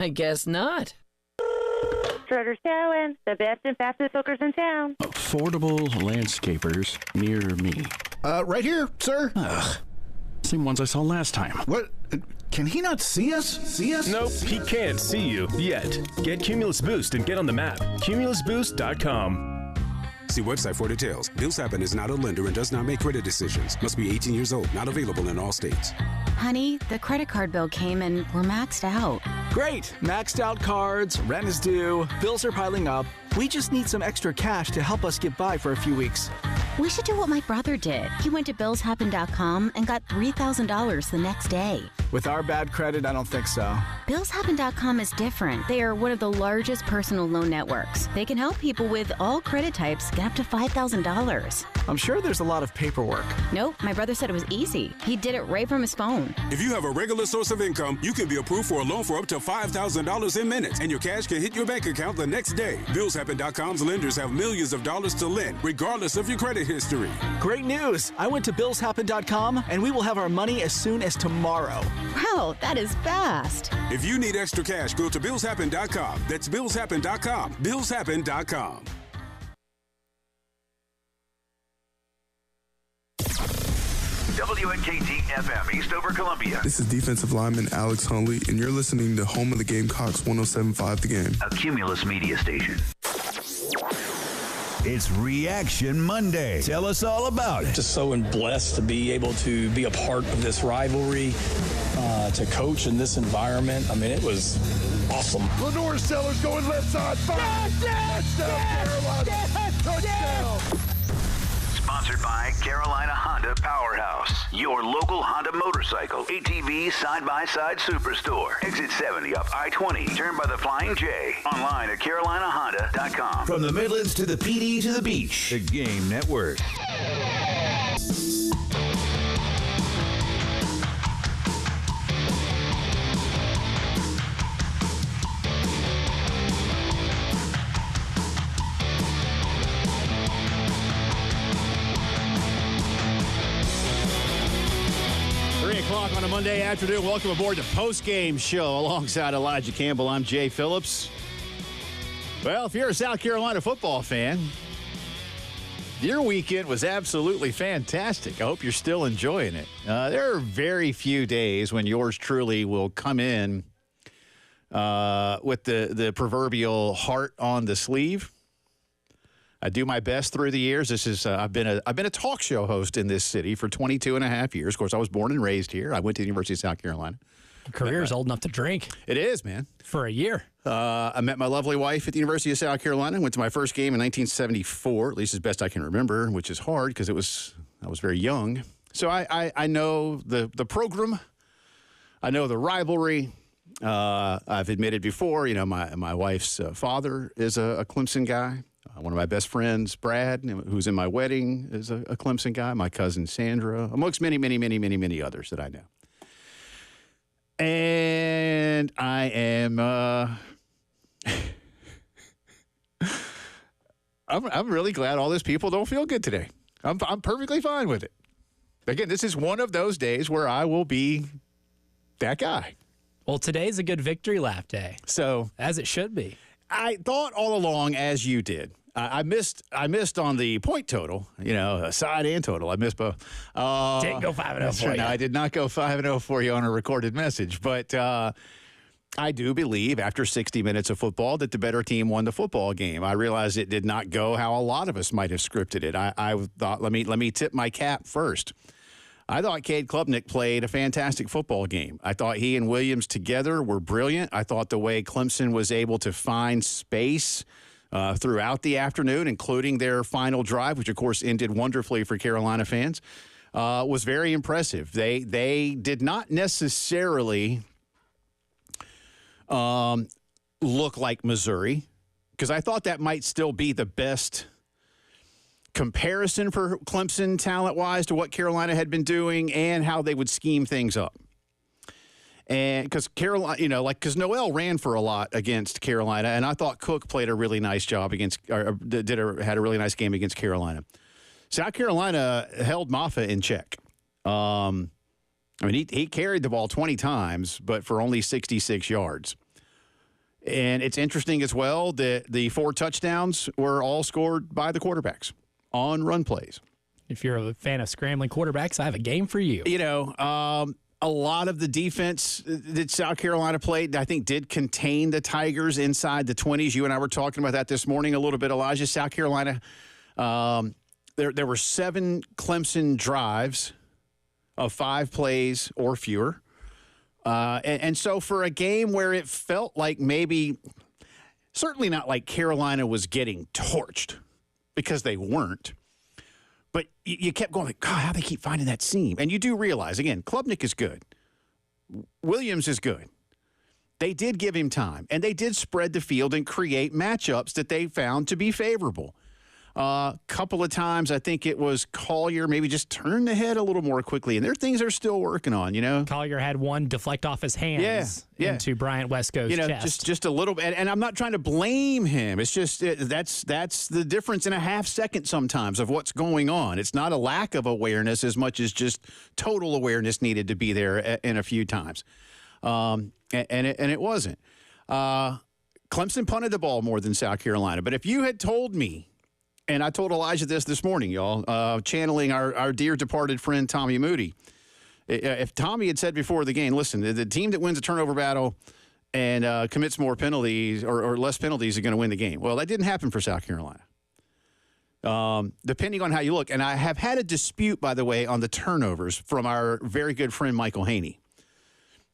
I guess not. Schroeder's Towing, the best and fastest hookers in town. Affordable landscapers near me. Right here, sir. Ugh. Same ones I saw last time. What? Can he not see us? Nope, he can't see you yet. Get Cumulus Boost and get on the map. CumulusBoost.com. See website for details. Bills Happen is not a lender and does not make credit decisions. Must be 18 years old. Not available in all states. Honey, the credit card bill came and we're maxed out. Great! Maxed out cards, rent is due, bills are piling up. We just need some extra cash to help us get by for a few weeks. We should do what my brother did. He went to billshappen.com and got $3,000 the next day. With our bad credit, I don't think so. Billshappen.com is different. They are one of the largest personal loan networks. They can help people with all credit types get up to $5,000. I'm sure there's a lot of paperwork. Nope, my brother said it was easy. He did it right from his phone. If you have a regular source of income, you can be approved for a loan for up to $5,000 in minutes, and your cash can hit your bank account the next day. Billshappen.com's lenders have millions of dollars to lend, regardless of your credit history. Great news! I went to billshappen.com, and we will have our money as soon as tomorrow. Wow, that is fast. If you need extra cash, go to billshappen.com. That's billshappen.com. Billshappen.com. WNKT FM, Eastover, Columbia. This is defensive lineman Alex Hunley, and you're listening to Home of the Gamecocks 107.5 The Game. A Cumulus media station. It's Reaction Monday. Tell us all about it. Just so blessed to be able to be a part of this rivalry, to coach in this environment. I mean, it was awesome. Lenorris Sellers going left side. Touchdown. Sponsored by Carolina Honda Powerhouse, your local Honda motorcycle, ATV, side-by-side superstore. Exit 70 up I-20, turn by the Flying J. Online at carolinahonda.com. From the Midlands to the PD to the beach, the Game Network. On a Monday afternoon, welcome aboard the Postgame show alongside Elijah Campbell. I'm Jay Phillips. Well, if you're a South Carolina football fan, your weekend was absolutely fantastic. I hope you're still enjoying it. There are very few days when yours truly will come in with the proverbial heart on the sleeve. I do my best through the years. This is I've been a talk show host in this city for 22 and a half years. Of course, I was born and raised here. I went to the University of South Carolina. Your career's old enough to drink. It is, man. For a year. I met my lovely wife at the University of South Carolina. Went to my first game in 1974, at least as best I can remember, which is hard because I was very young. So I know the program. I know the rivalry. I've admitted before, my wife's father is a Clemson guy. One of my best friends, Brad, who's in my wedding, is a Clemson guy. My cousin, Sandra, amongst many, many, many, many, many others that I know. And I am, I'm really glad all those people don't feel good today. I'm perfectly fine with it. Again, this is one of those days where I will be that guy. Well, today's a good victory lap day. So, as it should be. I thought all along, as you did. I missed on the point total, side and total. I missed both. Didn't go 5-0 for you. No, I did not go 5-0 for you on a recorded message. But I do believe after 60 minutes of football that the better team won the football game. I realize it did not go how a lot of us might have scripted it. I thought, let me tip my cap first. I thought Cade Klubnik played a fantastic football game. I thought he and Williams together were brilliant. I thought the way Clemson was able to find space throughout the afternoon, including their final drive, which, of course, ended wonderfully for Carolina fans, was very impressive. They did not necessarily look like Missouri, because I thought that might still be the best comparison for Clemson talent-wise to what Carolina had been doing and how they would scheme things up. And because Carolina, because Noel ran for a lot against Carolina, and I thought Cook played a really nice job had a really nice game against Carolina. South Carolina held Maffa in check. He carried the ball 20 times, but for only 66 yards. And it's interesting as well that the 4 touchdowns were all scored by the quarterbacks on run plays. If you're a fan of scrambling quarterbacks, I have a game for you. You know, a lot of the defense that South Carolina played, I think, did contain the Tigers inside the 20s. You and I were talking about that this morning a little bit, Elijah. South Carolina, there were 7 Clemson drives of 5 plays or fewer. And so for a game where it felt like maybe, certainly not like Carolina was getting torched, because they weren't, but you kept going like, God, how they keep finding that seam. And you do realize, again, Klubnik is good. Williams is good. They did give him time, and they did spread the field and create matchups that they found to be favorable. Couple of times, I think it was Collier maybe just turned the head a little more quickly, and there are things they're still working on, you know. Collier had one deflect off his hands into Bryant Wesco's chest. Just a little bit. And I'm not trying to blame him. It's just that's the difference in a half second sometimes of what's going on. It's not a lack of awareness as much as just total awareness needed to be there in a few times. And it wasn't. Clemson punted the ball more than South Carolina. But if you had told me, and I told Elijah this morning, y'all, channeling our dear departed friend Tommy Moody. If Tommy had said before the game, listen, the team that wins a turnover battle and commits more penalties or less penalties are going to win the game. Well, that didn't happen for South Carolina. Depending on how you look. And I have had a dispute, by the way, on the turnovers from our very good friend Michael Haney.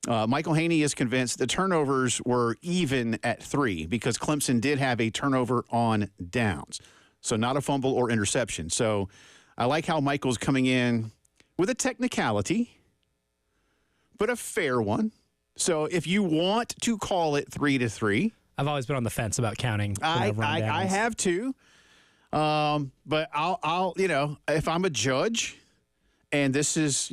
Michael Haney is convinced the turnovers were even at 3 because Clemson did have a turnover on downs. So not a fumble or interception. So I like how Michael's coming in with a technicality, but a fair one. So if you want to call it 3-3. I've always been on the fence about counting. I have too. But I'll if I'm a judge and this is,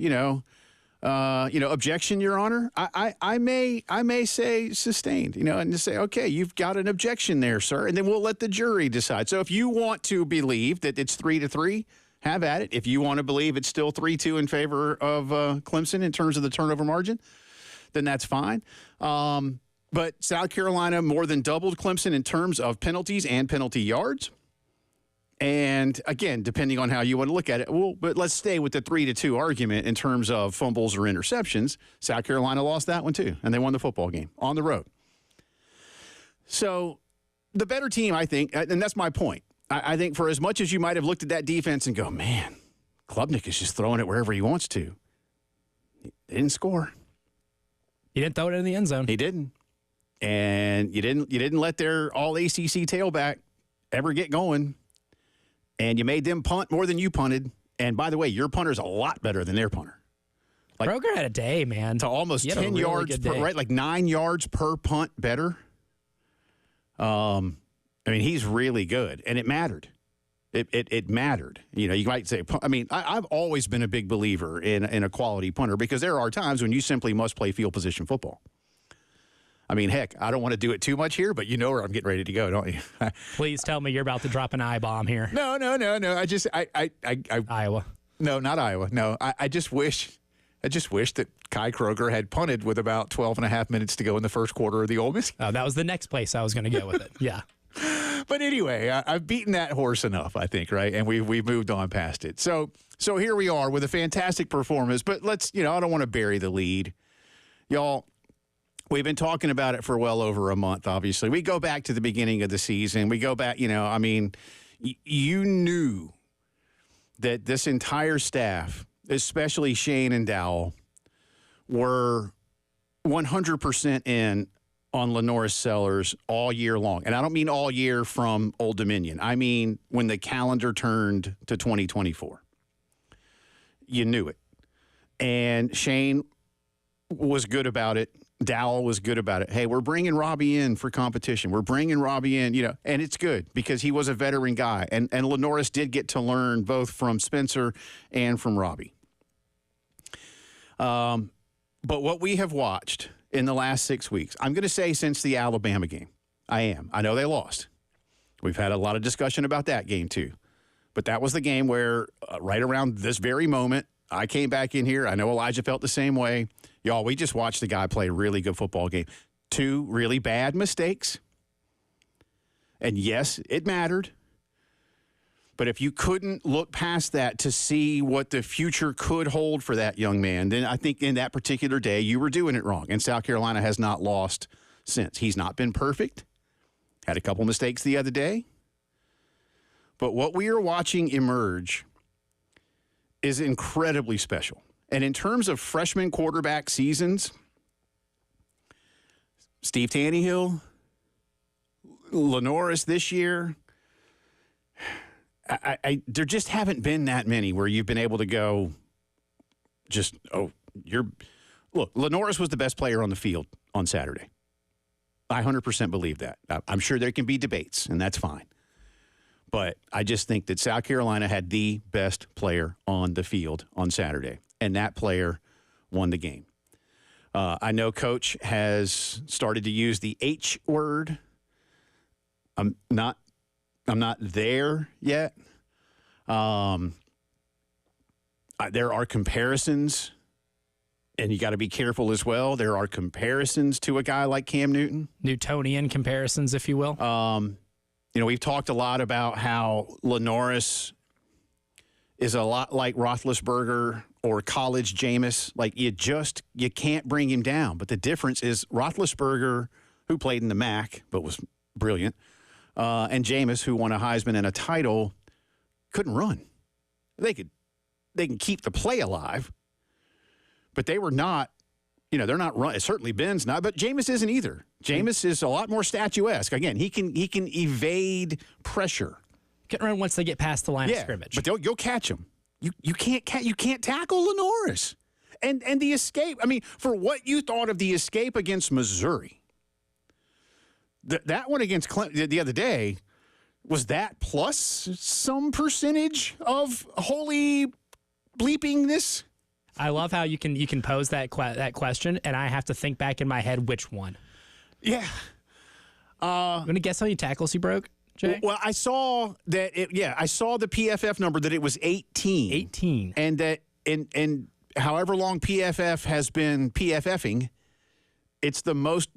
objection, Your Honor, I may say sustained, and just say, okay, you've got an objection there, sir, and then we'll let the jury decide. So if you want to believe that it's 3-3, have at it. If you want to believe it's still 3-2 in favor of Clemson in terms of the turnover margin, then that's fine. But South Carolina more than doubled Clemson in terms of penalties and penalty yards. And again, depending on how you want to look at it, but let's stay with the 3-2 argument in terms of fumbles or interceptions. South Carolina lost that one too, and they won the football game on the road. So the better team, I think, and that's my point. I think for as much as you might have looked at that defense and go, man, Klubnik is just throwing it wherever he wants to. They didn't score. He didn't throw it in the end zone. He didn't. And you didn't let their all-ACC tailback ever get going. And you made them punt more than you punted. And by the way, your punter's a lot better than their punter. Like, Kroger had a day, man. To almost 10 yards per, right? Like 9 yards per punt better. He's really good. And it mattered. It mattered. You might say, I've always been a big believer in a quality punter because there are times when you simply must play field position football. Heck, I don't want to do it too much here, but you know where I'm getting ready to go, don't you? Please tell me you're about to drop an I-bomb here. No. Iowa. No, not Iowa. No, I just wish that Kai Kroger had punted with about 12 and a half minutes to go in the first quarter of the Ole Miss game. Oh, that was the next place I was going to go with it. Yeah. But anyway, I've beaten that horse enough, I think, right? And we've moved on past it. So here we are with a fantastic performance. But let's, I don't want to bury the lead. Y'all, we've been talking about it for well over a month, obviously. We go back to the beginning of the season. We go back, you knew that this entire staff, especially Shane and Dowell, were 100% in on Lenorris Sellers all year long. And I don't mean all year from Old Dominion. I mean when the calendar turned to 2024. You knew it. And Shane was good about it. Dowell was good about it. Hey, we're bringing Robbie in for competition. We're bringing Robbie in, and it's good because he was a veteran guy. And Lenorris did get to learn both from Spencer and from Robbie. But what we have watched in the last 6 weeks, I'm going to say since the Alabama game, I know they lost. We've had a lot of discussion about that game too. But that was the game where right around this very moment, I came back in here. I know Elijah felt the same way. Y'all, we just watched the guy play a really good football game. 2 really bad mistakes. And yes, it mattered. But if you couldn't look past that to see what the future could hold for that young man, then I think in that particular day you were doing it wrong. And South Carolina has not lost since. He's not been perfect. Had a couple mistakes the other day. But what we are watching emerge is incredibly special. And in terms of freshman quarterback seasons, Steve Tannehill, Lenorris this year, there just haven't been that many where you've been able to go look, Lenorris was the best player on the field on Saturday. I 100% believe that. I'm sure there can be debates, and that's fine. But I just think that South Carolina had the best player on the field on Saturday, and that player won the game. I know Coach has started to use the H word. I'm not there yet. There are comparisons, and you got to be careful as well. There are comparisons to a guy like Cam Newton. Newtonian comparisons, if you will. We've talked a lot about how Lenorris is a lot like Roethlisberger or college Jameis. Like, you can't bring him down. But the difference is Roethlisberger, who played in the MAC but was brilliant, and Jameis, who won a Heisman and a title, couldn't run. They can keep the play alive, but they were not, they're not run. Certainly Ben's not, but Jameis isn't either. Jameis is a lot more statuesque. Again, he can evade pressure. Can run once they get past the line of scrimmage. But you'll catch him. You can't tackle Lenorris. And the escape. I mean, for what you thought of the escape against Missouri, that one against Clemson the other day, was that plus some percentage of holy bleepingness? I love how you can pose that question, and I have to think back in my head which one. Yeah. I'm going to guess how many tackles he broke, Jay? Well, I saw that. I saw the PFF number that it was 18. 18. And that in however long PFF has been PFFing, it's the most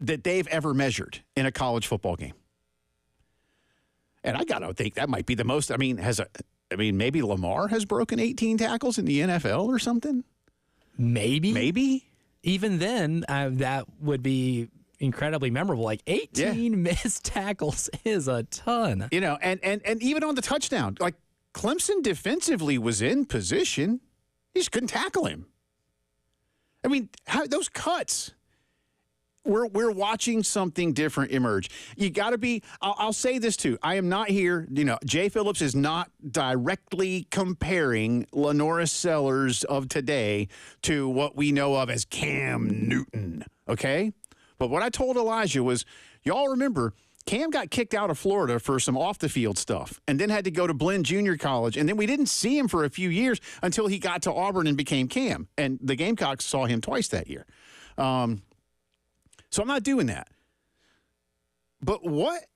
that they've ever measured in a college football game. And I got to think that might be the most. I mean, maybe Lamar has broken 18 tackles in the NFL or something? Maybe. Even then, that would be incredibly memorable. Like 18 missed tackles is a ton. And even on the touchdown, like Clemson defensively was in position. You just couldn't tackle him. I mean, those cuts. We're watching something different emerge. You got to be. I'll say this too. I am not here. Jay Phillips is not directly comparing Lenorris Sellers of today to what we know of as Cam Newton. Okay, but what I told Elijah was, y'all remember Cam got kicked out of Florida for some off the field stuff, and then had to go to Blinn Junior College, and then we didn't see him for a few years until he got to Auburn and became Cam, and the Gamecocks saw him twice that year. So I'm not doing that. But what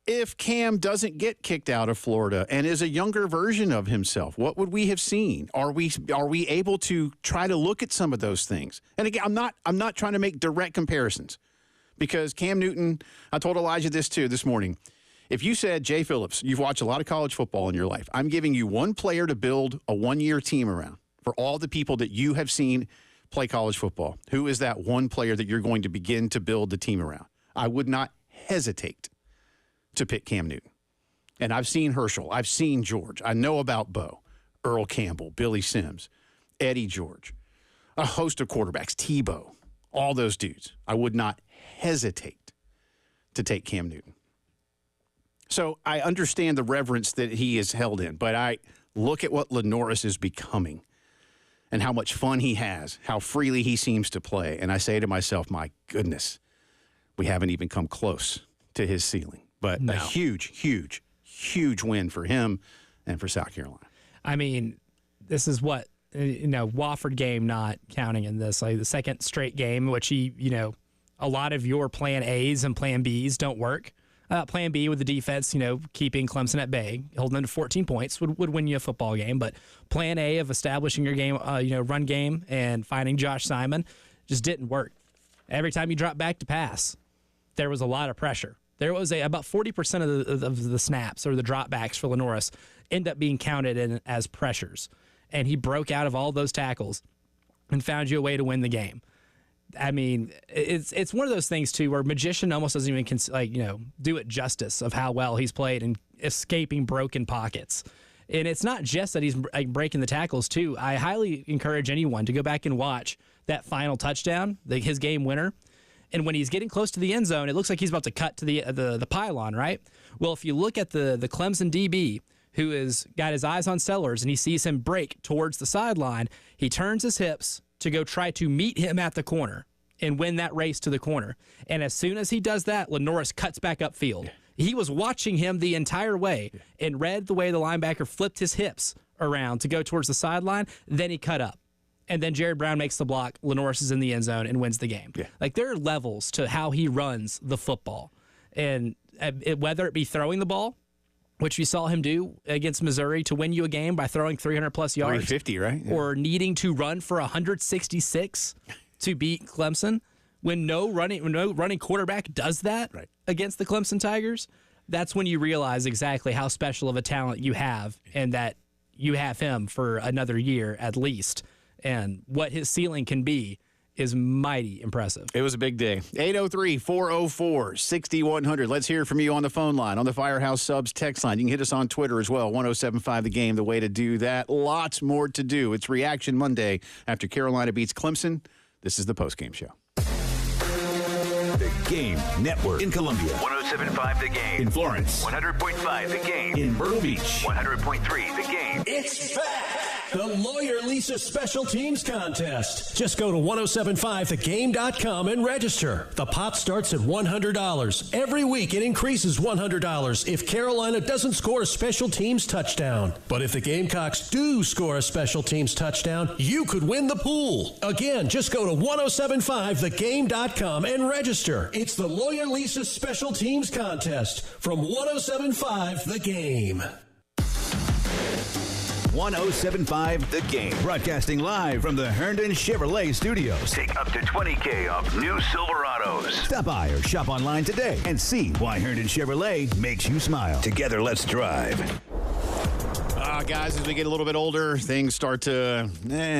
if Cam doesn't get kicked out of Florida and is a younger version of himself? What would we have seen? Are we able to try to look at some of those things? And again, I'm not trying to make direct comparisons, because Cam Newton, I told Elijah this too this morning. If you said, Jay Phillips, you've watched a lot of college football in your life, I'm giving you one player to build a one-year team around for all the people that you have seen play college football. Who is that one player that you're going to begin to build the team around? I would not hesitate to pick Cam Newton. And I've seen Herschel. I've seen George. I know about Bo, Earl Campbell, Billy Sims, Eddie George, a host of quarterbacks, Tebow, all those dudes. I would not hesitate to take Cam Newton. So I understand the reverence that he is held in, but I look at what Lenorris is becoming and how much fun he has, how freely he seems to play. And I say to myself, my goodness, we haven't even come close to his ceiling. But a huge, huge, huge win for him and for South Carolina. I mean, this is what, Wofford game not counting in this, like the second straight game, which a lot of your plan A's and plan B's don't work. Plan B with the defense, keeping Clemson at bay, holding them to 14 points would win you a football game. But plan A of establishing your game, run game and finding Josh Simon just didn't work. Every time you drop back to pass, there was a lot of pressure. There was about 40% of the snaps or the dropbacks for Lenorris end up being counted in as pressures. And he broke out of all those tackles and found you a way to win the game. I mean, it's one of those things, too, where Magician almost doesn't even do it justice of how well he's played and escaping broken pockets. And it's not just that he's breaking the tackles, too. I highly encourage anyone to go back and watch that final touchdown, his game winner. And when he's getting close to the end zone, it looks like he's about to cut to the pylon, right? Well, if you look at the Clemson DB, who has got his eyes on Sellers, and he sees him break towards the sideline, he turns his hips to go try to meet him at the corner and win that race to the corner. And as soon as he does that, Lenorris cuts back upfield. He was watching him the entire way and read the way the linebacker flipped his hips around to go towards the sideline. Then he cut up. And then Jared Brown makes the block. Lenorris is in the end zone and wins the game. Yeah. Like, there are levels to how he runs the football. And whether it be throwing the ball, which we saw him do against Missouri to win you a game by throwing 300-plus yards. 350, right? Yeah. Or needing to run for 166 to beat Clemson. When no running quarterback does that against the Clemson Tigers, that's when you realize exactly how special of a talent you have and that you have him for another year at least. And what his ceiling can be is mighty impressive. It was a big day. 803-404-6100. Let's hear from you on the phone line, on the Firehouse Subs text line. You can hit us on Twitter as well, 1075 The Game, the way to do that. Lots more to do. It's Reaction Monday after Carolina beats Clemson. This is the postgame show. The Game Network in Columbia. 1075 The Game. In Florence. 100.5 The Game. In Myrtle Beach. 100.3 The Game. It's back! The Lawyer Lisa Special Teams Contest. Just go to 1075thegame.com and register. The pot starts at $100. Every week it increases $100 if Carolina doesn't score a special teams touchdown. But if the Gamecocks do score a special teams touchdown, you could win the pool. Again, just go to 1075thegame.com and register. It's the Lawyer Lisa Special Teams Contest from 1075 The Game. 1075 The Game. Broadcasting live from the Herndon Chevrolet Studios. Take up to $20,000 off new Silverados. Stop by or shop online today and see why Herndon Chevrolet makes you smile. Together, let's drive. Guys, as we get a little bit older, things start to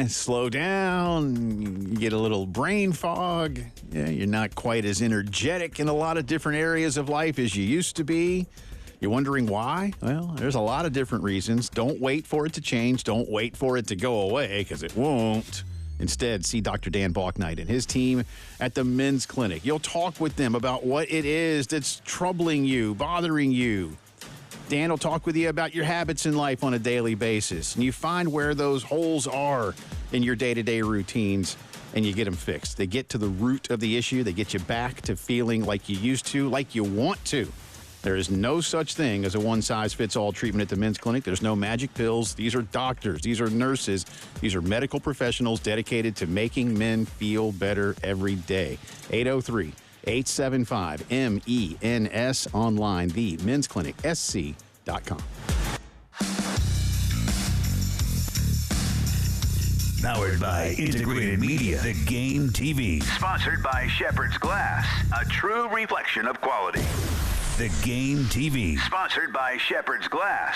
slow down. You get a little brain fog. You're not quite as energetic in a lot of different areas of life as you used to be. You're wondering why? Well, there's a lot of different reasons. Don't wait for it to change. Don't wait for it to go away, because it won't. Instead, see Dr. Dan Balknight and his team at the Men's Clinic. You'll talk with them about what it is that's troubling you, bothering you. Dan will talk with you about your habits in life on a daily basis, and you find where those holes are in your day-to-day routines, and you get them fixed. They get to the root of the issue. They get you back to feeling like you used to, like you want to. There is no such thing as a one-size-fits-all treatment at the Men's Clinic. There's no magic pills. These are doctors. These are nurses. These are medical professionals dedicated to making men feel better every day. 803-875-MENS online, the Men's Clinic, SC.com. Powered by Integrated Media, The Game TV. Sponsored by Shepherd's Glass, a true reflection of quality. The Game TV. Sponsored by Shepherd's Glass.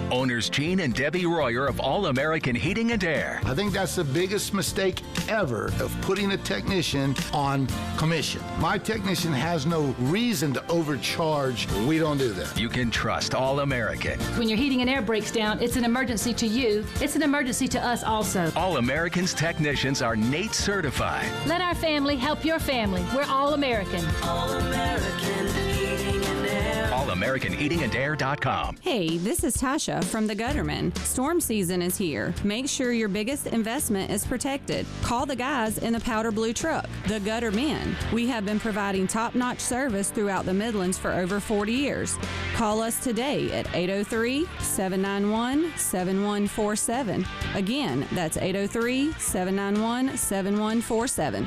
Owners Gene and Debbie Royer of All American Heating and Air. I think that's the biggest mistake ever of putting a technician on commission. My technician has no reason to overcharge. We don't do that. You can trust All American. When your heating and air breaks down, it's an emergency to you. It's an emergency to us also. All American's technicians are NATE certified. Let our family help your family. We're All American. All American Heating and Air. AllAmericanHeatingandAir.com. Hey, this is Tasha from the Gutterman. Storm season is here. Make sure your biggest investment is protected. Call the guys in the powder blue truck, the Guttermen. We have been providing top-notch service throughout the Midlands for over 40 years. Call us today at 803-791-7147. Again, that's 803-791-7147. We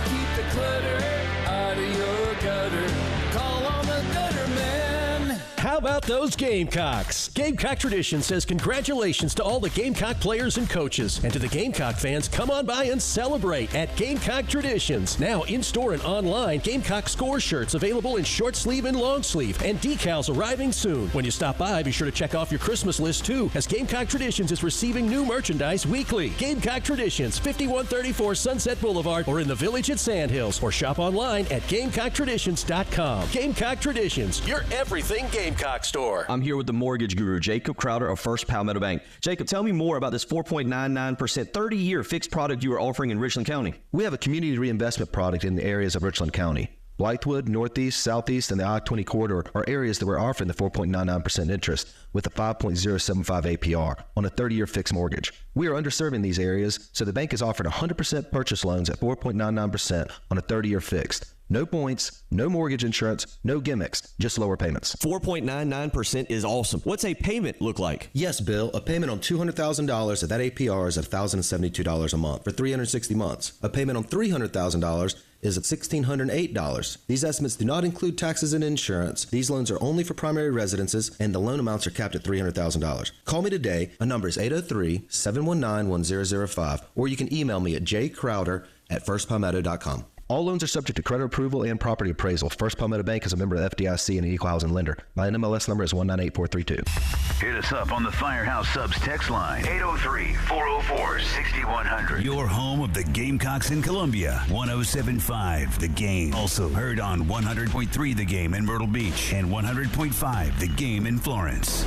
keep the clutter out of your gutter. Call on the Guttermen. How about those Gamecocks? Gamecock Tradition says congratulations to all the Gamecock players and coaches. And to the Gamecock fans, come on by and celebrate at Gamecock Traditions. Now in-store and online, Gamecock score shirts available in short sleeve and long sleeve, and decals arriving soon. When you stop by, be sure to check off your Christmas list too, as Gamecock Traditions is receiving new merchandise weekly. Gamecock Traditions, 5134 Sunset Boulevard, or in the Village at Sandhills, or shop online at GamecockTraditions.com. Gamecock Traditions, your everything Gamecock store. I'm here with the mortgage guru, Jacob Crowder of First Palmetto Bank. Jacob, tell me more about this 4.99% 30-year fixed product you are offering in Richland County. We have a community reinvestment product in the areas of Richland County. Blythewood, Northeast, Southeast, and the I-20 corridor are areas that we're offering the 4.99% interest with a 5.075 APR on a 30-year fixed mortgage. We are underserving these areas, so the bank is offering 100% purchase loans at 4.99% on a 30-year fixed. No points, no mortgage insurance, no gimmicks, just lower payments. 4.99% is awesome. What's a payment look like? Yes, Bill. A payment on $200,000 at that APR is at $1,072 a month for 360 months. A payment on $300,000 is at $1,608. These estimates do not include taxes and insurance. These loans are only for primary residences, and the loan amounts are capped at $300,000. Call me today. My number is 803-719-1005, or you can email me at jcrowder@firstpalmetto.com. All loans are subject to credit approval and property appraisal. First Palmetto Bank is a member of the FDIC and an equal housing lender. My NMLS number is 198432. Hit us up on the Firehouse Subs text line, 803-404-6100. Your home of the Gamecocks in Columbia, 107.5 The Game. Also heard on 100.3 The Game in Myrtle Beach and 100.5 The Game in Florence.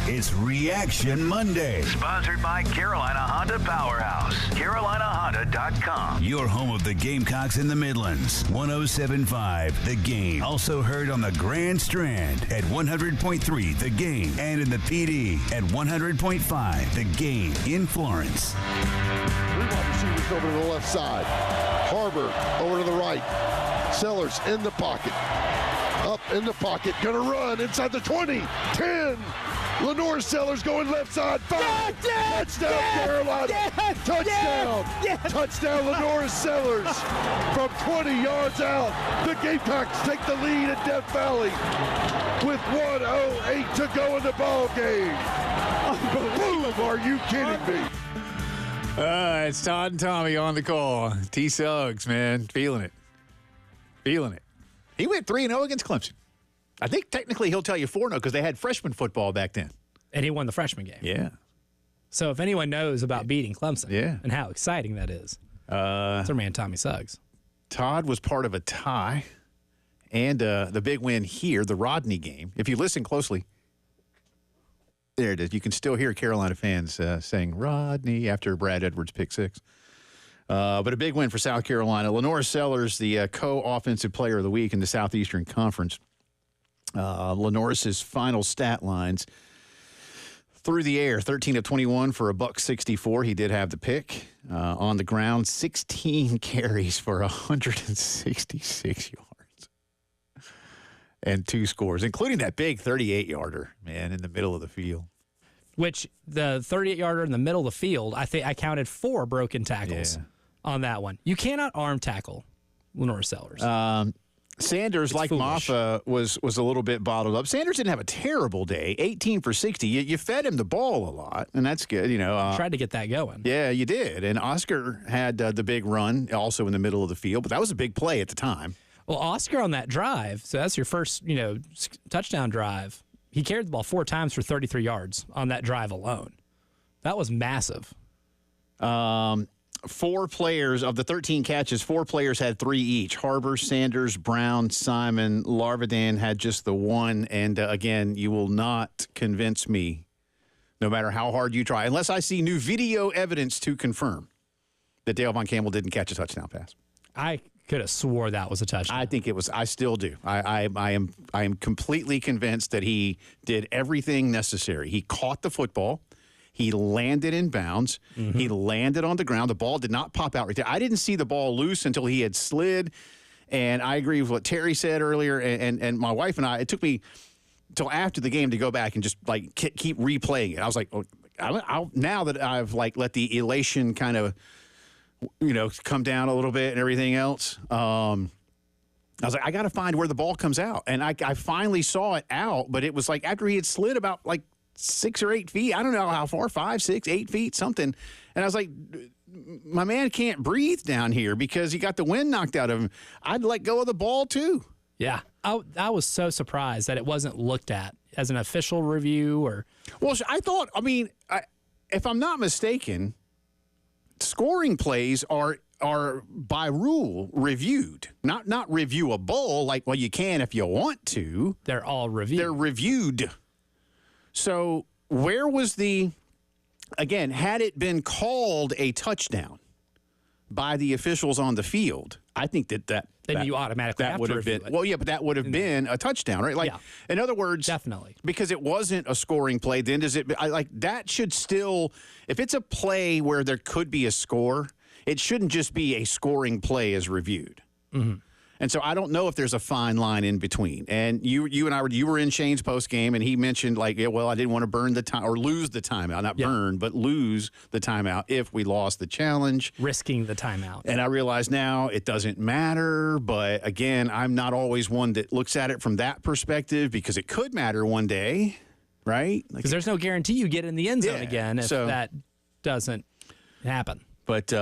It's Reaction Monday. Sponsored by Carolina Honda Powerhouse. CarolinaHonda.com. Your home of the Gamecocks in the Midlands. 107.5 The Game. Also heard on the Grand Strand at 100.3 The Game. And in the PD at 100.5 The Game in Florence. Three wide receivers over to the left side. Harbor over to the right. Sellers in the pocket. Up in the pocket. Gonna run inside the 20. 10. Lenorris Sellers going left side. 5. Touchdown, Carolina. Touchdown. Touchdown, Lenorris Sellers. From 20 yards out, the Gamecocks take the lead at Death Valley with 1:08 to go in the ball game. Boom, are you kidding me? It's Todd and Tommy on the call. T. Suggs, man, feeling it. Feeling it. He went 3-0 against Clemson. I think technically he'll tell you 4-0 because they had freshman football back then. And he won the freshman game. Yeah. So if anyone knows about beating Clemson and how exciting that is, it's our man Tommy Suggs. Todd was part of a tie and the big win here, the Rodney game. If you listen closely, there it is. You can still hear Carolina fans saying Rodney after Brad Edwards' pick six. But a big win for South Carolina. Lenorris Sellers, the co-offensive player of the week in the Southeastern Conference. Lenorris's final stat lines through the air, 13 of 21 for $164. He did have the pick. On the ground, 16 carries for 166 yards and 2 scores, including that big 38-yarder, man, in the middle of the field. Which the 38-yarder in the middle of the field, I think I counted 4 broken tackles on that one. You cannot arm tackle Lenorris Sellers. Sanders, it's like foolish. Maffa, was a little bit bottled up. Sanders didn't have a terrible day, 18 for 60. You fed him the ball a lot, and that's good. Tried to get that going. Yeah, you did. And Oscar had the big run also in the middle of the field, but that was a big play at the time. Well, Oscar on that drive, so that's your first, touchdown drive. He carried the ball 4 times for 33 yards on that drive alone. That was massive. 4 players of the 13 catches, 4 players had 3 each. Harbor, Sanders, Brown, Simon, Larvadan had just the 1. And again, you will not convince me, no matter how hard you try, unless I see new video evidence to confirm that Dale Von Campbell didn't catch a touchdown pass. I could have swore that was a touchdown. I think it was. I still do. I am completely convinced that he did everything necessary. He caught the football. He landed in bounds. Mm-hmm. He landed on the ground. The ball did not pop out right there. I didn't see the ball loose until he had slid. And I agree with what Terry said earlier. And my wife and I, it took me until after the game to go back and just, keep replaying it. I was like, oh, now that I've let the elation kind of, come down a little bit and everything else. I was like, I got to find where the ball comes out. And I finally saw it out, but it was after he had slid about 6 or 8 feet. I don't know how far, 5, 6, 8 feet, something. And I was like, my man can't breathe down here because he got the wind knocked out of him. I'd let go of the ball too. Yeah. I was so surprised that it wasn't looked at as an official review or. Well, I thought, if I'm not mistaken, scoring plays are by rule reviewed, not reviewable. You can if you want to. They're all reviewed. They're reviewed. So where was again, had it been called a touchdown by the officials on the field, I think that you automatically have would to have review been. it. Well, yeah, but that would have been a touchdown, right? In other words, definitely, because it wasn't a scoring play. Then does it? That should still, if it's a play where there could be a score, it shouldn't just be a scoring play as reviewed. Mm-hmm. And so I don't know if there's a fine line in between. And you were in Shane's post game, and he mentioned I didn't want to burn the time or lose the timeout, not burn, but lose the timeout if we lost the challenge, risking the timeout. And I realize now it doesn't matter. But again, I'm not always one that looks at it from that perspective because it could matter one day, right? Because there's no guarantee you get in the end zone again if that doesn't happen. But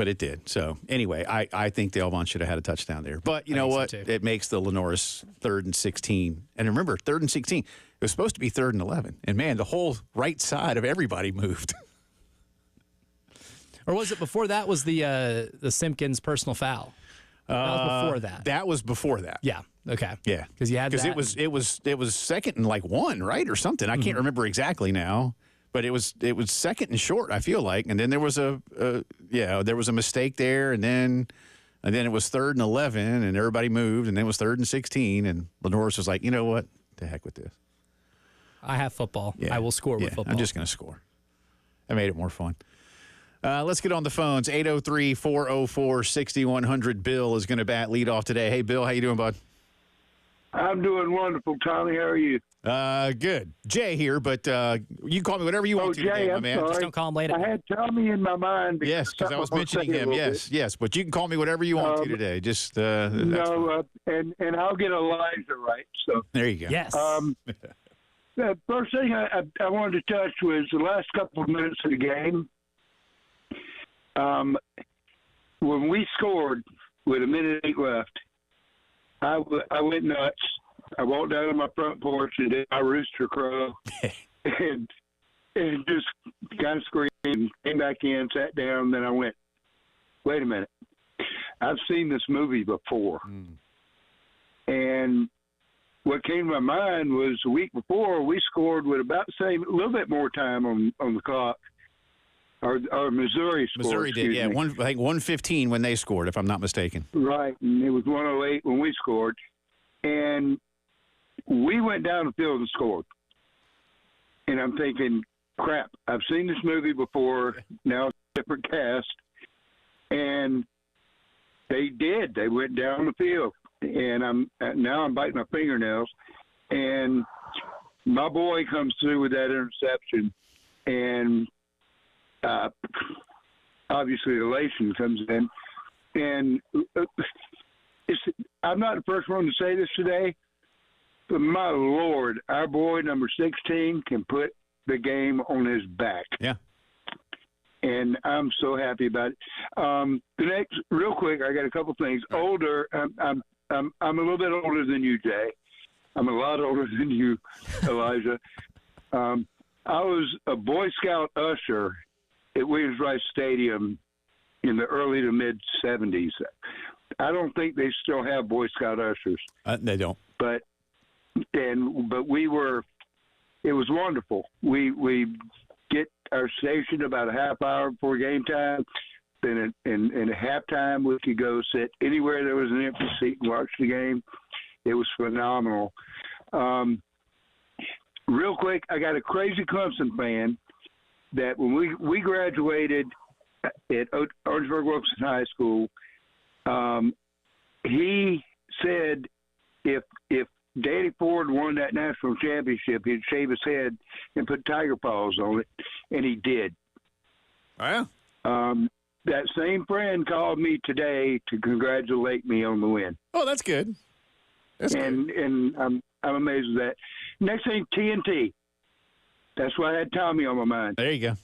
it did. So, anyway, I think Delvon should have had a touchdown there. But you know what? It makes the Lenorris 3rd and 16. And remember, 3rd and 16, it was supposed to be 3rd and 11. And, man, the whole right side of everybody moved. Or was it before that was the Simpkins personal foul? That was before that. That was before that. Yeah. Okay. Yeah. Because you had that. Because it was 2nd and 1, right, or something. I can't remember exactly now. But it was 2nd and short, I feel like, and then there was a mistake there, and then it was 3rd and 11, and everybody moved, and then it was 3rd and 16, and Lenorris was like, you know what, the heck with this. I have football. Yeah. I will score with football. I'm just going to score. I made it more fun. Let's get on the phones. 803-404-6100. Bill is going to bat lead off today. Hey, Bill, how you doing, bud? I'm doing wonderful, Tommy. How are you? Good. Jay here, but you can call me whatever you want to today, my man. Sorry. Just don't call him late. I had Tommy in my mind. Yes, because I was mentioning him. Yes. But you can call me whatever you want to today. Just and I'll get Elijah right. So there you go. Yes. The first thing I wanted to touch was the last couple of minutes of the game. When we scored with 1 minute left, I went nuts. I walked down on my front porch and did my rooster crow and just kind of screamed, came back in, sat down, then I went, wait a minute. I've seen this movie before. And what came to my mind was the week before we scored with about the same, a little bit more time on the clock. Or Missouri scored. Missouri did, yeah. I think 1:15 when they scored, if I'm not mistaken. Right, and it was 1:08 when we scored. And we went down the field and scored. And I'm thinking, crap, I've seen this movie before. Now it's a different cast. And they did. They went down the field. And now I'm biting my fingernails. And my boy comes through with that interception. And obviously elation comes in. And I'm not the first one to say this today, but my Lord, our boy number 16 can put the game on his back. Yeah. And I'm so happy about it. The next, real quick, I got a couple things. Older, I'm a little bit older than you, Jay. I'm a lot older than you, Elijah. I was a Boy Scout usher at Williams Rice Stadium in the early to mid 70s. I don't think they still have Boy Scout ushers. They don't. But we were. It was wonderful. We get our station about a half hour before game time. Then in halftime, we could go sit anywhere there was an empty seat and watch the game. It was phenomenal. Real quick, I got a crazy Clemson fan that when we graduated at Orangeburg Wilson High School, he said if Danny Ford won that national championship, he'd shave his head and put tiger paws on it, and he did. Oh, yeah? That same friend called me today to congratulate me on the win. Oh, that's good. And I'm amazed at that. Next thing, TNT. That's why I had Tommy on my mind. There you go.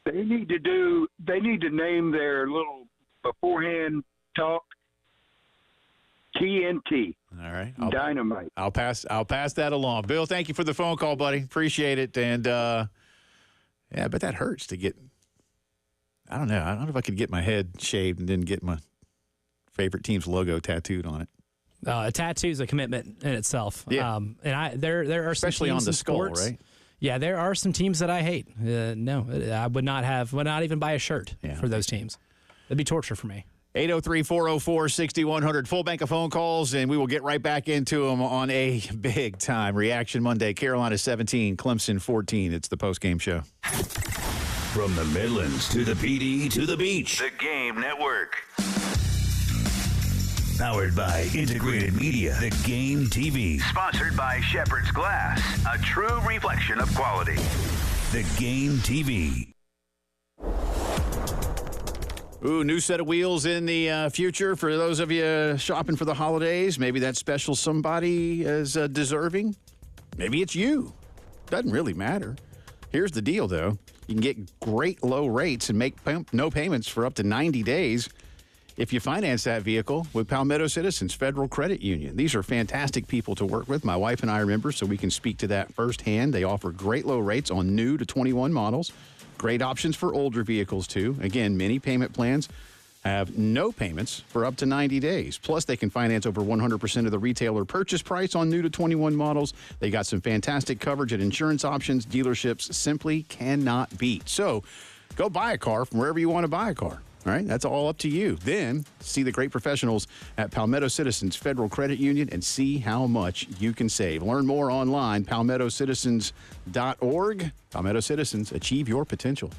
They need to name their little beforehand talk TNT. All right. Dynamite. I'll pass that along. Bill, thank you for the phone call, buddy. Appreciate it. And yeah, but that hurts to get. I don't know if I could get my head shaved and then get my favorite team's logo tattooed on it. A tattoo is a commitment in itself. Yeah. And there are especially some teams on the skull, sports, right? Yeah, there are some teams that I hate. No, I would not even buy a shirt for those teams. It'd be torture for me. 803-404-6100. Full bank of phone calls, and we will get right back into them on a big-time Reaction Monday. Carolina 17, Clemson 14. It's the postgame show. From the Midlands to the PD to the beach. The Game Network. Powered by Integrated Media, The Game TV. Sponsored by Shepherd's Glass, a true reflection of quality. The Game TV. Ooh, new set of wheels in the future for those of you shopping for the holidays. Maybe that special somebody is deserving. Maybe it's you. Doesn't really matter. Here's the deal, though. You can get great low rates and make no payments for up to 90 days if you finance that vehicle with Palmetto Citizens Federal Credit Union. These are fantastic people to work with. My wife and I are members, so we can speak to that firsthand. They offer great low rates on new to 21 models. Great options for older vehicles, too. Again, many payment plans have no payments for up to 90 days. Plus, they can finance over 100% of the retailer purchase price on new to 21 models. They got some fantastic coverage and insurance options dealerships simply cannot beat. So go buy a car from wherever you want to buy a car. All right, that's all up to you. Then see the great professionals at Palmetto Citizens Federal Credit Union and see how much you can save. Learn more online, palmettocitizens.org. Palmetto Citizens, achieve your potential.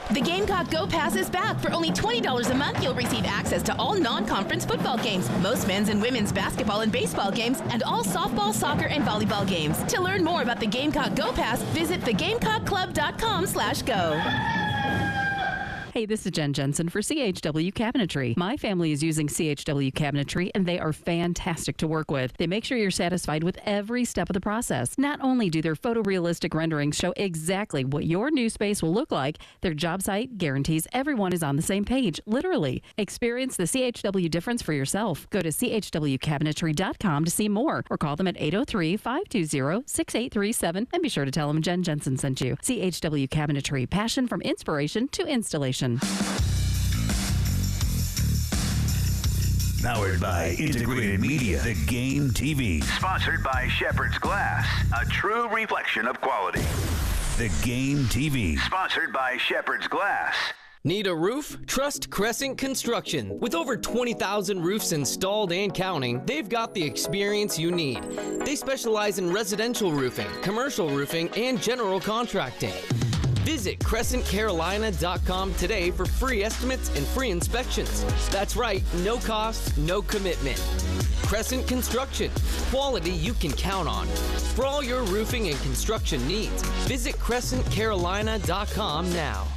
The Gamecock Go Pass is back. For only $20 a month, you'll receive access to all non-conference football games, most men's and women's basketball and baseball games, and all softball, soccer, and volleyball games. To learn more about the Gamecock Go Pass, visit thegamecockclub.com/go. Hey, this is Jen Jensen for CHW Cabinetry. My family is using CHW Cabinetry, and they are fantastic to work with. They make sure you're satisfied with every step of the process. Not only do their photorealistic renderings show exactly what your new space will look like, their job site guarantees everyone is on the same page, literally. Experience the CHW difference for yourself. Go to chwcabinetry.com to see more, or call them at 803-520-6837, and be sure to tell them Jen Jensen sent you. CHW Cabinetry, passion from inspiration to installation. Powered by Integrated Media, The Game TV. Sponsored by Shepherd's Glass, a true reflection of quality. The Game TV. Sponsored by Shepherd's Glass. Need a roof? Trust Crescent Construction. With over 20,000 roofs installed and counting, they've got the experience you need. They specialize in residential roofing, commercial roofing, and general contracting. Visit CrescentCarolina.com today for free estimates and free inspections. That's right, no cost, no commitment. Crescent Construction, quality you can count on. For all your roofing and construction needs, visit CrescentCarolina.com now.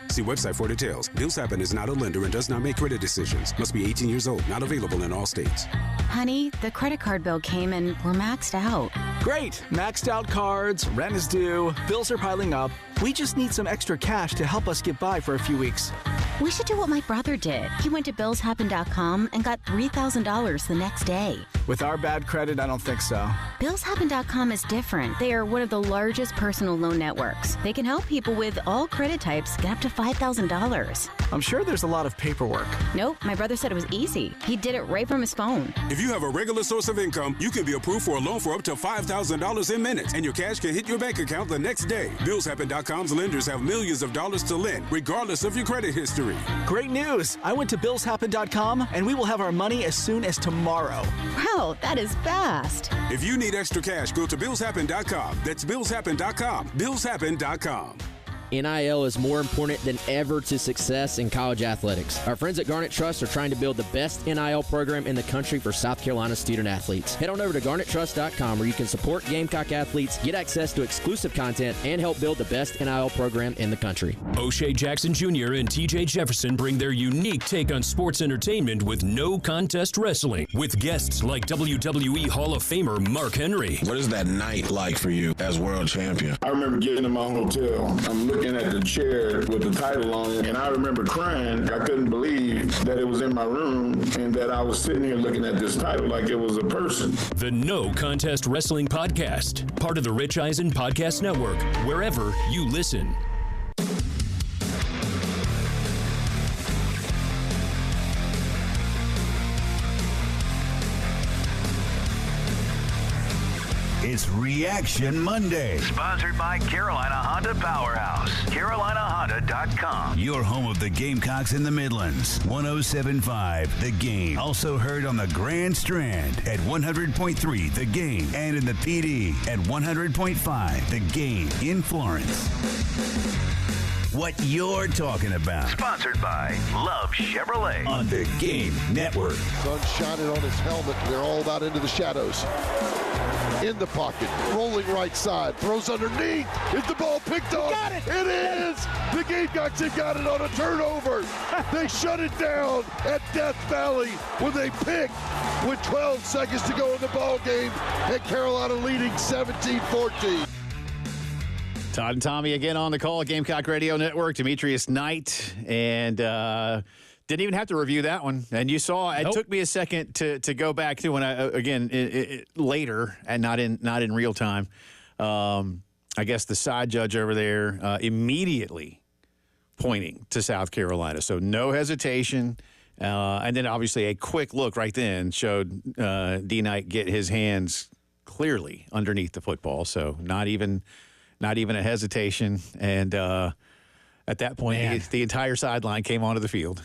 See website for details. Bills Happen is not a lender and does not make credit decisions. Must be 18 years old. Not available in all states. Honey, the credit card bill came and we're maxed out. Great. Maxed out cards, rent is due, bills are piling up. We just need some extra cash to help us get by for a few weeks. We should do what my brother did. He went to billshappen.com and got $3,000 the next day. With our bad credit, I don't think so. Billshappen.com is different. They are one of the largest personal loan networks. They can help people with all credit types get up to $5,000. I'm sure there's a lot of paperwork. Nope, my brother said it was easy. He did it right from his phone. If you have a regular source of income, you can be approved for a loan for up to $5,000 in minutes, and your cash can hit your bank account the next day. Billshappen.com's lenders have millions of dollars to lend, regardless of your credit history. Great news! I went to billshappen.com, and we will have our money as soon as tomorrow. Wow, that is fast. If you need extra cash, go to billshappen.com. That's billshappen.com. Billshappen.com. NIL is more important than ever to success in college athletics. Our friends at Garnet Trust are trying to build the best NIL program in the country for South Carolina student athletes. Head on over to garnettrust.com where you can support Gamecock athletes, get access to exclusive content, and help build the best NIL program in the country. O'Shea Jackson Jr. and TJ Jefferson bring their unique take on sports entertainment with no contest wrestling, with guests like WWE Hall of Famer Mark Henry. What is that night like for you as world champion? I remember getting in my hotel. I'm looking at the chair with the title on it, and I remember crying. I couldn't believe that it was in my room and that I was sitting here looking at this title like it was a person. The No Contest Wrestling Podcast, part of the Rich Eisen Podcast Network, wherever you listen. It's Reaction Monday. Sponsored by Carolina Honda Powerhouse. CarolinaHonda.com. Your home of the Gamecocks in the Midlands. 107.5 The Game. Also heard on the Grand Strand at 100.3 The Game. And in the PD at 100.5 The Game in Florence. What you're talking about. Sponsored by Love Chevrolet. On the Game Network. Sun shining on his helmet. They're all about into the shadows. In the pocket, rolling right side, throws underneath. Is the ball picked off? Got it! It is! The Gamecocks have got it on a turnover. They shut it down at Death Valley when they picked with 12 seconds to go in the ball game, and Carolina leading 17-14. Todd and Tommy again on the call, Gamecock Radio Network. Demetrius Knight, and didn't even have to review that one. And you saw it took me a second to go back to when I later and not in real time. I guess the side judge over there immediately pointing to South Carolina, so no hesitation. And then obviously a quick look right then showed D Knight get his hands clearly underneath the football, so not even a hesitation. And at that point, the entire sideline came onto the field.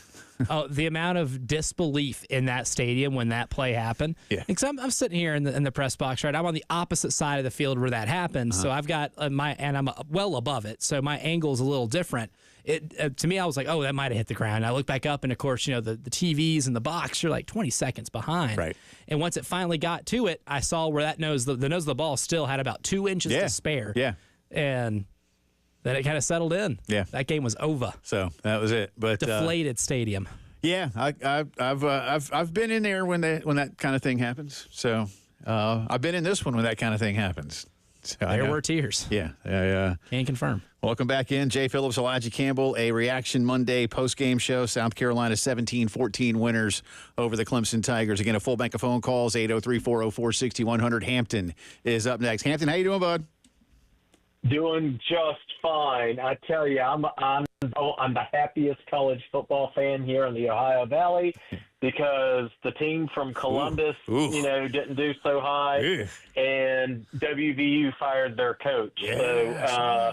Oh, the amount of disbelief in that stadium when that play happened. Yeah. Because I'm sitting here in the press box, right? I'm on the opposite side of the field where that happened. So I've got and I'm well above it. So my angle's a little different. To me, I was like, oh, that might have hit the ground. I look back up, and of course, the TVs and the box, you're like 20 seconds behind. Right. And once it finally got to it, I saw where that the nose of the ball still had about 2 inches to spare. Yeah. And then it kind of settled in. Yeah. That game was over. So that was it. But deflated stadium. Yeah, I've been in there when that kind of thing happens. So I've been in this one when that kind of thing happens. So there were tears. Yeah. Can confirm. Welcome back in. Jay Phillips, Elijah Campbell, a Reaction Monday post-game show. South Carolina 17-14 winners over the Clemson Tigers. Again, a full bank of phone calls, 803-404-6100. Hampton is up next. Hampton, how you doing, bud? Doing just fine. I tell you, I'm the happiest college football fan here in the Ohio Valley because the team from Columbus, didn't do so high, and WVU fired their coach. Yeah, so,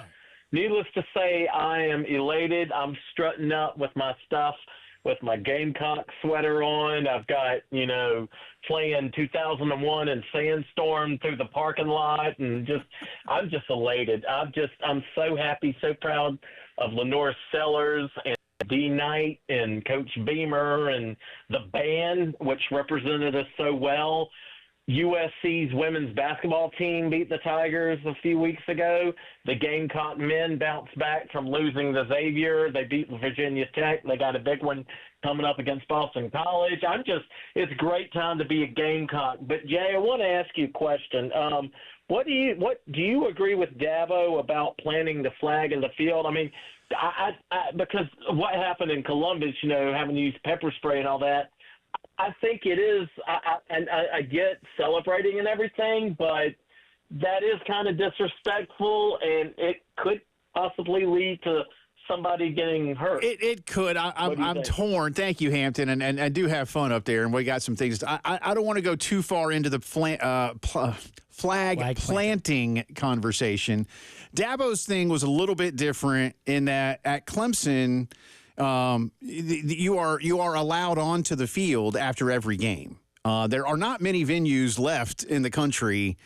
needless to say, I am elated. I'm strutting up with my stuff, with my Gamecock sweater on. I've got, playing 2001 and Sandstorm through the parking lot, and I'm just elated. I'm so happy, so proud of Lenorris Sellers and D Knight and Coach Beamer and the band, which represented us so well. USC's women's basketball team beat the Tigers a few weeks ago. The Gamecock men bounced back from losing to Xavier. They beat Virginia Tech. They got a big one coming up against Boston College. It's a great time to be a Gamecock. But Jay, I want to ask you a question. Do you agree with Dabo about planting the flag in the field? I mean, I because what happened in Columbus, having to use pepper spray and all that, I think it is, and I get celebrating and everything, but that is kind of disrespectful, and it could possibly lead to somebody getting hurt. It could. I'm torn. Thank you, Hampton, and I do have fun up there, and we got some things. I don't want to go too far into the flag planting conversation. Dabo's thing was a little bit different in that at Clemson, you are allowed onto the field after every game. There are not many venues left in the country,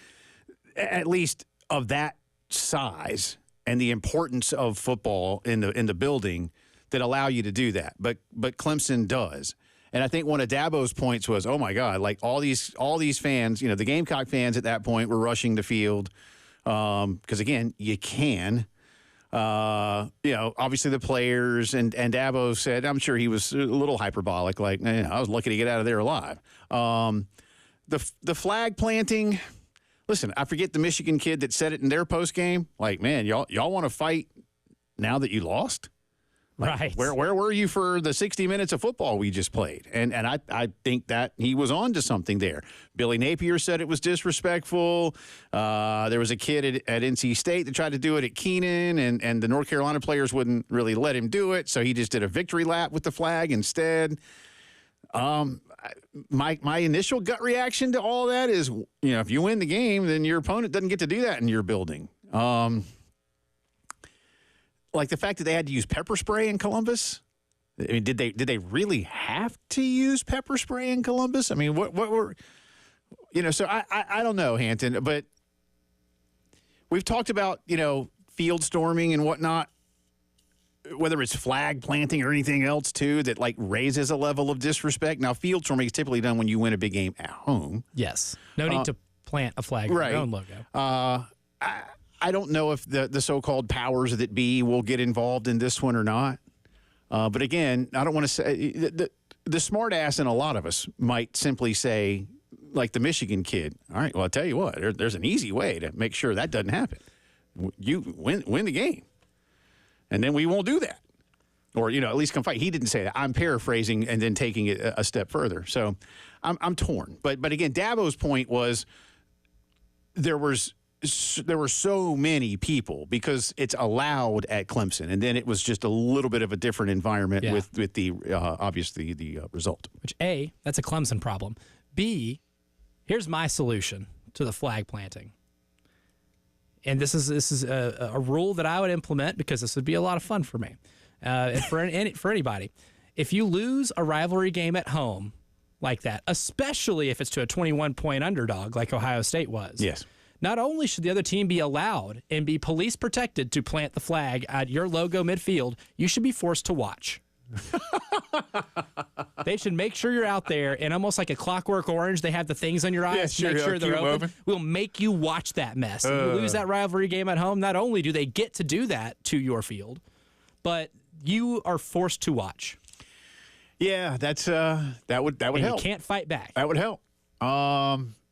at least of that size, and the importance of football in the building that allow you to do that. But Clemson does. And I think one of Dabo's points was, oh my God, like all these fans, the Gamecock fans at that point were rushing the field because again, you can. Obviously the players and Dabo said, I'm sure he was a little hyperbolic, like, I was lucky to get out of there alive. The flag planting. Listen, I forget the Michigan kid that said it in their post game. Like, man, y'all want to fight now that you lost? Like, right. Where were you for the 60 minutes of football we just played? And I think that he was on to something there. Billy Napier said it was disrespectful. There was a kid at NC State that tried to do it at Keenan, and the North Carolina players wouldn't really let him do it, so he just did a victory lap with the flag instead. My initial gut reaction to all that is, if you win the game, then your opponent doesn't get to do that in your building. Like the fact that they had to use pepper spray in Columbus. I mean, did they really have to use pepper spray in Columbus? I mean, what were, so I don't know, Hampton, but we've talked about, field storming and whatnot, whether it's flag planting or anything else too, that like raises a level of disrespect. Now, field storming is typically done when you win a big game at home. Yes. No need to plant a flag with your own logo. I don't know if the so-called powers that be will get involved in this one or not. But again, I don't want to say the smart ass in a lot of us might simply say, like the Michigan kid, all right, well, I'll tell you what, there's an easy way to make sure that doesn't happen. You win the game, and then we won't do that. Or, at least come fight. He didn't say that. I'm paraphrasing and then taking it a step further. So I'm torn. But again, Dabo's point was there were so many people because it's allowed at Clemson, and then it was just a little bit of a different environment with the obviously the result. Which A, that's a Clemson problem. B, here's my solution to the flag planting, and this is a rule that I would implement because this would be a lot of fun for me, and for anybody. If you lose a rivalry game at home like that, especially if it's to a 21-point underdog like Ohio State was, yes. Not only should the other team be allowed and be police protected to plant the flag at your logo midfield, you should be forced to watch. They should make sure you're out there, and almost like a Clockwork Orange, they have the things on your eyes to make sure they're open. Moving. We'll make you watch that mess. If you lose that rivalry game at home, not only do they get to do that to your field, but you are forced to watch. Yeah, that would help. You can't fight back. That would help.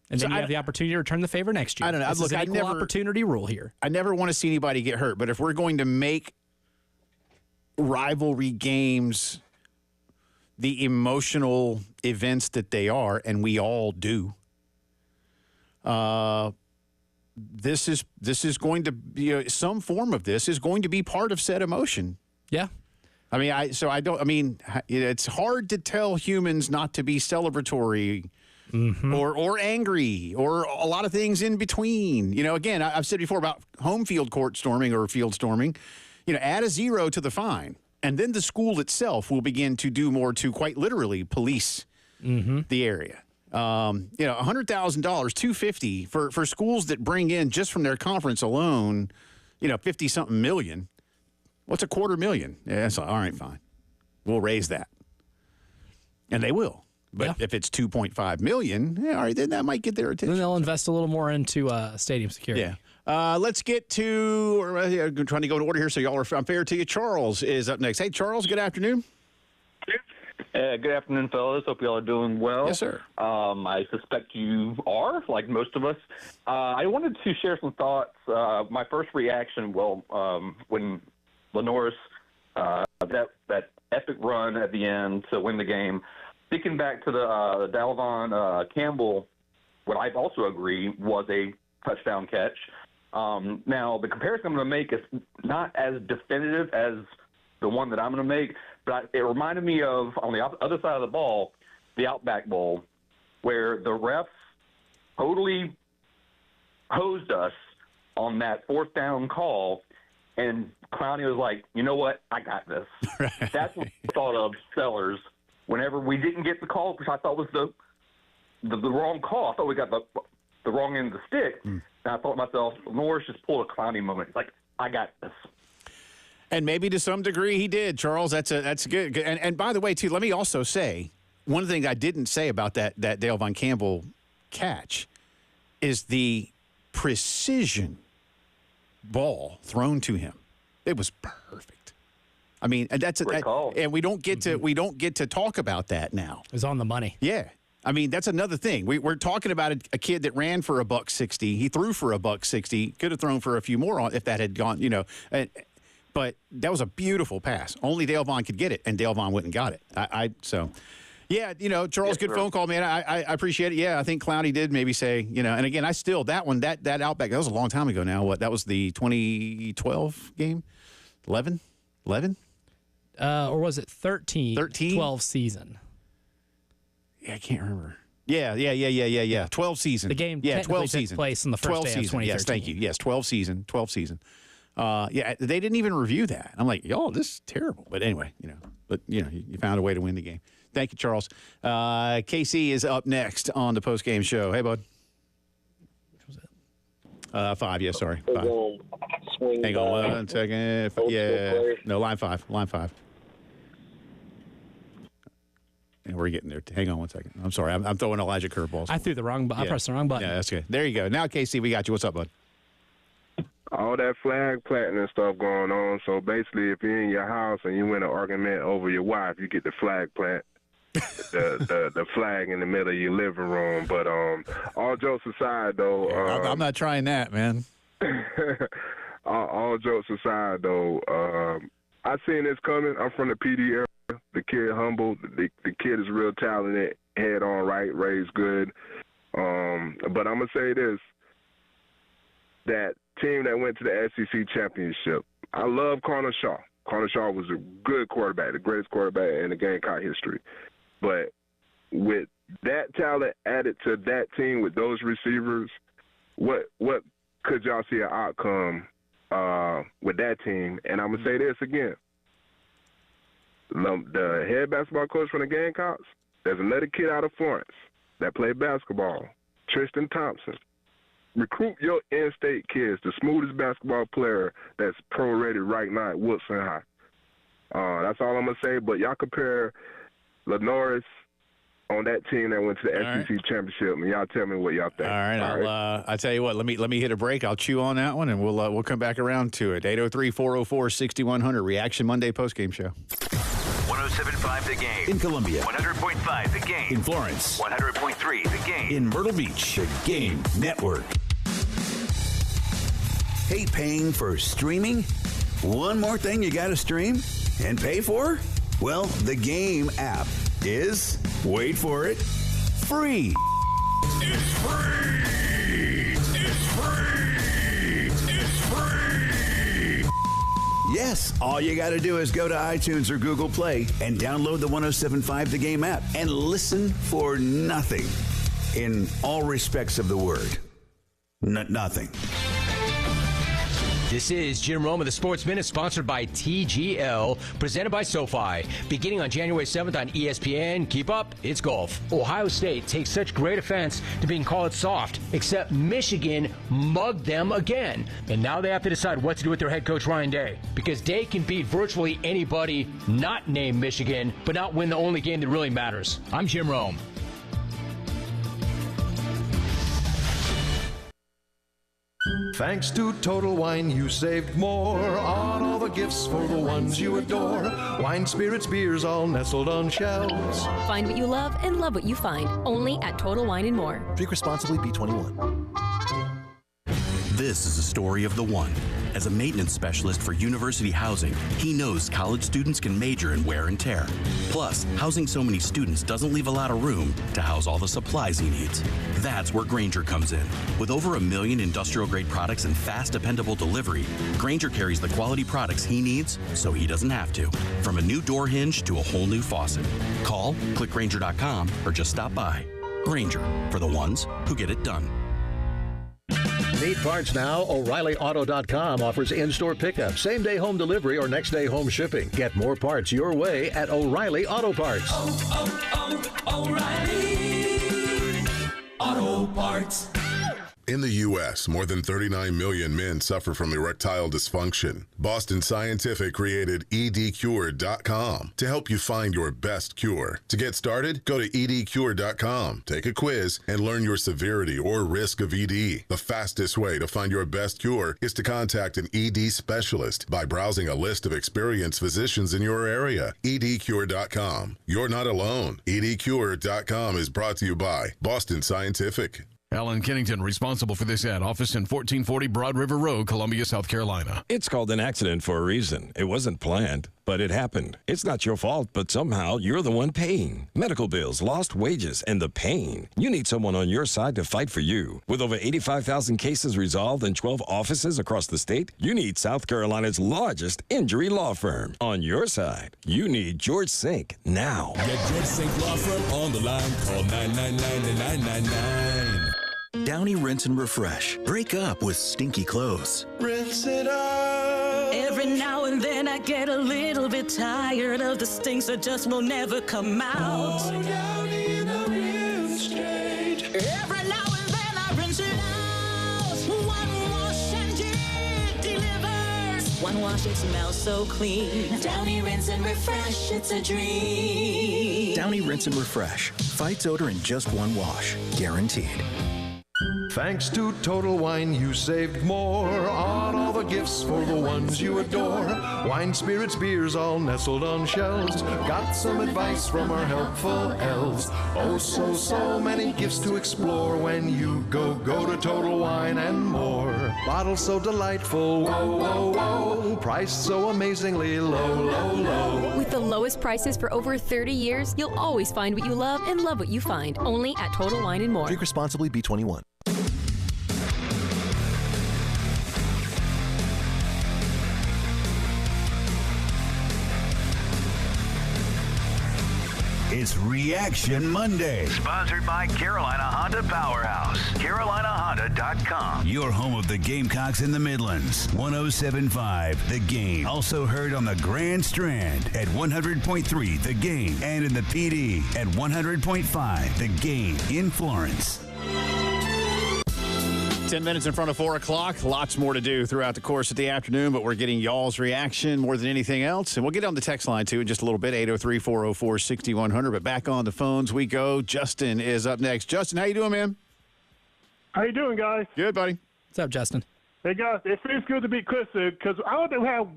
And then you have the opportunity to return the favor next year. I don't know. This is an equal opportunity rule here. I never want to see anybody get hurt, but if we're going to make rivalry games the emotional events that they are, and we all do, this is going to be some form of this is going to be part of said emotion. Yeah. I mean, it's hard to tell humans not to be celebratory. Mm-hmm. Or angry, or a lot of things in between. Again, I've said before about home field court storming or field storming. Add a 0 to the fine, and then the school itself will begin to do more to quite literally police the area. $100,000, $250 for schools that bring in just from their conference alone, 50-something million. What's $250,000? Yeah, that's all right. Fine, we'll raise that, and they will. But if it's $2.5 million, all right, then that might get their attention. Then they'll invest a little more into stadium security. Yeah. Let's get to trying to go in order here, so y'all are fair to you. Charles is up next. Hey, Charles, good afternoon. Good afternoon, fellas. Hope y'all are doing well. Yes, sir. I suspect you are, like most of us. I wanted to share some thoughts. My first reaction, when Lenorris, that epic run at the end to win the game, thinking back to the Dalvin Campbell, what I also agree was a touchdown catch. Now, the comparison I'm going to make is not as definitive as the one that I'm going to make, but it reminded me of, on the other side of the ball, the Outback Bowl, where the refs totally hosed us on that fourth down call, and Clowney was like, you know what, I got this. That's what I thought of Sellers. Whenever we didn't get the call, which I thought was the wrong call, I thought we got the wrong end of the stick. And I thought to myself, Norris just pulled a Clowney moment. It's like, I got this. And maybe to some degree he did, Charles. That's good. And by the way, too, let me also say, one of the things I didn't say about that Dale Von Campbell catch is the precision ball thrown to him. It was perfect. I mean, and and we don't get to talk about that now. It was on the money. Yeah. I mean, that's another thing. We're talking about a kid that ran for $160. He threw for $160. Could have thrown for a few more if that had gone, But that was a beautiful pass. Only Dale Vaughn could get it, and Dale Vaughn wouldn't got it. Charles, good phone call, man. I appreciate it. Yeah, I think Clowney did maybe say, and again, that Outback, that was a long time ago now. That was the 2012 game? 11? Or was it 13? 13? 12 season. Yeah, I can't remember. Yeah. 12 season. The game 12 took place in the first day of 2013. Yes, thank you. Yes, 12 season. They didn't even review that. I'm like, y'all, this is terrible. But anyway, you found a way to win the game. Thank you, Charles. KC is up next on the postgame show. Hey, bud. Which was it? 5, yeah, sorry. 5. Hang on 1 second. No, line 5. And we're getting there. Hang on 1 second. I'm sorry. I'm throwing Elijah curveballs. I threw the wrong button. I pressed the wrong button. Yeah, that's good. There you go. Now, KC, we got you. What's up, bud? All that flag planting and stuff going on. So basically, if you're in your house and you win an argument over your wife, you get the flag plant, the flag in the middle of your living room. But all jokes aside, though, I'm not trying that, man. all jokes aside, though, I seen this coming. I'm from the PD area. The kid humble. The kid is real talented. Head on right, raised good. But I'm gonna say this: that team that went to the SEC championship. I love Connor Shaw. Connor Shaw was a good quarterback, the greatest quarterback in the Gamecock history. But with that talent added to that team with those receivers, what could y'all see an outcome with that team? And I'm gonna say this again: the head basketball coach from the Gamecocks, there's another kid out of Florence that played basketball, Tristan Thompson. Recruit your in-state kids, the smoothest basketball player that's pro-rated right now at Woodson High. That's all I'm going to say. But y'all compare Lenorris on that team that went to the SEC championship, and y'all tell me what y'all think. All right. I'll tell you what. Let me hit a break. I'll chew on that one, and we'll come back around to it. 803-404-6100, Reaction Monday postgame show. 107.5 The Game. In Columbia. 100.5 The Game. In Florence. 100.3 The Game. In Myrtle Beach. The Game Network. Hey, paying for streaming? One more thing you got to stream and pay for? Well, the Game app is, wait for it, free. It's free! It's free! It's free! Yes, all you got to do is go to iTunes or Google Play and download the 107.5 The Game app and listen for nothing in all respects of the word. Nothing. This is Jim Rome of the Sports Minute, sponsored by TGL, presented by SoFi. Beginning on January 7th on ESPN, keep up, it's golf. Ohio State takes such great offense to being called soft, except Michigan mugged them again. And now they have to decide what to do with their head coach, Ryan Day, because Day can beat virtually anybody not named Michigan, but not win the only game that really matters. I'm Jim Rome. Thanks to Total Wine, you saved more on all the gifts for the ones you adore. Wine, spirits, beers, all nestled on shelves. Find what you love and love what you find. Only at Total Wine & More. Drink responsibly, B21. This is the story of the one. As a maintenance specialist for university housing, he knows college students can major in wear and tear. Plus, housing so many students doesn't leave a lot of room to house all the supplies he needs. That's where Grainger comes in. With over 1 million industrial-grade products and fast, dependable delivery, Grainger carries the quality products he needs so he doesn't have to. From a new door hinge to a whole new faucet. Call, click Grainger.com, or just stop by. Grainger, for the ones who get it done. Need parts now? O'ReillyAuto.com offers in-store pickup, same-day home delivery, or next-day home shipping. Get more parts your way at O'Reilly Auto Parts. O'Reilly Auto Parts. In the U.S., more than 39 million men suffer from erectile dysfunction. Boston Scientific created edcure.com to help you find your best cure. To get started, go to edcure.com, take a quiz, and learn your severity or risk of ED. The fastest way to find your best cure is to contact an ED specialist by browsing a list of experienced physicians in your area. edcure.com. You're not alone. edcure.com is brought to you by Boston Scientific. Alan Kennington, responsible for this ad. Office in 1440 Broad River Road, Columbia, South Carolina. It's called an accident for a reason. It wasn't planned, but it happened. It's not your fault, but somehow you're the one paying. Medical bills, lost wages, and the pain. You need someone on your side to fight for you. With over 85,000 cases resolved and 12 offices across the state, you need South Carolina's largest injury law firm. On your side, you need George Sink now. Get George Sink Law Firm on the line. Call 999-9999. Downy Rinse and Refresh. Break up with stinky clothes. Rinse it out. Every now and then I get a little bit tired of the stinks that just will never come out. Oh, Downy in a rinse straight. Every now and then I rinse it out. One wash and it delivers. One wash, it smells so clean. Downy Rinse and Refresh, it's a dream. Downy Rinse and Refresh. Fights odor in just one wash. Guaranteed. Thanks to Total Wine, you saved more on all the gifts for the ones you adore. Wine, spirits, beers, all nestled on shelves. Got some advice from our helpful elves. Oh, so many gifts to explore when you go to Total Wine and more. Bottles so delightful, whoa. Priced so amazingly low. With the lowest prices for over 30 years, you'll always find what you love and love what you find. Only at Total Wine and More. Drink responsibly, B21. It's Reaction Monday. Sponsored by Carolina Honda Powerhouse. CarolinaHonda.com. Your home of the Gamecocks in the Midlands. 107.5 The Game. Also heard on the Grand Strand at 100.3 The Game. And in the PD at 100.5 The Game in Florence. 10 minutes in front of 4 o'clock. Lots more to do throughout the course of the afternoon, but we're getting y'all's reaction more than anything else. And we'll get on the text line, too, in just a little bit, 803-404-6100. But back on the phones we go. Justin is up next. Justin, how you doing, man? How you doing, guys? Good, buddy. What's up, Justin? Hey, guys, it feels good to be Clifton because I don't think we have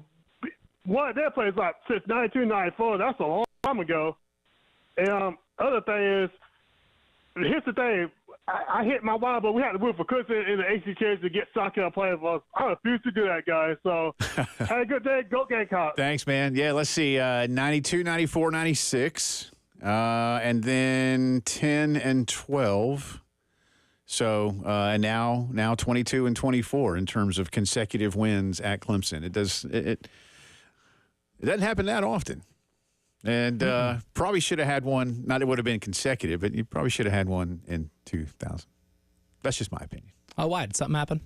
one of their players like since 92, 94. That's a long time ago. And other thing is, here's the thing. I hit my wild, but we had to move for Clifton in the ACKs to get soccer players. I refuse to do that, guys. So have a good day. Go Gamecocks. Thanks, man. Yeah, let's see. 92, 94, 96. And then 10 and 12. So, and now 22 and 24 in terms of consecutive wins at Clemson. It doesn't happen that often. And probably should have had one, not it would have been consecutive, but you probably should have had one in 2000. That's just my opinion. Oh, why? Did something happen?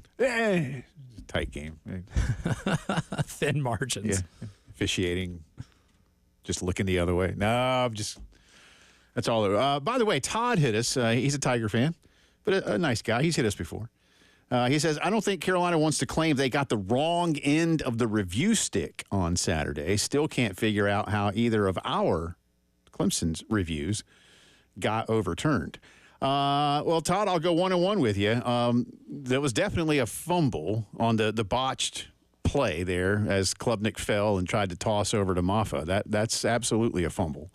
Tight game. Thin margins. Yeah. Officiating. Just looking the other way. No, that's all. By the way, Todd hit us. He's a Tiger fan, but a nice guy. He's hit us before. He says, I don't think Carolina wants to claim they got the wrong end of the review stick on Saturday. Still can't figure out how either of our Clemson's reviews got overturned. Well, Todd, I'll go 1-on-1 with you. There was definitely a fumble on the botched play there as Klubnik fell and tried to toss over to Maffa. That's absolutely a fumble.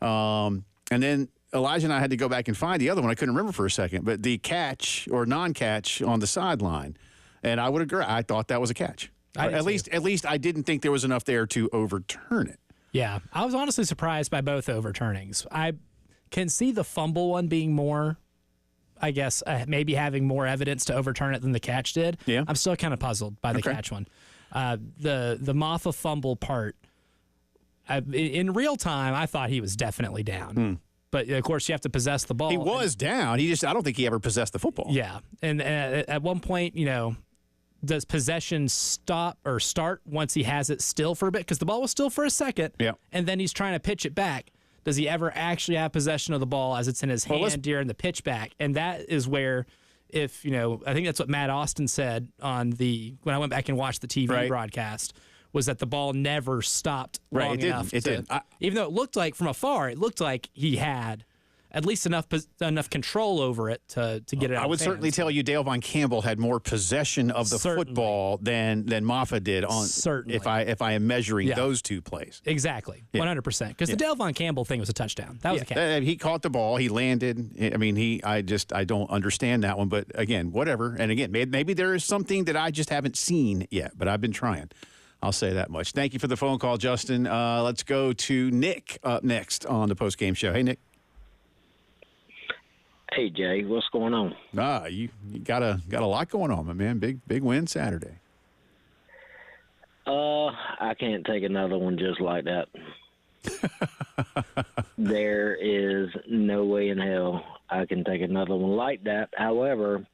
And then Elijah and I had to go back and find the other one. I couldn't remember for a second, but the catch or non-catch on the sideline, and I would agree. I thought that was a catch. At least I didn't think there was enough there to overturn it. Yeah, I was honestly surprised by both overturnings. I can see the fumble one being more, I guess, maybe having more evidence to overturn it than the catch did. Yeah, I'm still kind of puzzled by the catch one. The Maffa fumble part, in real time, I thought he was definitely down. But, of course, you have to possess the ball. He was down. I don't think he ever possessed the football. Yeah. And at one point, does possession stop or start once he has it still for a bit? Because the ball was still for a second. Yeah. And then he's trying to pitch it back. Does he ever actually have possession of the ball as it's in his hand during the pitch back? And that is where if, I think that's what Matt Austin said when I went back and watched the TV broadcast, was that the ball never stopped long enough. It didn't. Even though it looked like from afar, it looked like he had at least enough control over it to get it out. I would certainly tell you Dale Von Campbell had more possession of the football than Maffa did if I am measuring those two plays. Exactly. 100%. Because the Dale Von Campbell thing was a touchdown. That was a catch. He caught the ball, he landed. I mean, I don't understand that one, but again, whatever. And again, maybe there is something that I just haven't seen yet, but I've been trying. I'll say that much. Thank you for the phone call, Justin. Let's go to Nick up next on the postgame show. Hey, Nick. Hey, Jay, what's going on? You got a lot going on, my man. Big win Saturday. I can't take another one just like that. There is no way in hell I can take another one like that. However,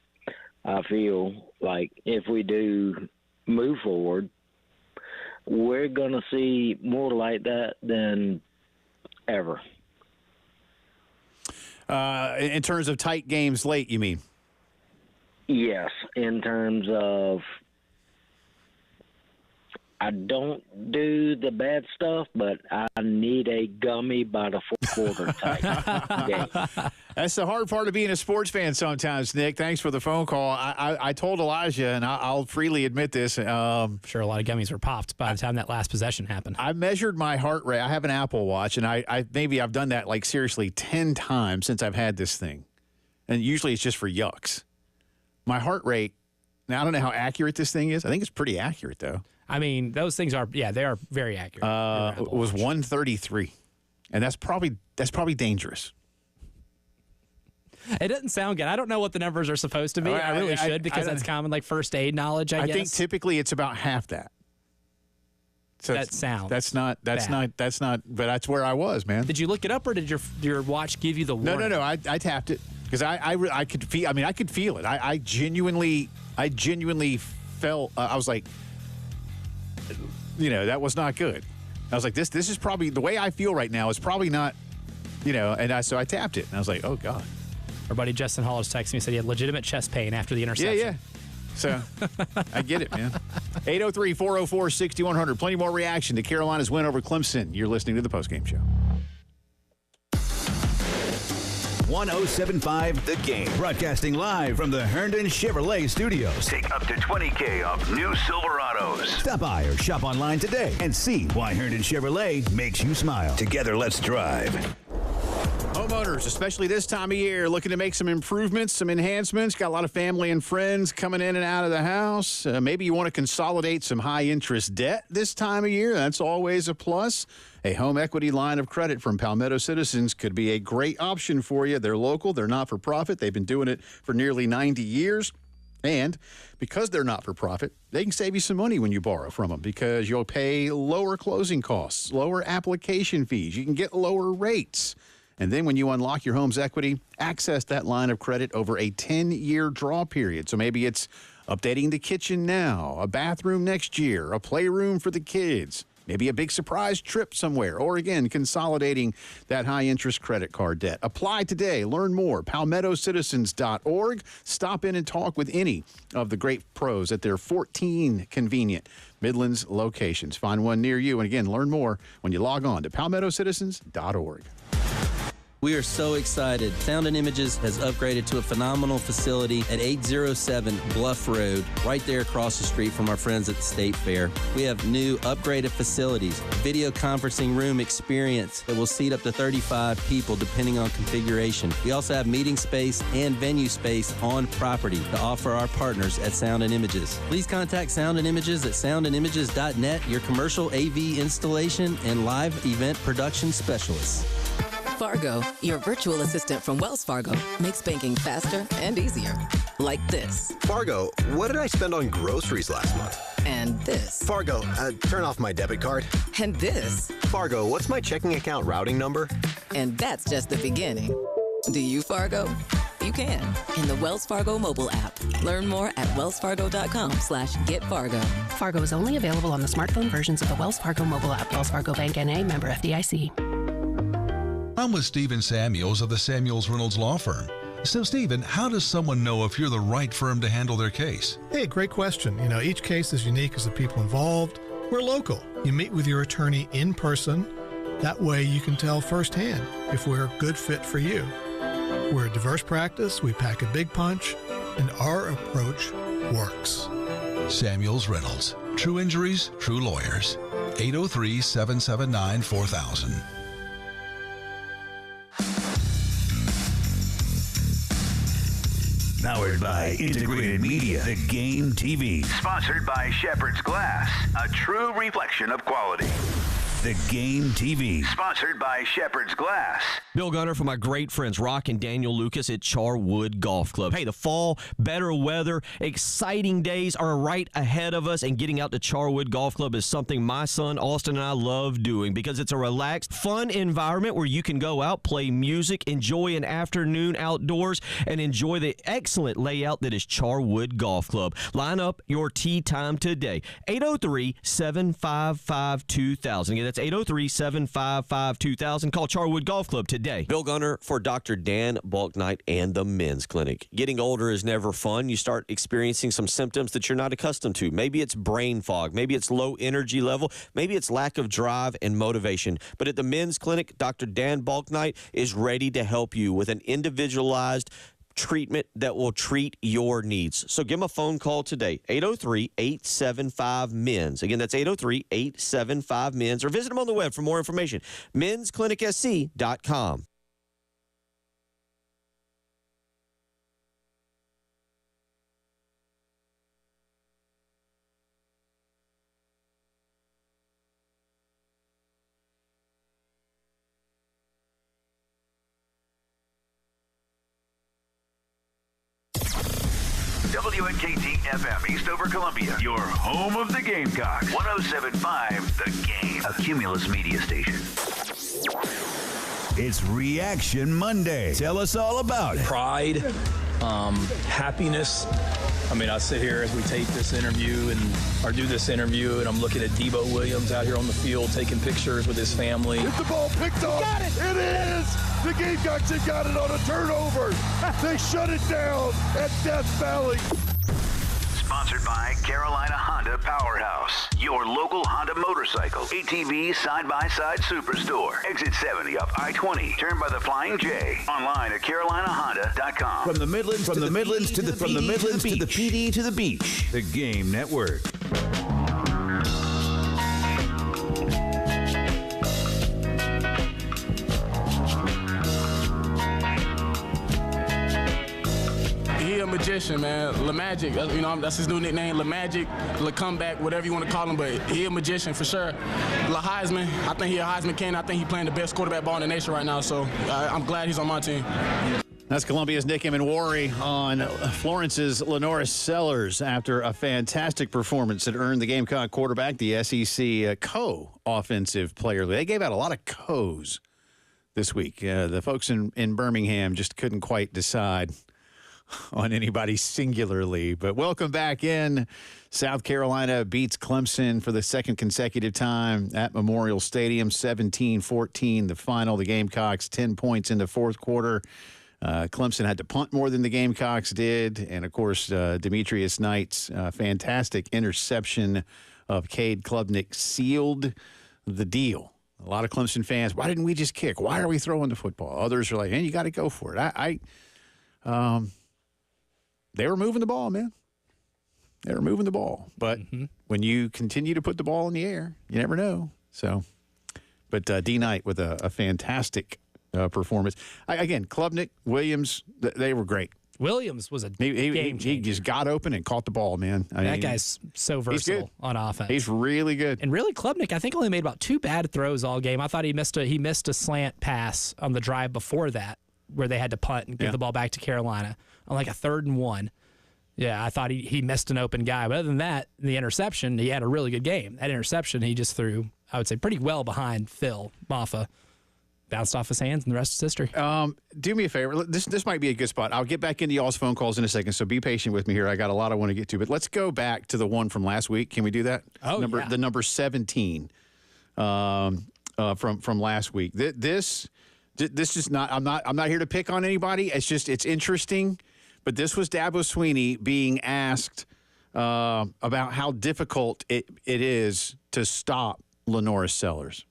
I feel like if we do move forward, we're going to see more like that than ever. In terms of tight games late, you mean? Yes, in terms of I don't do the bad stuff, but I need a gummy by the fourth quarter type game. That's the hard part of being a sports fan sometimes, Nick. Thanks for the phone call. I told Elijah, and I'll freely admit this. Sure, a lot of gummies were popped by the time that last possession happened. I measured my heart rate. I have an Apple Watch, and I've done that like seriously 10 times since I've had this thing. And usually it's just for yucks. My heart rate, now I don't know how accurate this thing is. I think it's pretty accurate, though. I mean, those things are, they are very accurate. It was 133, and that's probably dangerous. It doesn't sound good. I don't know what the numbers are supposed to be. I really should because that's common, like first aid knowledge. I guess. I think typically it's about half that. So that sounds. That's not. But that's where I was, man. Did you look it up, or did your watch give you the warning? No. I tapped it because I could feel. I mean, I could feel it. I genuinely felt. I was like, that was not good. I was like, this is probably the way I feel right now is probably not, and so I tapped it and I was like, oh God. Our buddy Justin Hall just texted me and said he had legitimate chest pain after the interception. Yeah. So I get it, man. 803-404-6100. Plenty more reaction to Carolina's win over Clemson. You're listening to the postgame show. 107.5 The Game. Broadcasting live from the Herndon Chevrolet Studios. Take up to $20,000 off new Silverados. Stop by or shop online today and see why Herndon Chevrolet makes you smile. Together, let's drive. Homeowners, especially this time of year, looking to make some improvements, some enhancements. Got a lot of family and friends coming in and out of the house. Maybe you want to consolidate some high-interest debt this time of year. That's always a plus. A home equity line of credit from Palmetto Citizens could be a great option for you. They're local. They're not-for-profit. They've been doing it for nearly 90 years. And because they're not-for-profit, they can save you some money when you borrow from them because you'll pay lower closing costs, lower application fees. You can get lower rates. And then when you unlock your home's equity, access that line of credit over a 10-year draw period. So maybe it's updating the kitchen now, a bathroom next year, a playroom for the kids, maybe a big surprise trip somewhere, or again, consolidating that high-interest credit card debt. Apply today. Learn more. PalmettoCitizens.org. Stop in and talk with any of the great pros at their 14 convenient Midlands locations. Find one near you. And again, learn more when you log on to PalmettoCitizens.org. We are so excited. Sound and Images has upgraded to a phenomenal facility at 807 Bluff Road, right there across the street from our friends at the State Fair. We have new upgraded facilities, video conferencing room experience that will seat up to 35 people depending on configuration. We also have meeting space and venue space on property to offer our partners at Sound and Images. Please contact Sound and Images at soundandimages.net, your commercial AV installation and live event production specialists. Fargo, your virtual assistant from Wells Fargo, makes banking faster and easier. Like this. Fargo, what did I spend on groceries last month? And this. Fargo, turn off my debit card. And this. Fargo, what's my checking account routing number? And that's just the beginning. Do you Fargo? You can in the Wells Fargo mobile app. Learn more at wellsfargo.com/getfargo. Fargo is only available on the smartphone versions of the Wells Fargo mobile app. Wells Fargo Bank N.A., member FDIC. I'm with Stephen Samuels of the Samuels Reynolds Law Firm. So, Stephen, how does someone know if you're the right firm to handle their case? Hey, great question. Each case is unique as the people involved. We're local. You meet with your attorney in person. That way you can tell firsthand if we're a good fit for you. We're a diverse practice, we pack a big punch, and our approach works. Samuels Reynolds. True Injuries, True Lawyers. 803-779-4000. Powered by Integrated Media, The Game TV. Sponsored by Shepherd's Glass, a true reflection of quality. The Game TV. Sponsored by Shepherd's Glass. Bill Gunner for my great friends Rock and Daniel Lucas at Charwood Golf Club. Hey, the fall, better weather, exciting days are right ahead of us, and getting out to Charwood Golf Club is something my son Austin and I love doing because it's a relaxed, fun environment where you can go out, play music, enjoy an afternoon outdoors, and enjoy the excellent layout that is Charwood Golf Club. Line up your tee time today. 803-755-2000. Again, that's 803-755-2000. Call Charwood Golf Club today. Bill Gunner for Dr. Dan Balknight and the Men's Clinic. Getting older is never fun. You start experiencing some symptoms that you're not accustomed to. Maybe it's brain fog. Maybe it's low energy level. Maybe it's lack of drive and motivation. But at the Men's Clinic, Dr. Dan Balknight is ready to help you with an individualized treatment that will treat your needs. So give them a phone call today, 803-875-MENS. Again, that's 803-875-MENS, or visit them on the web for more information, mensclinicsc.com. WNKT-FM Eastover, Columbia, your home of the Gamecocks. 107.5 The Game, a Cumulus media station. It's Reaction Monday. Tell us all about it. Pride, happiness. I mean, I sit here as we tape this interview or do this interview, and I'm looking at Debo Williams out here on the field taking pictures with his family. Get the ball picked up. Got it. It is. The Gamecocks have got it on a turnover. They shut it down at Death Valley. Sponsored by Carolina Honda Powerhouse, your local Honda motorcycle, ATV side-by-side superstore. Exit 70 up I-20. Turn by the Flying J. Online at carolinahonda.com. From the Midlands to the PD to the beach. The Game Network. He a magician, man. La Magic, that's his new nickname, La Magic, La Comeback, whatever you want to call him, but he a magician for sure. La Heisman, I think he a Heisman candidate. I think he playing the best quarterback ball in the nation right now, so I'm glad he's on my team. That's Columbia's Nick Emanwari on Florence's Lenorris Sellers after a fantastic performance that earned the Gamecock quarterback the SEC co-offensive player. They gave out a lot of co's this week. The folks in Birmingham just couldn't quite decide on anybody singularly. But welcome back in. South Carolina beats Clemson for the second consecutive time at Memorial Stadium, 17-14, the final. The Gamecocks 10 points in the fourth quarter. Clemson had to punt more than the Gamecocks did. And, of course, Demetrius Knight's fantastic interception of Cade Klubnik sealed the deal. A lot of Clemson fans, why didn't we just kick? Why are we throwing the football? Others are like, hey, you got to go for it. They were moving the ball, man. They were moving the ball. But when you continue to put the ball in the air, you never know. So, but D. Knight with a fantastic performance. Again, Klubnik, Williams, they were great. Williams was a game changer. He just got open and caught the ball, man. That guy's so versatile on offense. He's really good. And really, Klubnik, I think, only made about 2 bad throws all game. I thought he missed a slant pass on the drive before that, where they had to punt and give the ball back to Carolina on like a 3rd and 1. Yeah, I thought he missed an open guy. But other than that, the interception, he had a really good game. That interception, he just threw, I would say, pretty well behind Phil Maffa. Bounced off his hands, and the rest is history. Do me a favor. This might be a good spot. I'll get back into y'all's phone calls in a second, so be patient with me here. I got a lot I want to get to. But let's go back to the one from last week. Can we do that? The number 17 from last week. This This is not. I'm not here to pick on anybody. It's interesting. But this was Dabo Swinney being asked about how difficult it is to stop Lenorris Sellers.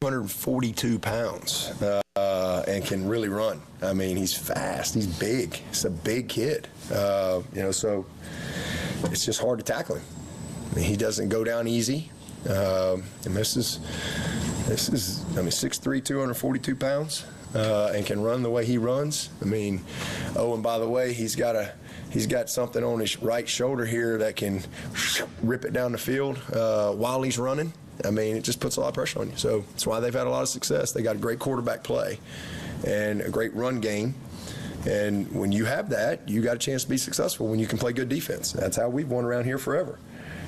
242 pounds and can really run. I mean, he's fast. He's big. He's a big kid. So it's just hard to tackle him. I mean, he doesn't go down easy. And this is 6'3", 242 pounds, and can run the way he runs. I mean, and by the way, he's got something on his right shoulder here that can rip it down the field while he's running. I mean, it just puts a lot of pressure on you. So that's why they've had a lot of success. They got a great quarterback play and a great run game. And when you have that, you got a chance to be successful when you can play good defense. That's how we've won around here forever.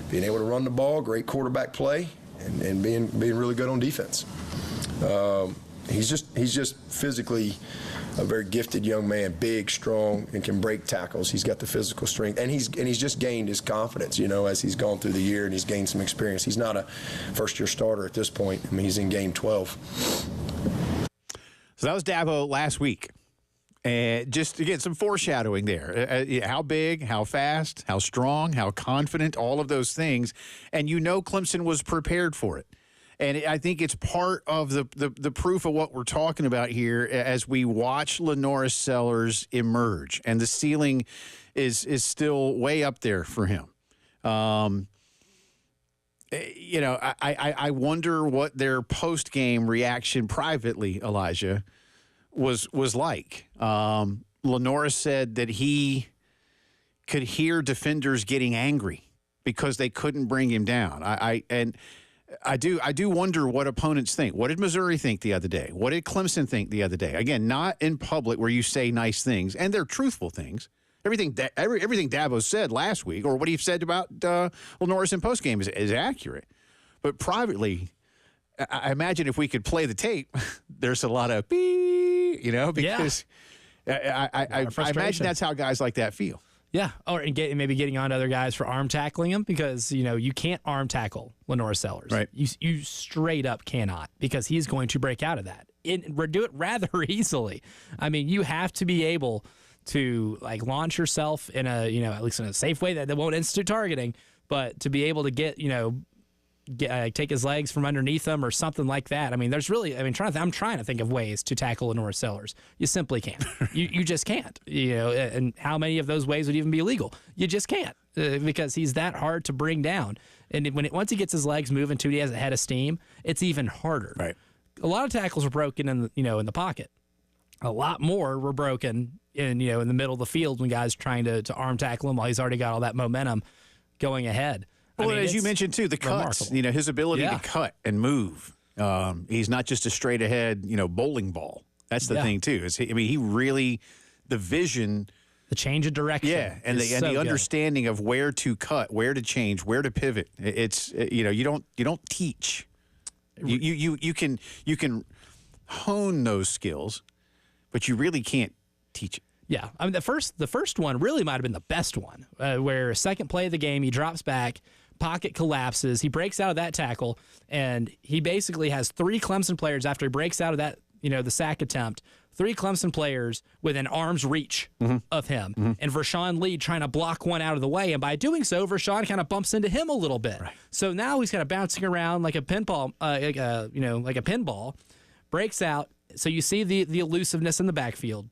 Being able to run the ball, great quarterback play, and being really good on defense. He's just physically a very gifted young man, big, strong, and can break tackles. He's got the physical strength, and he's just gained his confidence, as he's gone through the year, and he's gained some experience. He's not a first-year starter at this point. I mean, he's in game 12. So that was Dabo last week. And just to get some foreshadowing there, how big, how fast, how strong, how confident, all of those things. And Clemson was prepared for it. And I think it's part of the proof of what we're talking about here as we watch Lenorris Sellers emerge. And the ceiling is still way up there for him. I wonder what their post-game reaction privately, Elijah, was like. Lenorris said that he could hear defenders getting angry because they couldn't bring him down. I do wonder what opponents think. What did Missouri think the other day? What did Clemson think the other day? Again, not in public where you say nice things, and they're truthful things. Everything Dabo said last week, or what he said about Lenorris in postgame is accurate. But privately, I imagine if we could play the tape, there's a lot of because I imagine that's how guys like that feel. Yeah, or maybe getting on to other guys for arm tackling him because, you can't arm tackle Lenorris Sellers. Right. You straight up cannot because he's going to break out of that. Do it rather easily. I mean, you have to be able to, launch yourself in a, at least in a safe way that won't institute targeting, but to be able to get, take his legs from underneath him or something like that. I mean, I'm trying to think of ways to tackle Lenorris Sellers. You simply can't. You just can't. And how many of those ways would even be illegal? You just can't because he's that hard to bring down. And once he gets his legs moving too, he has a head of steam. It's even harder. Right. A lot of tackles were broken in the pocket. A lot more were broken in the middle of the field when guys trying to arm tackle him while he's already got all that momentum going ahead. Well, as you mentioned, too, the cuts, his ability to cut and move. He's not just a straight ahead, bowling ball. That's the thing, too. He really, the vision. The change of direction. Yeah, and the understanding of where to cut, where to change, where to pivot. It's, you don't teach. You can hone those skills, but you really can't teach it. Yeah, I mean, the first one really might have been the best one, where second play of the game, he drops back, pocket collapses, he breaks out of that tackle, and he basically has three Clemson players after he breaks out of that, the sack attempt, three Clemson players within arm's reach of him, and Vershawn Lee trying to block one out of the way, and by doing so, Vershawn kind of bumps into him a little bit. Right. So now he's kind of bouncing around like a pinball, like a pinball, breaks out. So you see the elusiveness in the backfield.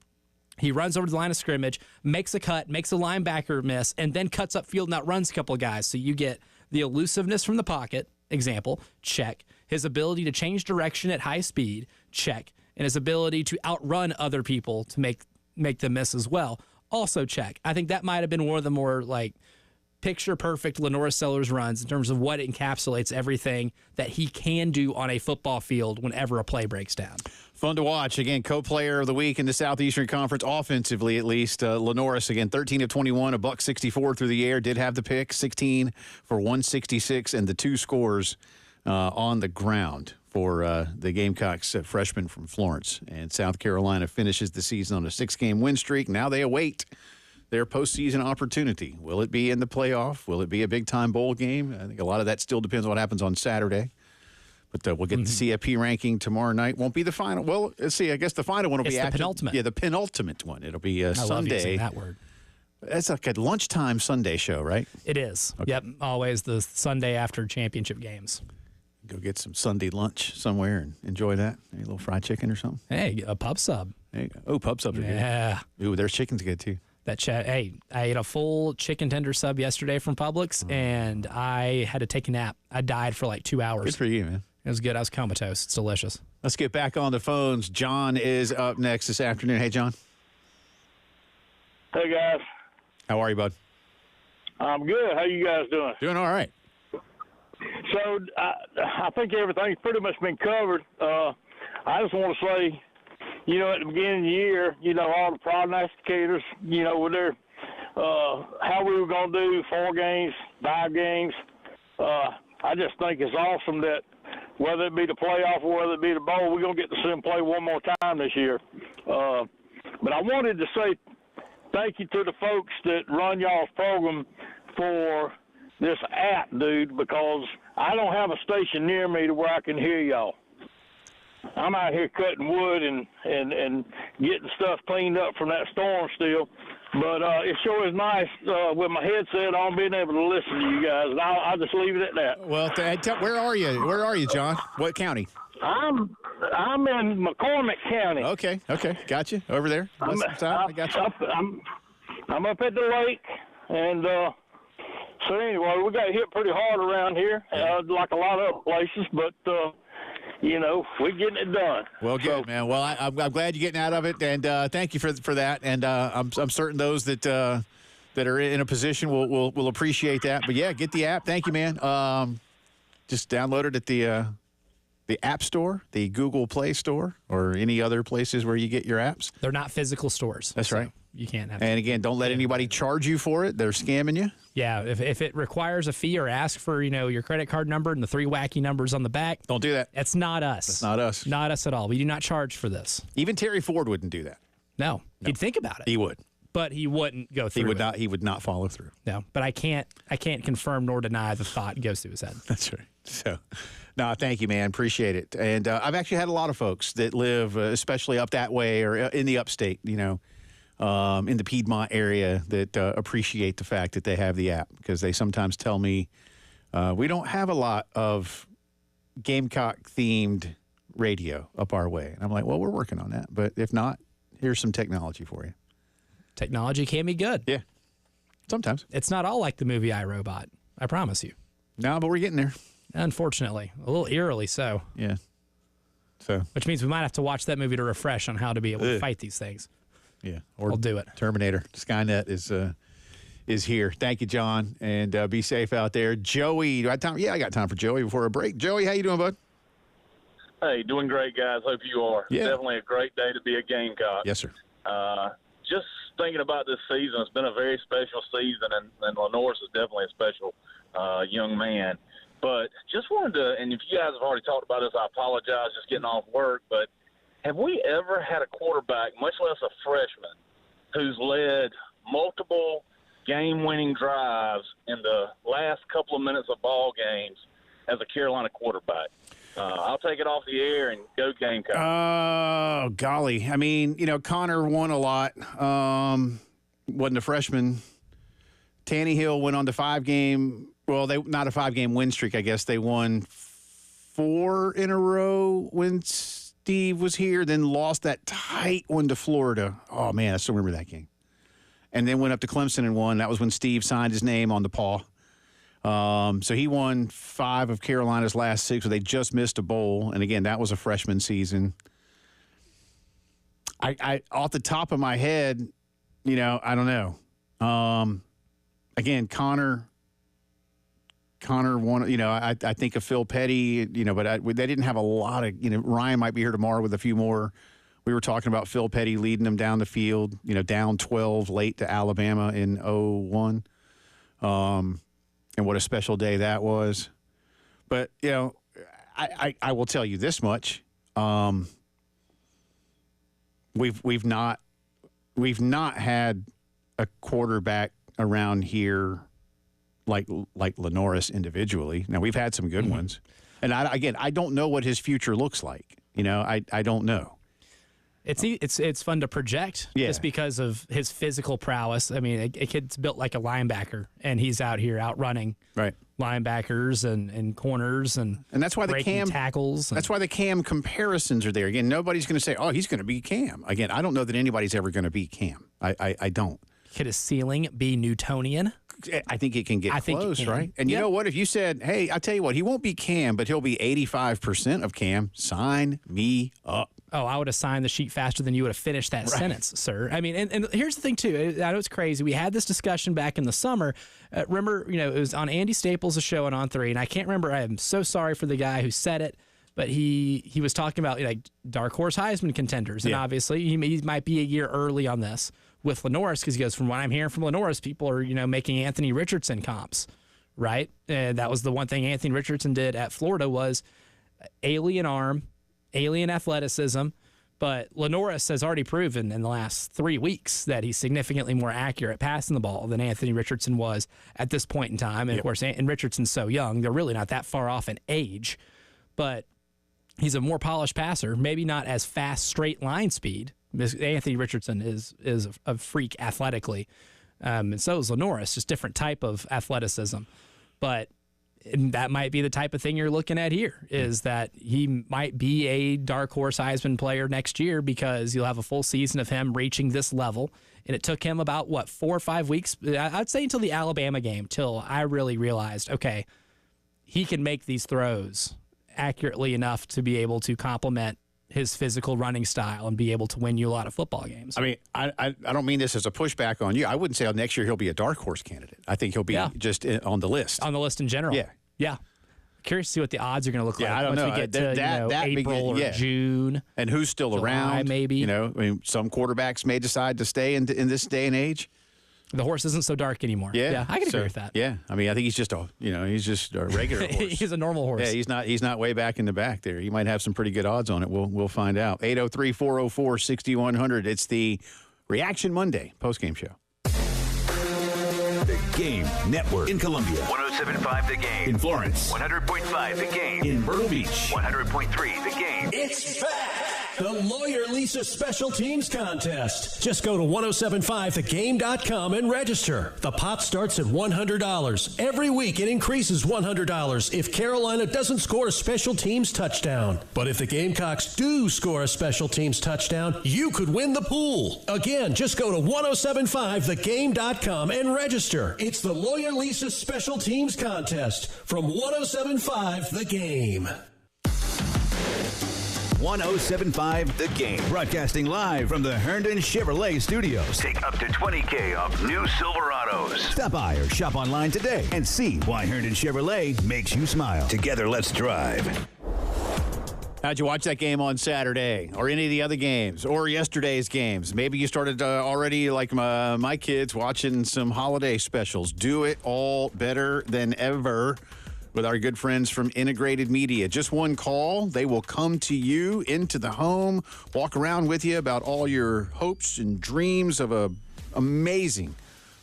He runs over to the line of scrimmage, makes a cut, makes a linebacker miss, and then cuts upfield and outruns a couple of guys. So you get the elusiveness from the pocket, example, check. His ability to change direction at high speed, check. And his ability to outrun other people to make them miss as well, also check. I think that might have been one of the more picture-perfect Lenorris Sellers runs in terms of what it encapsulates everything that he can do on a football field whenever a play breaks down. Fun to watch. Again, co-player of the week in the Southeastern Conference, offensively at least. Lenorris, again, 13 of 21, $164 through the air. Did have the pick, 16 for 166, and the two scores on the ground for the Gamecocks freshman from Florence. And South Carolina finishes the season on a 6-game win streak. Now they await their postseason opportunity. Will it be in the playoff? Will it be a big-time bowl game? I think a lot of that still depends on what happens on Saturday. But we'll get the CFP ranking tomorrow night. Won't be the final. Well, let's see. I guess the final one will be the penultimate. Yeah, the penultimate one. It'll be Sunday. I love using that word. That's like a lunchtime Sunday show, right? It is. Okay. Yep. Always the Sunday after championship games. Go get some Sunday lunch somewhere and enjoy that. Maybe a little fried chicken or something. Hey, a pub sub. There you go. Oh, pub subs are good. Yeah. Ooh, their chicken's good too. Hey, I ate a full chicken tender sub yesterday from Publix, and I had to take a nap. I died for like 2 hours. Good for you, man. It was good. I was comatose. It's delicious. Let's get back on the phones. John is up next this afternoon. Hey, John. Hey, guys. How are you, bud? I'm good. How you guys doing? Doing all right. So I think everything's pretty much been covered. I just want to say, at the beginning of the year, all the prognosticators, with their how we were going to do 4 games, 5 games, I just think it's awesome that whether it be the playoff or whether it be the bowl, we're going to get to see them play one more time this year. But I wanted to say thank you to the folks that run y'all's program for this app, dude, because I don't have a station near me to where I can hear y'all. I'm out here cutting wood and getting stuff cleaned up from that storm still. But it sure is nice with my headset on being able to listen to you guys. And I'll just leave it at that. Well, where are you? Where are you, John? What county? I'm in McCormick County. Okay, gotcha. Over there. I got you. I'm up at the lake, and so anyway, we got hit pretty hard around here, like a lot of other places, but we're getting it done. Well, good, man. Well, I'm glad you're getting out of it, and thank you for that. And I'm certain those that are in a position will appreciate that. But yeah, get the app. Thank you, man. Just download it at the App Store, the Google Play Store, or any other places where you get your apps. They're not physical stores. That's right. You can't have. And again, don't let anybody charge you for it. They're scamming you. Yeah, if it requires a fee or ask for your credit card number and the 3 wacky numbers on the back, don't do that. It's not us. It's not us. Not us at all. We do not charge for this. Even Terry Ford wouldn't do that. No. He'd think about it. He would, but he wouldn't go through. He would not. He would not follow through. No, but I can't confirm nor deny the thought goes through his head. That's right. So, no, thank you, man. Appreciate it. And I've actually had a lot of folks that live, especially up that way or in the upstate, in the Piedmont area that appreciate the fact that they have the app, because they sometimes tell me we don't have a lot of Gamecock-themed radio up our way. And I'm like, well, we're working on that. But if not, here's some technology for you. Technology can be good. Yeah, sometimes. It's not all like the movie iRobot, I promise you. No, but we're getting there. Unfortunately. A little eerily so. Yeah. So. Which means we might have to watch that movie to refresh on how to be able to fight these things. Yeah, I'll do it. Terminator, Skynet is here. Thank you, John, and be safe out there. Joey, do I have time? Yeah, I got time for Joey before a break. Joey, how you doing, bud? Hey, doing great, guys. Hope you are. Yeah. Definitely a great day to be a Gamecock. Yes, sir. Just thinking about this season, it's been a very special season, and Lenorris is definitely a special young man. But just wanted to, and if you guys have already talked about this, I apologize, just getting off work, but have we ever had a quarterback, much less a freshman, who's led multiple game-winning drives in the last couple of minutes of ball games as a Carolina quarterback? I'll take it off the air and go Gamecocks. Oh, golly. I mean, Connor won a lot. Wasn't a freshman. Tannehill went on the 5-game, well, not a 5-game win streak, I guess. They won 4 in a row when Steve was here, then lost that tight one to Florida. Oh, man, I still remember that game. And then went up to Clemson and won. That was when Steve signed his name on the paw. So he won 5 of Carolina's last 6, so they just missed a bowl. And, again, that was a freshman season. I off the top of my head, I don't know. Again, Connor won, I think of Phil Petty, but they didn't have a lot of, Ryan might be here tomorrow with a few more. We were talking about Phil Petty leading them down the field, down 12 late to Alabama in 2001. And what a special day that was. But, I will tell you this much. We've not had a quarterback around here like Lenorris individually. Now, we've had some good ones. And I don't know what his future looks like. I don't know. It's fun to project just because of his physical prowess. I mean, a kid's built like a linebacker, and he's out here outrunning linebackers and corners and that's why breaking tackles. That's why the Cam comparisons are there. Again, nobody's going to say, "Oh, he's going to be Cam." Again, I don't know that anybody's ever going to be Cam. I don't. Could his ceiling be Newtonian? I think it can get close, right? And you know what? If you said, "Hey, I'll tell you what, he won't be Cam, but he'll be 85% of Cam," sign me up. Oh, I would have signed the sheet faster than you would have finished that sentence, sir. I mean, and here's the thing, too. I know it's crazy. We had this discussion back in the summer. Remember, it was on Andy Staples' show on On3, and I can't remember. I am so sorry for the guy who said it, but he was talking about like dark horse Heisman contenders, and obviously he might be a year early on this with Lenorris, because he goes, from what I'm hearing from Lenorris, people are making Anthony Richardson comps, right? And that was the one thing Anthony Richardson did at Florida was alien arm, alien athleticism, but Lenorris has already proven in the last 3 weeks that he's significantly more accurate passing the ball than Anthony Richardson was at this point in time. And, of course, and Richardson's so young, they're really not that far off in age, but he's a more polished passer, maybe not as fast straight line speed. Anthony Richardson is a freak athletically, and so is Lenorris, just different type of athleticism. But that might be the type of thing you're looking at here, is that he might be a dark horse Heisman player next year because you'll have a full season of him reaching this level. And it took him about, 4 or 5 weeks? I'd say until the Alabama game, till I really realized, okay, he can make these throws accurately enough to be able to complement his physical running style and be able to win you a lot of football games. I mean, I don't mean this as a pushback on you. I wouldn't say next year he'll be a dark horse candidate. I think he'll be just on the list. On the list in general. Yeah. Curious to see what the odds are going to look like once we get to April or June. And who's still July, around. maybe. I mean, some quarterbacks may decide to stay in this day and age. The horse isn't so dark anymore. Yeah, I can agree with that. Yeah, I mean, I think he's just a regular horse. He's a normal horse. Yeah, he's not way back in the back there. He might have some pretty good odds on it. We'll find out. 803-404-6100. It's the Reaction Monday postgame show. The Game Network in Columbia. 107.5 The Game. In Florence. 100.5 The Game. In Myrtle Beach. 100.3 The Game. It's back! The Lawyer Lisa Special Teams Contest. Just go to 1075thegame.com and register. The pot starts at $100. Every week it increases $100 if Carolina doesn't score a special teams touchdown. But if the Gamecocks do score a special teams touchdown, you could win the pool. Again, just go to 1075thegame.com and register. It's the Lawyer Lisa Special Teams Contest from 1075 The Game. 1075 The Game. Broadcasting live from the Herndon Chevrolet Studios. Take up to $20,000 off new Silverados. Stop by or shop online today and see why Herndon Chevrolet makes you smile. Together, let's drive. How'd you watch that game on Saturday or any of the other games or yesterday's games? Maybe you started already, like my kids, watching some holiday specials. Do it all better than ever with our good friends from Integrated Media. Just one call. They will come to you into the home, walk around with you about all your hopes and dreams of a amazing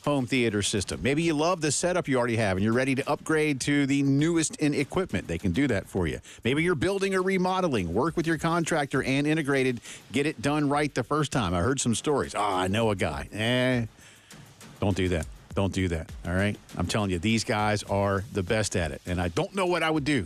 home theater system. Maybe you love the setup you already have and you're ready to upgrade to the newest in equipment. They can do that for you. Maybe you're building or remodeling. Work with your contractor and Integrated. Get it done right the first time. I heard some stories. I know a guy. Don't do that. Don't do that, all right? I'm telling you, these guys are the best at it, and I don't know what I would do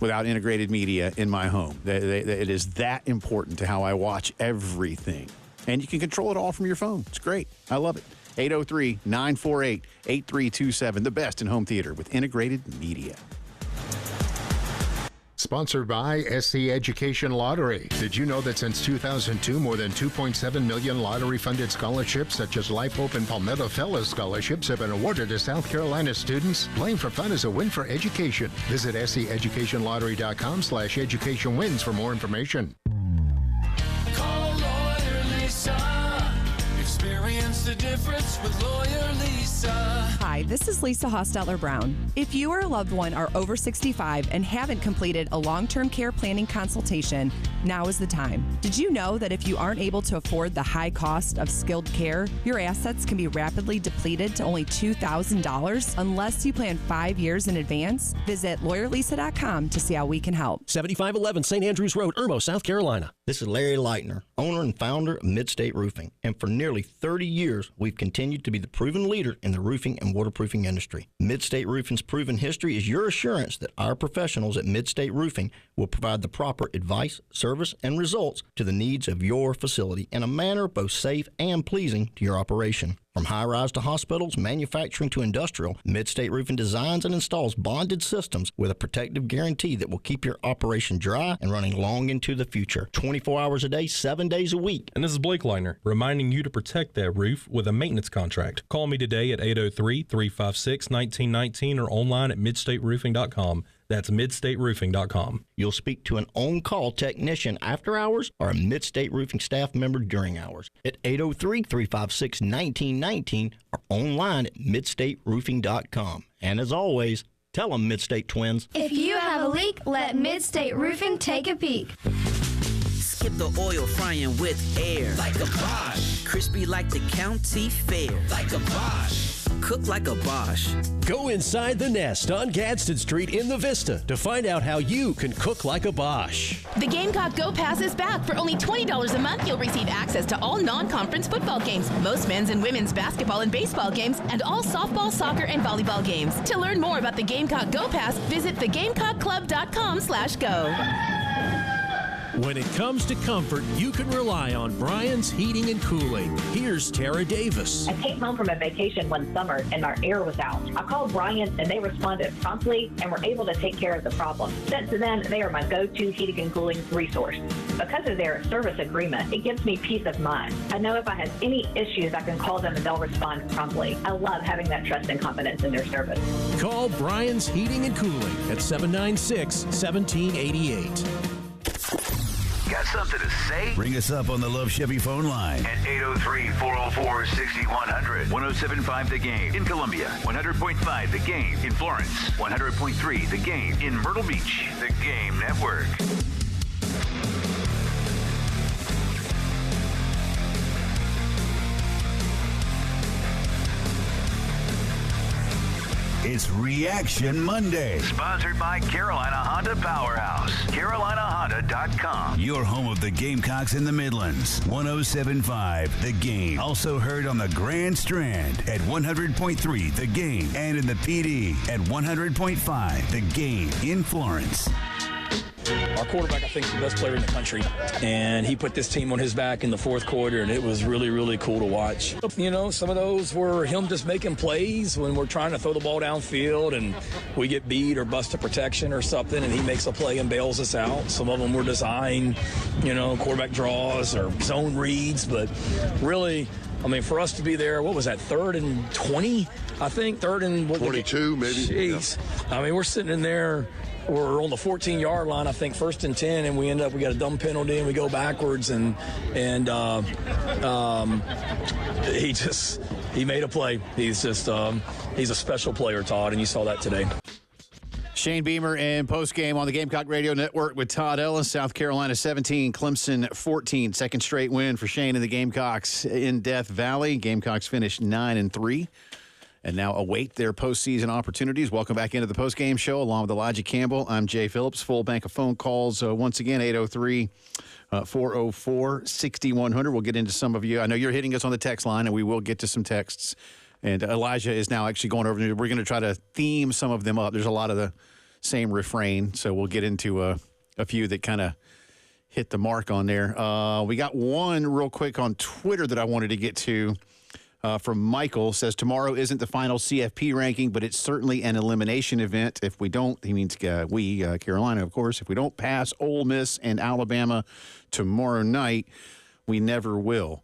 without Integrated Media in my home. It is that important to how I watch everything. And you can control it all from your phone. It's great. I love it. 803-948-8327, the best in home theater with Integrated Media. Sponsored by SC Education Lottery. Did you know that since 2002, more than 2.7 million lottery-funded scholarships, such as Life Hope and Palmetto Fellows scholarships, have been awarded to South Carolina students? Playing for fun is a win for education. Visit SCEducationLottery.com/educationwins for more information. Call Lawyer Lisa. Experience the difference with Lawyer Lisa. Hi, this is Lisa Hostetler Brown. If you or a loved one are over 65 and haven't completed a long-term care planning consultation, now is the time. Did you know that if you aren't able to afford the high cost of skilled care, your assets can be rapidly depleted to only $2,000 unless you plan 5 years in advance? Visit lawyerlisa.com to see how we can help. 7511 St. Andrews Road, Irmo, South Carolina. This is Larry Leitner, owner and founder of Midstate Roofing, and for nearly 30 years, we've continued to be the proven leader in the roofing and waterproofing industry. Midstate Roofing's proven history is your assurance that our professionals at Midstate Roofing will provide the proper advice, service, and results to the needs of your facility in a manner both safe and pleasing to your operation. From high-rise to hospitals, manufacturing to industrial, Midstate Roofing designs and installs bonded systems with a protective guarantee that will keep your operation dry and running long into the future. 24 hours a day, 7 days a week. And this is Blake Leitner, reminding you to protect that roof with a maintenance contract. Call me today at 803-356-1919 or online at midstateroofing.com. That's midstateroofing.com. You'll speak to an on-call technician after hours or a Midstate Roofing staff member during hours at 803-356-1919 or online at midstateroofing.com. And as always, tell them Midstate Twins. If you have a leak, let Midstate Roofing take a peek. Skip the oil, frying with air. Like a Bosch. Crispy like the county fair. Like a Bosch. Cook like a Bosch. Go inside the Nest on Gadsden Street in the Vista to find out how you can cook like a Bosch. The Gamecock Go Pass is back. For only $20 a month, you'll receive access to all non-conference football games, most men's and women's basketball and baseball games, and all softball, soccer, and volleyball games. To learn more about the Gamecock Go Pass, visit thegamecockclub.com/go. When it comes to comfort, you can rely on Brian's Heating and Cooling. Here's Tara Davis. I came home from a vacation one summer and our air was out. I called Brian and they responded promptly and were able to take care of the problem. Since then, they are my go-to heating and cooling resource. Because of their service agreement, it gives me peace of mind. I know if I have any issues, I can call them and they'll respond promptly. I love having that trust and confidence in their service. Call Brian's Heating and Cooling at 796-1788. Got something to say? Ring us up on the Love Chevy phone line At 803-404-6100. 107.5 The Game in Columbia. 100.5 The Game in Florence. 100.3 The Game in Myrtle Beach. The Game Network. It's Reaction Monday. Sponsored by Carolina Honda Powerhouse. CarolinaHonda.com. Your home of the Gamecocks in the Midlands. 107.5 The Game. Also heard on the Grand Strand at 100.3 The Game. And in the PD at 100.5 The Game in Florence. Our quarterback, I think, is the best player in the country. And he put this team on his back in the fourth quarter, and it was really, really cool to watch. You know, some of those were him just making plays when we're trying to throw the ball downfield and we get beat or bust a protection or something, and he makes a play and bails us out. Some of them were design, you know, quarterback draws or zone reads. But really, I mean, for us to be there, what was that, 3rd and 20? I think 3rd and 22, maybe. Jeez. Yeah. I mean, we're sitting in there. We're on the 14-yard line, I think, 1st and 10, and we got a dumb penalty, and we go backwards, and he made a play. He's just he's a special player, Todd, and you saw that today. Shane Beamer in postgame on the Gamecock Radio Network with Todd Ellis. South Carolina 17, Clemson 14. Second straight win for Shane and the Gamecocks in Death Valley. Gamecocks finished 9-3. And now await their postseason opportunities. Welcome back into the postgame show along with Elijah Campbell. I'm Jay Phillips. Full bank of phone calls once again, 803-404-6100. We'll get into some of you. I know you're hitting us on the text line, and we will get to some texts. And Elijah is now actually going over. We're going to try to theme some of them up. There's a lot of the same refrain, so we'll get into a few that kind of hit the mark on there. We got one real quick on Twitter that I wanted to get to. From Michael, says tomorrow isn't the final CFP ranking, but it's certainly an elimination event. If we don't, he means Carolina, of course. If we don't pass Ole Miss and Alabama tomorrow night, we never will.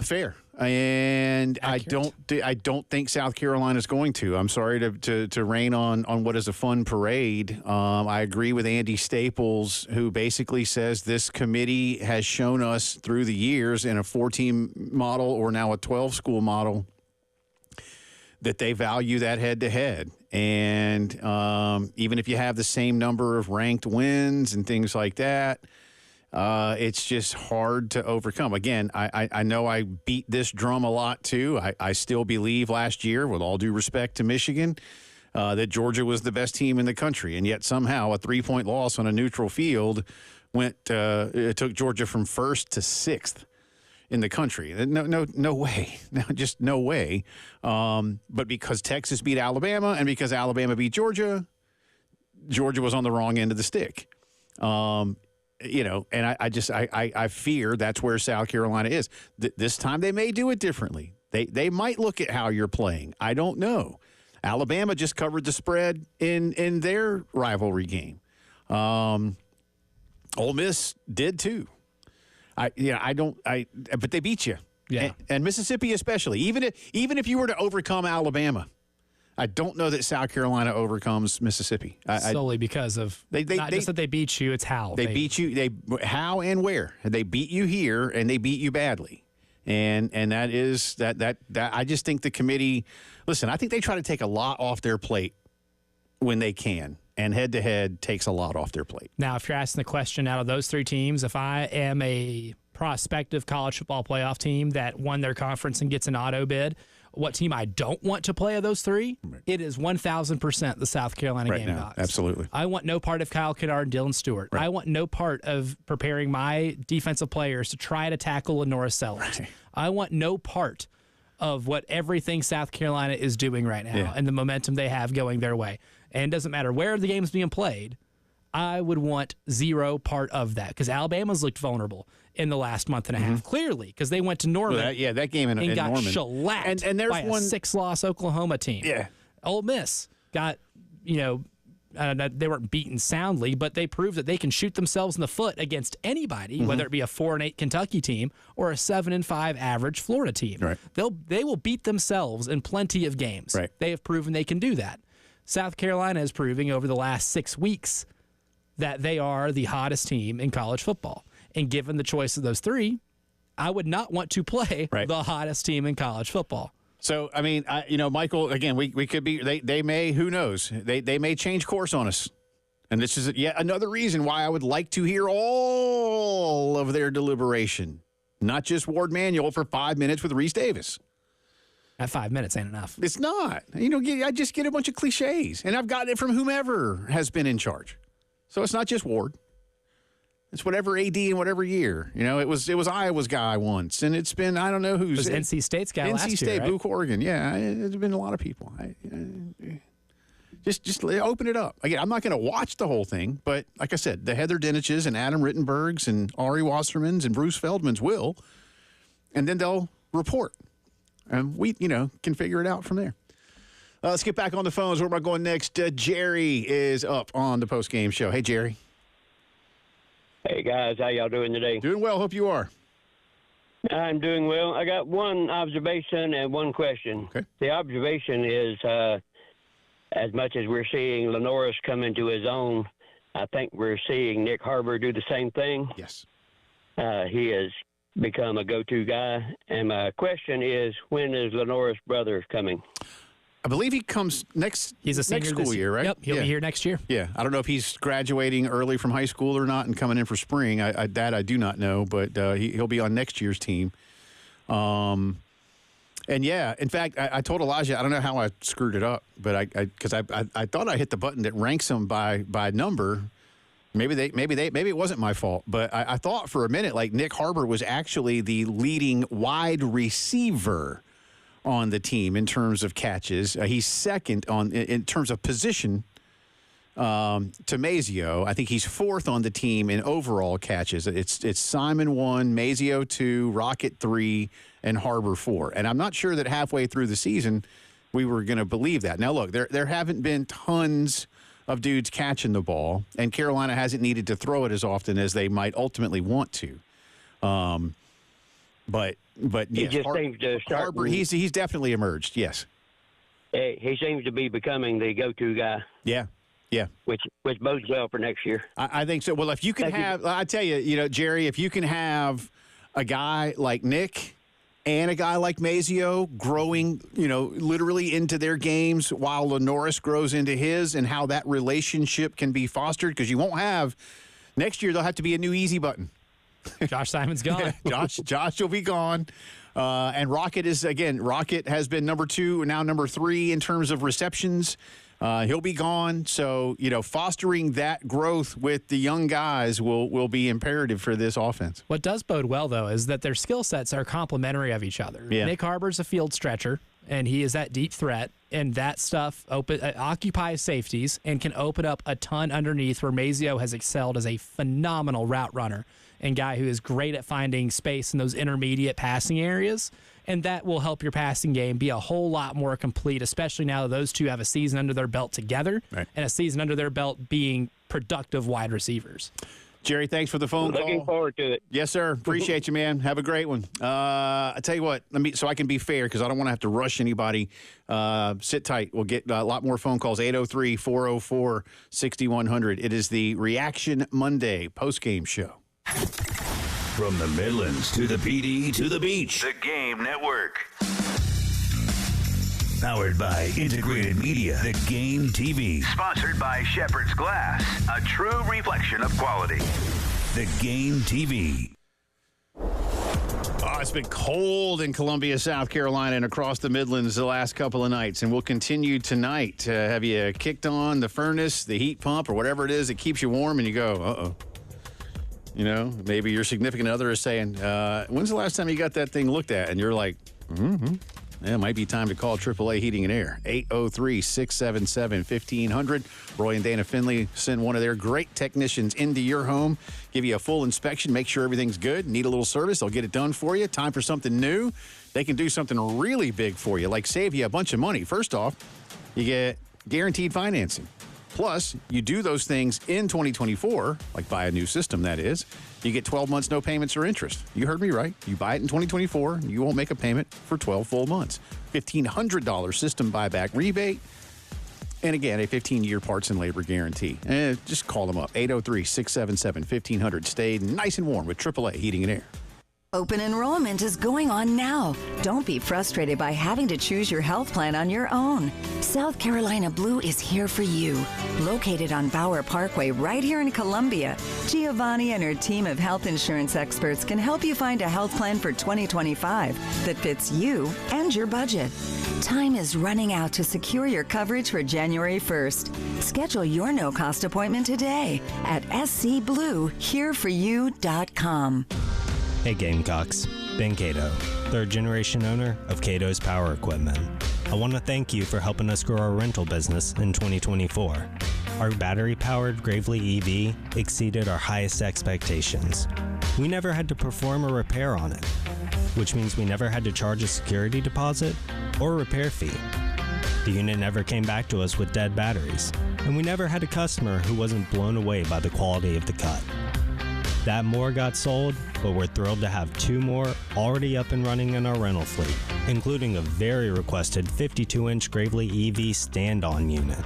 Fair. And Accurate. I don't think South Carolina is going to. I'm sorry to rain on what is a fun parade. I agree with Andy Staples, who basically says this committee has shown us through the years in a 4-team model or now a 12-school model that they value that head-to-head. And even if you have the same number of ranked wins and things like that, it's just hard to overcome. Again, I know I beat this drum a lot, too. I still believe last year, with all due respect to Michigan, that Georgia was the best team in the country. And yet somehow a 3-point loss on a neutral field it took Georgia from 1st to 6th in the country. No way. Just no way. But because Texas beat Alabama and because Alabama beat Georgia, Georgia was on the wrong end of the stick. And I fear that's where South Carolina is. This time they may do it differently. They might look at how you're playing. I don't know. Alabama just covered the spread in their rivalry game. Ole Miss did too. But they beat you. Yeah. And Mississippi especially. Even if you were to overcome Alabama, I don't know that South Carolina overcomes Mississippi. Solely because of not just that they beat you, it's how. They beat you. How and where. They beat you here, and they beat you badly. And that is that I just think the committee, listen, I think they try to take a lot off their plate when they can. And head-to-head takes a lot off their plate. Now, if you're asking the question out of those 3 teams, if I am a prospective college football playoff team that won their conference and gets an auto bid, what team I don't want to play of those 3, it is 1,000% the South Carolina Gamecocks. Absolutely. I want no part of Kyle Kennard and Dylan Stewart. Right. I want no part of preparing my defensive players to try to tackle Lenorris Sellers. Right. I want no part of what everything South Carolina is doing right now and the momentum they have going their way. And it doesn't matter where the game's being played, I would want 0 part of that because Alabama's looked vulnerable in the last month and a half, clearly, because they went to Norman. That game in got Norman. shellacked and there's by a 6-loss Oklahoma team. Yeah. Ole Miss got, they weren't beaten soundly, but they proved that they can shoot themselves in the foot against anybody, whether it be a 4-8 Kentucky team or a 7-5 average Florida team. Right. They will beat themselves in plenty of games. Right. They have proven they can do that. South Carolina is proving over the last 6 weeks that they are the hottest team in college football. And given the choice of those 3, I would not want to play the hottest team in college football. So, I mean, Michael, again, we could be, they may, who knows, they may change course on us. And this is yet another reason why I would like to hear all of their deliberation, not just Ward Manuel for 5 minutes with Reese Davis. That 5 minutes ain't enough. It's not. I just get a bunch of cliches, and I've gotten it from whomever has been in charge. So it's not just Ward. It's whatever AD in whatever year. It was Iowa's guy once, and it's been, I don't know who's. It was NC State's guy last year, NC State, right? Luke Oregon. Yeah, it's been a lot of people. Just open it up. Again, I'm not going to watch the whole thing, but like I said, the Heather Dinniches and Adam Rittenbergs and Ari Wassermans and Bruce Feldmans will, and then they'll report. And we, can figure it out from there. Let's get back on the phones. Where am I going next? Jerry is up on the post-game show. Hey, Jerry. Hey, guys. How y'all doing today? Doing well. Hope you are. I'm doing well. I got one observation and one question. Okay. The observation is, as much as we're seeing Lenorris come into his own, I think we're seeing Nick Harbor do the same thing. Yes. He has become a go-to guy. And my question is, when is Lenorris' brother coming? I believe he comes next. He's a senior next school year, right? Yep, he'll be here next year. Yeah, I don't know if he's graduating early from high school or not and coming in for spring. I do not know, but he'll be on next year's team. And yeah, in fact, I told Elijah, I don't know how I screwed it up, but because I thought I hit the button that ranks them by number. Maybe it wasn't my fault, but I thought for a minute like Nick Harbor was actually the leading wide receiver on the team in terms of catches. He's second in terms of position to Mazio. I think he's fourth on the team in overall catches. It's Simon 1, Mazio 2, Rocket 3, and Harbor 4. And I'm not sure that halfway through the season we were going to believe that. Now, look, there haven't been tons of dudes catching the ball, and Carolina hasn't needed to throw it as often as they might ultimately want to. But He yes, just seems to start. Harbor, he's definitely emerged. Yes. He seems to be becoming the go-to guy. Yeah. Which bodes well for next year. I think so. Well, if you can I tell you, Jerry, if you can have a guy like Nick and a guy like Mazio growing, literally into their games while Lenorris grows into his, and how that relationship can be fostered, because you won't have next year. There'll have to be a new easy button. Josh Simon's gone. Josh will be gone. And Rocket has been number 2, now number 3 in terms of receptions. He'll be gone. So, fostering that growth with the young guys will be imperative for this offense. What does bode well, though, is that their skill sets are complementary of each other. Yeah. Nick Harbor's a field stretcher, and he is that deep threat, and that stuff occupies safeties and can open up a ton underneath, where Mazio has excelled as a phenomenal route runner and guy who is great at finding space in those intermediate passing areas. And that will help your passing game be a whole lot more complete, especially now that those two have a season under their belt together, right, and a season under their belt being productive wide receivers. Jerry, thanks for the phone call. Looking forward to it. Yes, sir. Appreciate you, man. Have a great one. I tell you what, so I can be fair, because I don't want to have to rush anybody. Sit tight. We'll get a lot more phone calls. 803-404-6100. It is the Reaction Monday postgame show. From the Midlands to the PD to the beach. The Game Network. Powered by Integrated Media. The Game TV. Sponsored by Shepherd's Glass, a true reflection of quality. The Game TV. It's been cold in Columbia, South Carolina, and across the Midlands the last couple of nights, and we'll continue tonight. Have you kicked on the furnace, the heat pump, or whatever it is that keeps you warm, and you go, uh-oh. Maybe your significant other is saying, when's the last time you got that thing looked at? And you're like, Yeah, it might be time to call AAA Heating and Air. 803-677-1500. Roy and Dana Finley send one of their great technicians into your home, give you a full inspection, make sure everything's good. Need a little service, they'll get it done for you. Time for something new. They can do something really big for you, like save you a bunch of money. First off, you get guaranteed financing. Plus, you do those things in 2024, like buy a new system, that is. You get 12 months, no payments or interest. You heard me right. You buy it in 2024, you won't make a payment for 12 full months. $1,500 system buyback rebate. And again, a 15-year parts and labor guarantee. Just call them up, 803-677-1500. Stay nice and warm with AAA Heating and Air. Open enrollment is going on now. Don't be frustrated by having to choose your health plan on your own. South Carolina Blue is here for you. Located on Bower Parkway right here in Columbia, Giovanni and her team of health insurance experts can help you find a health plan for 2025 that fits you and your budget. Time is running out to secure your coverage for January 1st. Schedule your no-cost appointment today at scbluehereforyou.com. Hey Gamecocks, Ben Cato, third generation owner of Cato's Power Equipment. I want to thank you for helping us grow our rental business in 2024. Our battery-powered Gravely EV exceeded our highest expectations. We never had to perform a repair on it, which means we never had to charge a security deposit or a repair fee. The unit never came back to us with dead batteries, and we never had a customer who wasn't blown away by the quality of the cut. That more got sold, but we're thrilled to have 2 more already up and running in our rental fleet, including a very requested 52-inch Gravely EV stand-on unit.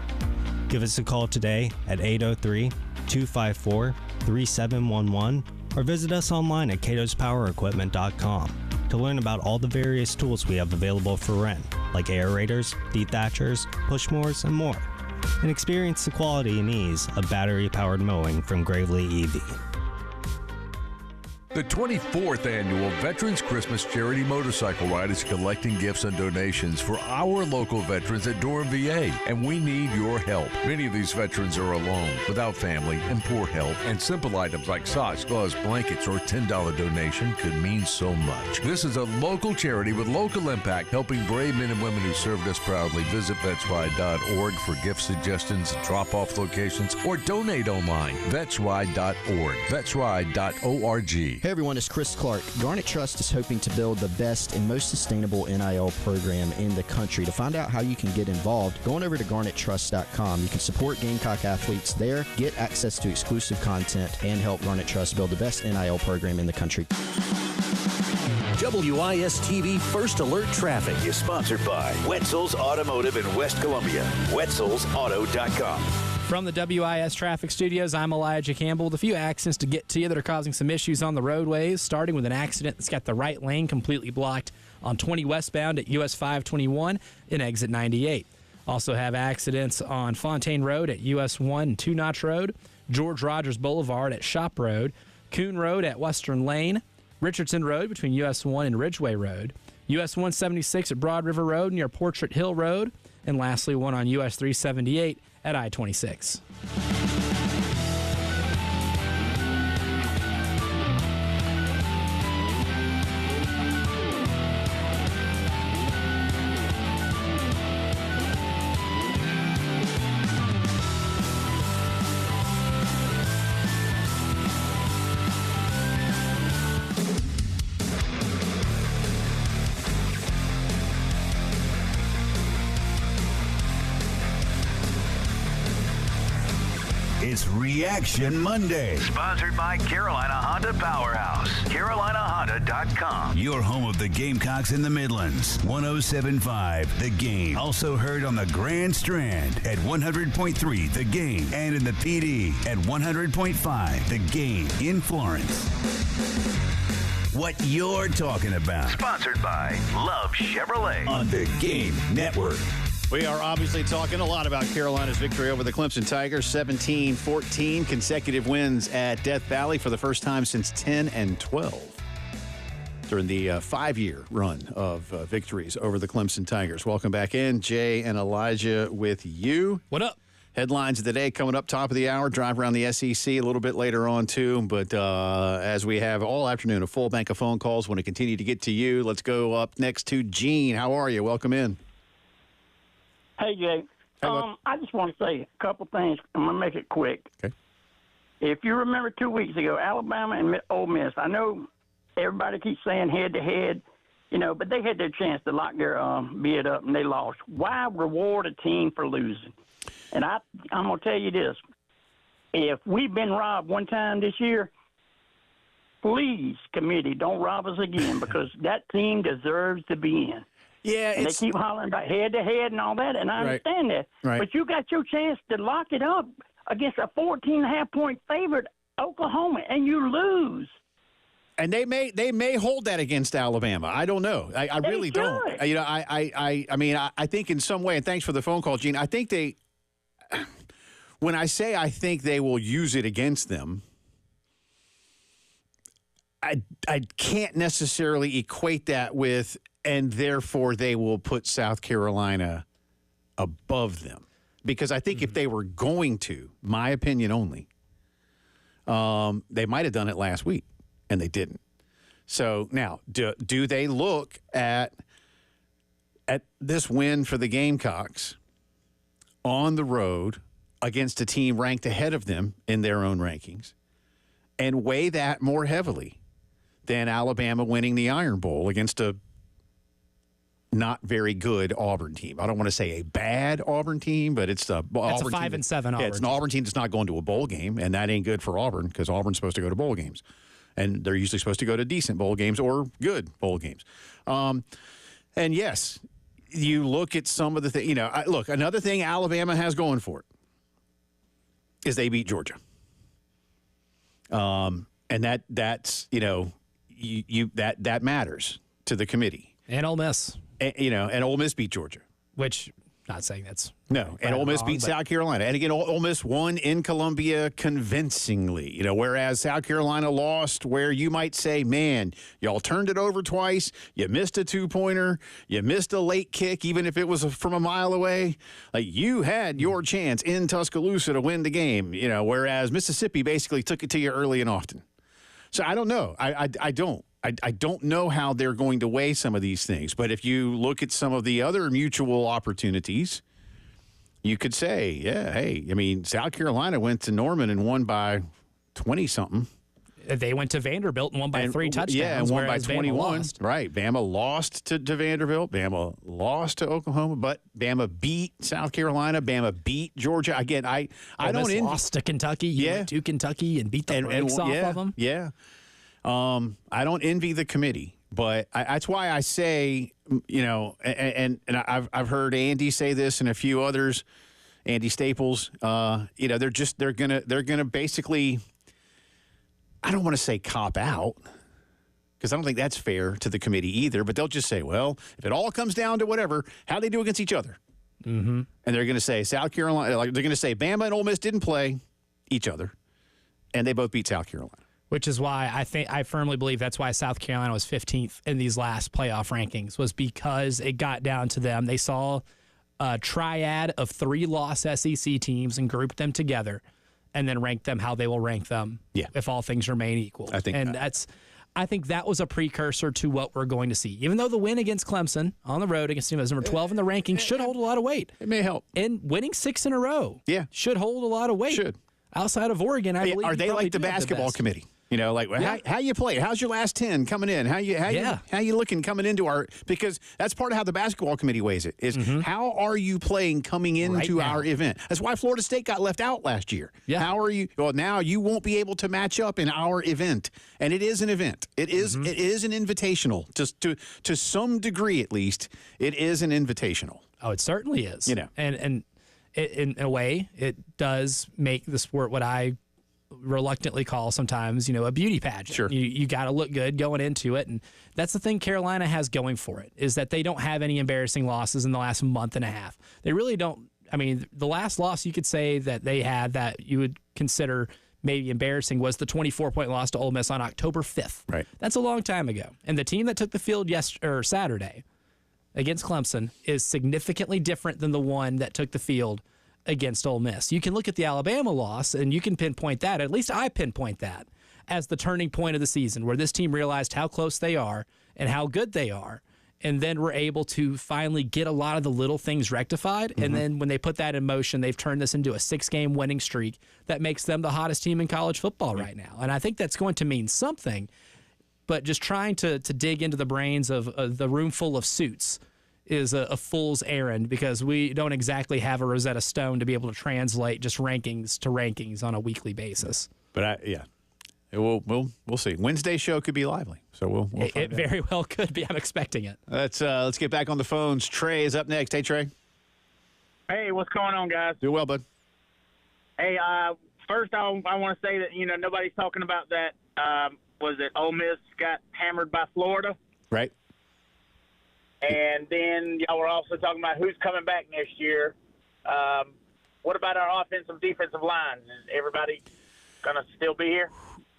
Give us a call today at 803-254-3711 or visit us online at catospowerequipment.com to learn about all the various tools we have available for rent, like aerators, dethatchers, push mowers, and more, and experience the quality and ease of battery-powered mowing from Gravely EV. The 24th annual Veterans Christmas Charity Motorcycle Ride is collecting gifts and donations for our local veterans at Durham VA, and we need your help. Many of these veterans are alone, without family, and poor health, and simple items like socks, gloves, blankets, or a $10 donation could mean so much. This is a local charity with local impact, helping brave men and women who served us proudly. Visit vetsride.org for gift suggestions, drop-off locations, or donate online. Vetsride.org. Vetsride.org. Hey everyone, it's Chris Clark. Garnet Trust is hoping to build the best and most sustainable NIL program in the country. To find out how you can get involved, go on over to garnettrust.com. You can support Gamecock athletes there, get access to exclusive content, and help Garnet Trust build the best NIL program in the country. WIS-TV First Alert Traffic is sponsored by Wetzel's Automotive in West Columbia. Wetzel'sAuto.com. From the WIS Traffic Studios, I'm Elijah Campbell with a few accidents to get to you that are causing some issues on the roadways, starting with an accident that's got the right lane completely blocked on 20 westbound at US 521 in exit 98. Also have accidents on Fontaine Road at US 1 and 2 Notch Road, George Rogers Boulevard at Shop Road, Coon Road at Western Lane, Richardson Road between US 1 and Ridgeway Road, US 176 at Broad River Road near Portrait Hill Road, and lastly one on US 378 at I-26. It's Reaction Monday. Sponsored by Carolina Honda Powerhouse. CarolinaHonda.com. Your home of the Gamecocks in the Midlands. 107.5 The Game. Also heard on the Grand Strand at 100.3 The Game. And in the PD at 100.5 The Game in Florence. What you're talking about. Sponsored by Love Chevrolet. On the Game Network. We are obviously talking a lot about Carolina's victory over the Clemson Tigers, 17-14, consecutive wins at Death Valley for the first time since 10 and 12 during the 5-year run of victories over the Clemson Tigers. Welcome back in. Jay and Elijah with you. What up? Headlines of the day coming up top of the hour. Drive around the SEC a little bit later on, too. But as we have all afternoon, a full bank of phone calls. Want to continue to get to you. Let's go up next to Gene. How are you? Welcome in. Hey, Jay. I just want to say a couple things. I'm going to make it quick. Okay. If you remember 2 weeks ago, Alabama and Ole Miss, I know everybody keeps saying head-to-head, but they had their chance to lock their bid up, and they lost. Why reward a team for losing? And I'm going to tell you this. If we've been robbed one time this year, please, committee, don't rob us again because that team deserves to be in. Yeah, and they keep hollering about head-to-head and all that, and I understand that. Right. But you got your chance to lock it up against a 14.5-point favorite, Oklahoma, and you lose. And they may hold that against Alabama. I don't know. I really don't. I think in some way, and thanks for the phone call, Gene, I think they, when I say I think they will use it against them, I can't necessarily equate that with, and therefore they will put South Carolina above them. Because I think if they were going to, my opinion only, they might have done it last week, and they didn't. So now, do they look at this win for the Gamecocks on the road against a team ranked ahead of them in their own rankings and weigh that more heavily than Alabama winning the Iron Bowl against a not very good Auburn team? I don't want to say a bad Auburn team, but it's a 5-7 Auburn. Yeah, it's an Auburn team that's not going to a bowl game, and that ain't good for Auburn because Auburn's supposed to go to bowl games, and they're usually supposed to go to decent bowl games or good bowl games. And yes, you look at some of the things. Look, another thing Alabama has going for it is they beat Georgia, and that's that matters to the committee. And Ole Miss. And Ole Miss beat Georgia. Which, not saying that's no. And Ole Miss beat South Carolina. And again, Ole Miss won in Columbia convincingly. Whereas South Carolina lost where you might say, man, y'all turned it over twice. You missed a two-pointer. You missed a late kick, even if it was from a mile away. Like, you had your chance in Tuscaloosa to win the game, whereas Mississippi basically took it to you early and often. So I don't know. I don't. I don't know how they're going to weigh some of these things. But if you look at some of the other mutual opportunities, you could say, yeah, hey, South Carolina went to Norman and won by 20-something. They went to Vanderbilt and won by 3 touchdowns. Yeah, and won by 21. Lost. Right. Bama lost to Vanderbilt. Bama lost to Oklahoma, but Bama beat South Carolina. Bama beat Georgia. Again, I don't lost to Kentucky. You went to Kentucky and beat the brakes off of them. Yeah. I don't envy the committee But that's why I say, and I've heard Andy say this and a few others, Andy Staples. They're gonna basically, I don't want to say cop out, because I don't think that's fair to the committee either. But they'll just say, well, if it all comes down to whatever, how they do against each other, and they're going to say South Carolina, they're going to say Bama and Ole Miss didn't play each other, and they both beat South Carolina. Which is why I firmly believe that's why South Carolina was 15th in these last playoff rankings, was because it got down to them. They saw a triad of 3-loss SEC teams and grouped them together and then ranked them how they will rank them if all things remain equal. I think that was a precursor to what we're going to see. Even though the win against Clemson on the road against team that's number 12 in the rankings should hold a lot of weight. It may help. And winning 6 in a row should hold a lot of weight. Should. Outside of Oregon, I believe. Are they like the basketball committee? How you play? How's your last 10 coming in? How you looking coming into our? Because that's part of how the basketball committee weighs it. Is how are you playing coming into our event? That's why Florida State got left out last year. Yeah. How are you? Well, now you won't be able to match up in our event, and it is an event. It is an invitational. Just to some degree, at least, it is an invitational. Oh, it certainly is. And in a way, it does make the sport what I reluctantly call sometimes, a beauty pageant. Sure. You got to look good going into it. And that's the thing Carolina has going for it, is that they don't have any embarrassing losses in the last month and a half. They really don't. I mean, the last loss you could say that they had that you would consider maybe embarrassing was the 24-point loss to Ole Miss on October 5th. Right. That's a long time ago. And the team that took the field Saturday against Clemson is significantly different than the one that took the field against Ole Miss. You can look at the Alabama loss, and you can pinpoint that, at least I pinpoint that, as the turning point of the season, where this team realized how close they are and how good they are, and then were able to finally get a lot of the little things rectified. And then when they put that in motion, they've turned this into a 6-game winning streak that makes them the hottest team in college football right now. And I think that's going to mean something, but just trying to dig into the brains of the room full of suits is a fool's errand, because we don't exactly have a Rosetta Stone to be able to translate just rankings to rankings on a weekly basis. But we'll see. Wednesday show could be lively, so we'll find it very well could be. I'm expecting it. Let's get back on the phones. Trey is up next. Hey, Trey. Hey, what's going on, guys? Do well, bud. Hey, first I want to say that nobody's talking about that. Was it Ole Miss got hammered by Florida? Right. And then y'all were also talking about who's coming back next year. What about our offensive, defensive lines? Is everybody going to still be here?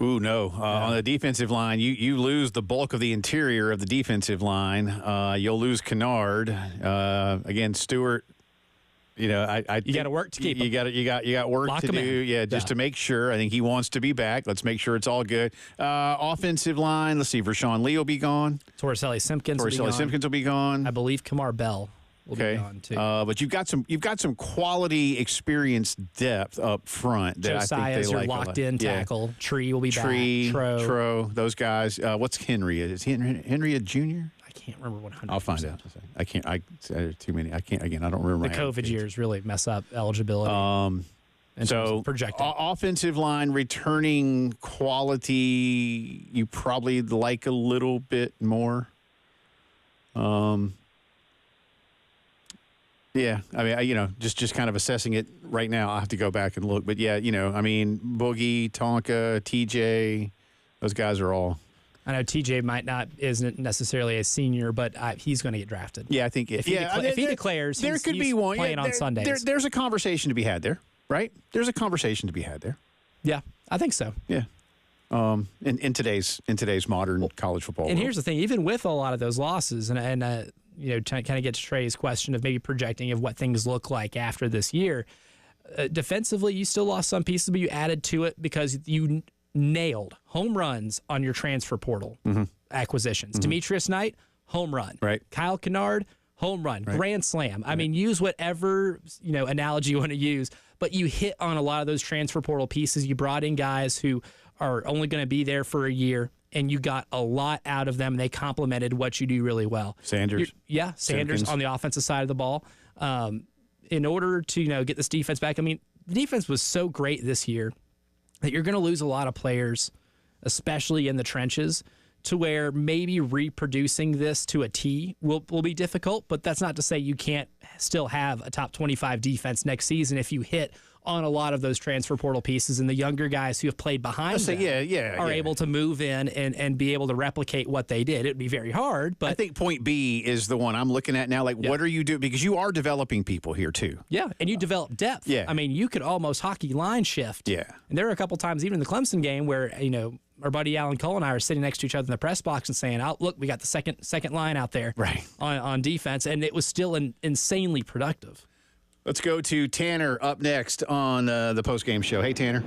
Ooh, no. On the defensive line, you lose the bulk of the interior of the defensive line. You'll lose Kennard. Again, Stewart. You got to work to keep him. You got work Lock to do. Yeah, just to make sure. I think he wants to be back. Let's make sure it's all good. Offensive line. Let's see. Vershawn Lee will be gone. Torricelli Simpkins will be gone. I believe Kamar Bell will be gone too. But you've got some quality experience depth up front. That Josiah I think they is your like locked-in tackle. Yeah. Tree will be back. Tro, those guys. What's Henry? Is Henry a junior? I can't remember 100%. I'll find out. I can't. Too many. I can't. Again, I don't remember. The COVID years really mess up eligibility. So projecting. Offensive line returning quality, you probably like a little bit more. Yeah, I mean, just kind of assessing it right now. I'll have to go back and look, but yeah, Boogie, Tonka, TJ, those guys are all. I know TJ isn't necessarily a senior, but he's going to get drafted. Yeah, I think if he declares, there could be one playing on Sundays. There's a conversation to be had there, right? There's a conversation to be had there. Yeah, I think so. Yeah. In today's modern college football. And world. Here's the thing: even with a lot of those losses, and kind of get to Trey's question of maybe projecting of what things look like after this year. Defensively, you still lost some pieces, but you added to it because you nailed home runs on your transfer portal acquisitions. Demetrius Knight, home run. Right. Kyle Kennard, home run. Right. Grand slam. I mean, use whatever analogy you want to use, but you hit on a lot of those transfer portal pieces. You brought in guys who are only going to be there for a year, and you got a lot out of them. They complemented what you do really well. Sanders Sanders on the offensive side of the ball. In order to get this defense back, I mean, the defense was so great this year that you're going to lose a lot of players, especially in the trenches, to where maybe reproducing this to a T will be difficult, but that's not to say you can't still have a top 25 defense next season if you hit on a lot of those transfer portal pieces, and the younger guys who have played behind them are able to move in and be able to replicate what they did. It would be very hard, but I think point B is the one I'm looking at now. Like, what are you doing? Because you are developing people here too. Yeah, and you develop depth. Yeah. I mean, you could almost hockey line shift. Yeah. And there were a couple times, even in the Clemson game, where, our buddy Alan Cole and I are sitting next to each other in the press box and saying, "Oh, look, we got the second line out there on defense," and it was still insanely productive. Let's go to Tanner up next on the postgame show. Hey, Tanner.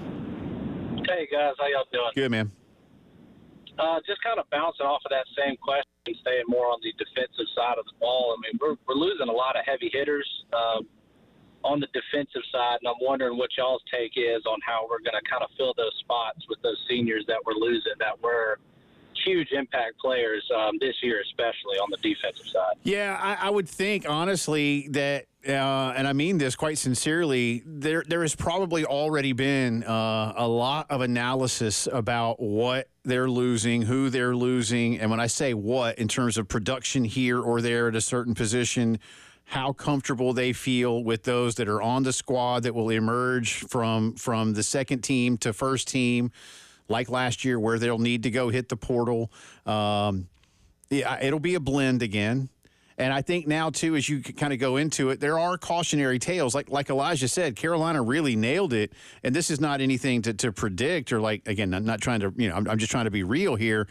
Hey, guys. How y'all doing? Good, man. Just kind of bouncing off of that same question, staying more on the defensive side of the ball. I mean, we're losing a lot of heavy hitters on the defensive side, and I'm wondering what y'all's take is on how we're going to kind of fill those spots with those seniors that we're losing, that were huge impact players this year, especially on the defensive side. Yeah, I would think, honestly, that and I mean this quite sincerely, there has probably already been a lot of analysis about what they're losing, who they're losing, and when I say what, in terms of production here or there at a certain position, how comfortable they feel with those that are on the squad that will emerge from the second team to first team, like last year, where they'll need to go hit the portal. It'll be a blend again. And I think now, too, as you kind of go into it, there are cautionary tales. Like Elijah said, Carolina really nailed it. And this is not anything to predict or, like, again, I'm not trying to, I'm just trying to be real here.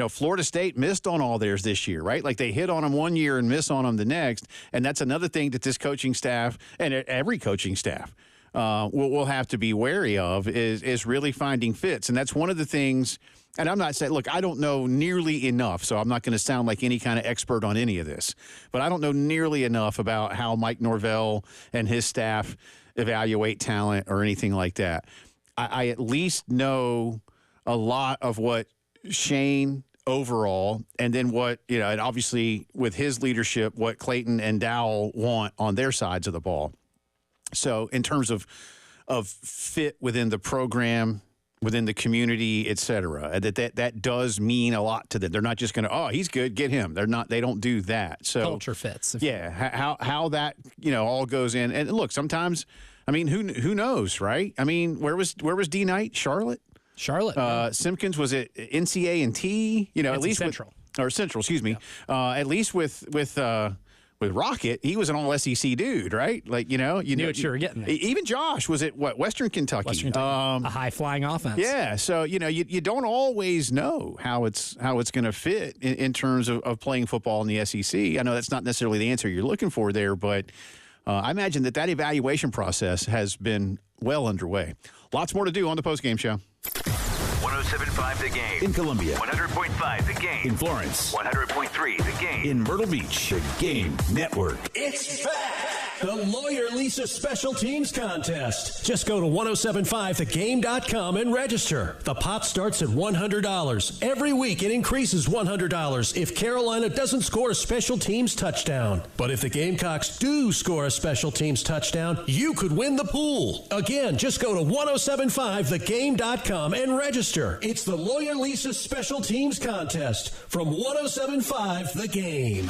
Florida State missed on all theirs this year, right? Like, they hit on them one year and miss on them the next. And that's another thing that this coaching staff and every coaching staff we'll have to be wary of is really finding fits. And that's one of the things, and I'm not saying, look, I don't know nearly enough, so I'm not going to sound like any kind of expert on any of this, but I don't know nearly enough about how Mike Norvell and his staff evaluate talent or anything like that. I at least know a lot of what Shane overall, and then what, and obviously with his leadership, what Clayton and Dowell want on their sides of the ball. So in terms of fit within the program, within the community, et cetera, that does mean a lot to them. They're not just going to, oh, he's good, get him. They don't do that. So culture fits. Yeah. How that, all goes in. And look, sometimes, I mean, who knows, right? I mean, where was D Knight? Charlotte. Simpkins, was it NCA and T? At least Central. Central, excuse me. Yeah. At least with Rocket, he was an all-SEC dude, right? Like, you knew what you were getting there. Even Josh was at Western Kentucky. A high-flying offense. Yeah, so you don't always know how it's going to fit in terms of playing football in the SEC. I know that's not necessarily the answer you're looking for there, but I imagine that evaluation process has been well underway. Lots more to do on the postgame show. 107.5 The Game. In Columbia. 100.5 The Game. In Florence. 100.3 The Game. In Myrtle Beach. The Game Network. It's back! The Lawyer Lisa Special Teams Contest. Just go to 1075thegame.com and register. The pot starts at $100. Every week it increases $100 if Carolina doesn't score a special teams touchdown. But if the Gamecocks do score a special teams touchdown, you could win the pool. Again, just go to 1075thegame.com and register. It's the Lawyer Lisa Special Teams Contest from 1075 The Game.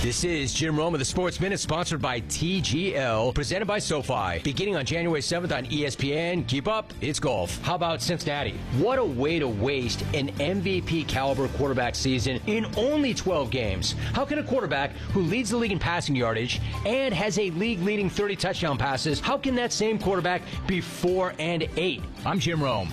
This is Jim Rome of the Sports Minute, sponsored by TGL, presented by SoFi. Beginning on January 7th on ESPN, keep up, it's golf. How about Cincinnati? What a way to waste an MVP-caliber quarterback season in only 12 games. How can a quarterback who leads the league in passing yardage and has a league-leading 30 touchdown passes, how can that same quarterback be 4-8? I'm Jim Rome.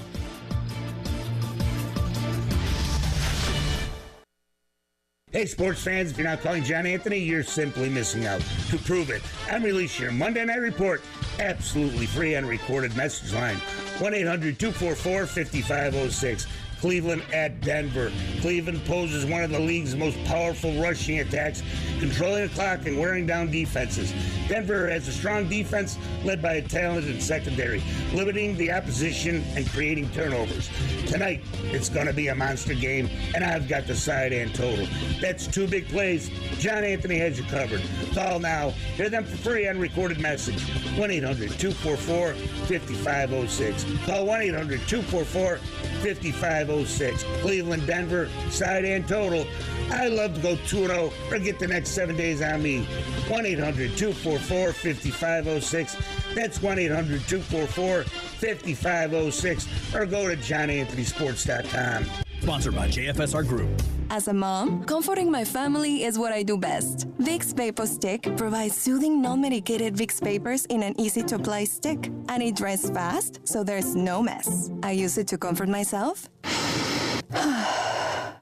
Hey, sports fans, if you're not calling John Anthony, you're simply missing out. To prove it, I'm releasing your Monday Night Report absolutely free on recorded message line. 1-800-244-5506. Cleveland at Denver. Cleveland poses one of the league's most powerful rushing attacks, controlling the clock and wearing down defenses. Denver has a strong defense led by a talented secondary, limiting the opposition and creating turnovers. Tonight, it's going to be a monster game, and I've got the side and total. That's two big plays. John Anthony has you covered. Call now. Hear them for free on recorded message. 1-800-244-5506. Call 1-800-244-5506. 5506. Cleveland, Denver, side and total. I love to go 2-0 or get the next 7 days on me. 1-800-244-5506. That's 1-800-244-5506. Or go to johnanthonysports.com. Sponsored by JFSR Group. As a mom, comforting my family is what I do best. Vicks Vapor Stick provides soothing, non-medicated Vicks vapors in an easy-to-apply stick, and it dries fast, so there's no mess. I use it to comfort myself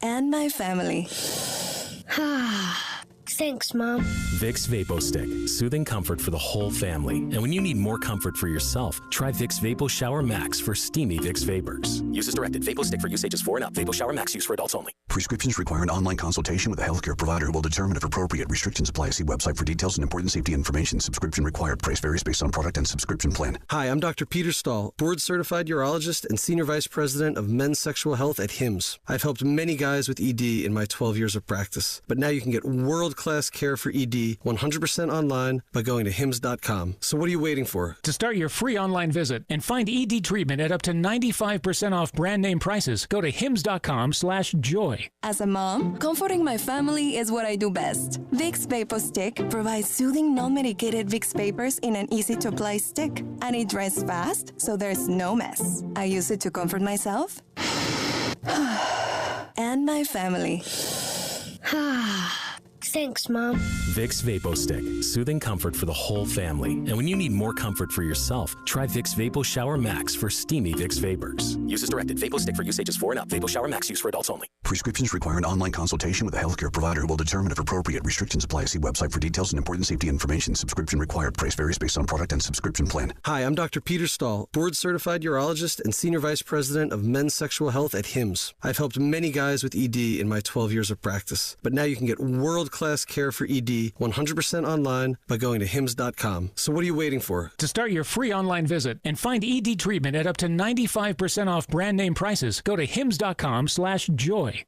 and my family. Thanks, Mom. Vicks Vapo Stick, soothing comfort for the whole family. And when you need more comfort for yourself, try Vicks Vapo Shower Max for steamy Vicks vapors. Use as directed. Vapo Stick for use ages 4 and up. Vapo Shower Max use for adults only. Prescriptions require an online consultation with a healthcare provider who will determine if appropriate. Restrictions apply. See website for details and important safety information. Subscription required. Price varies based on product and subscription plan. Hi, I'm Dr. Peter Stahl, board-certified urologist and senior vice president of men's sexual health at HIMSS. I've helped many guys with ED in my 12 years of practice. But now you can get world-class care for ED 100% online by going to hims.com. So what are you waiting for? To start your free online visit and find ED treatment at up to 95% off brand name prices, go to hims.com/joy. As a mom, comforting my family is what I do best. Vicks Vapor Stick provides soothing, non-medicated Vicks vapors in an easy-to-apply stick, and it dries fast, so there's no mess. I use it to comfort myself and my family. Thanks, Mom. Vicks Vapo Stick, soothing comfort for the whole family. And when you need more comfort for yourself, try Vicks Vapo Shower Max for steamy Vicks vapors. Use as directed. Vapo Stick for use ages 4 and up. Vapo Shower Max use for adults only. Prescriptions require an online consultation with a healthcare provider who will determine if appropriate. Restrictions apply. See website for details and important safety information. Subscription required. Price varies based on product and subscription plan. Hi, I'm Dr. Peter Stahl, board-certified urologist and senior vice president of men's sexual health at HIMSS. I've helped many guys with ED in my 12 years of practice. But now you can get world-class care for ED 100% online by going to hims.com. So what are you waiting for? To start your free online visit and find ED treatment at up to 95% off brand name prices, go to hims.com/joy.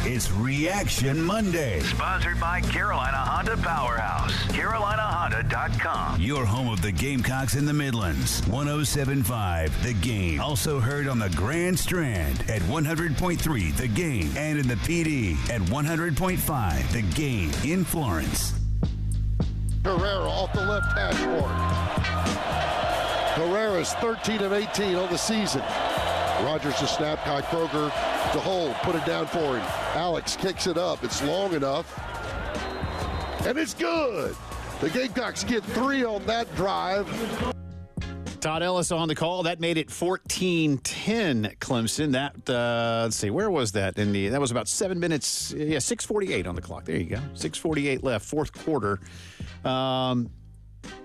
It's Reaction Monday. Sponsored by Carolina Honda Powerhouse. CarolinaHonda.com. Your home of the Gamecocks in the Midlands. 107.5 The Game. Also heard on the Grand Strand at 100.3 The Game. And in the PD at 100.5 The Game in Florence. Herrera off the left hash mark. Herrera's 13 of 18 on the season. Rogers to snap. Kai Kroger to hold. Put it down for him. Alex kicks it up. It's long enough. And it's good. The Gamecocks get 3 on that drive. Todd Ellis on the call. That made it 14-10 Clemson. That, let's see, where was that? That was about 7 minutes. Yeah, 6:48 on the clock. There you go. 6:48 left, fourth quarter.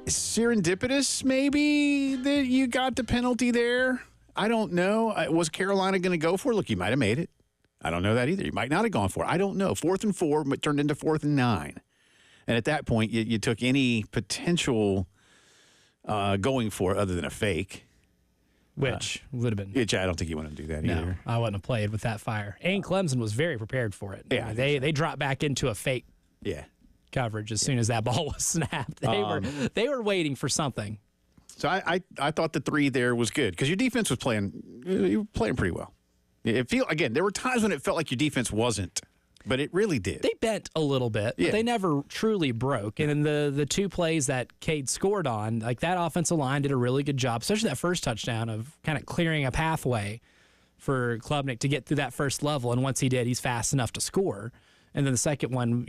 Serendipitous, maybe, that you got the penalty there? I don't know. Was Carolina going to go for it? Look, you might have made it. I don't know that either. You might not have gone for it. I don't know. 4th and 4, but turned into 4th and 9. And at that point, you took any potential going for it other than a fake. Which would have been. Which I don't think you want to do that either. I wouldn't have played with that fire. And Clemson was very prepared for it. Yeah, they dropped back into a fake coverage as soon as that ball was snapped. They were waiting for something. So I thought the 3 there was good because your defense was playing pretty well. Again, there were times when it felt like your defense wasn't, but it really did. They bent a little bit, but they never truly broke. And in the 2 plays that Cade scored on, like that offensive line did a really good job, especially that first touchdown of kind of clearing a pathway for Klubnik to get through that first level. And once he did, he's fast enough to score. And then the second one,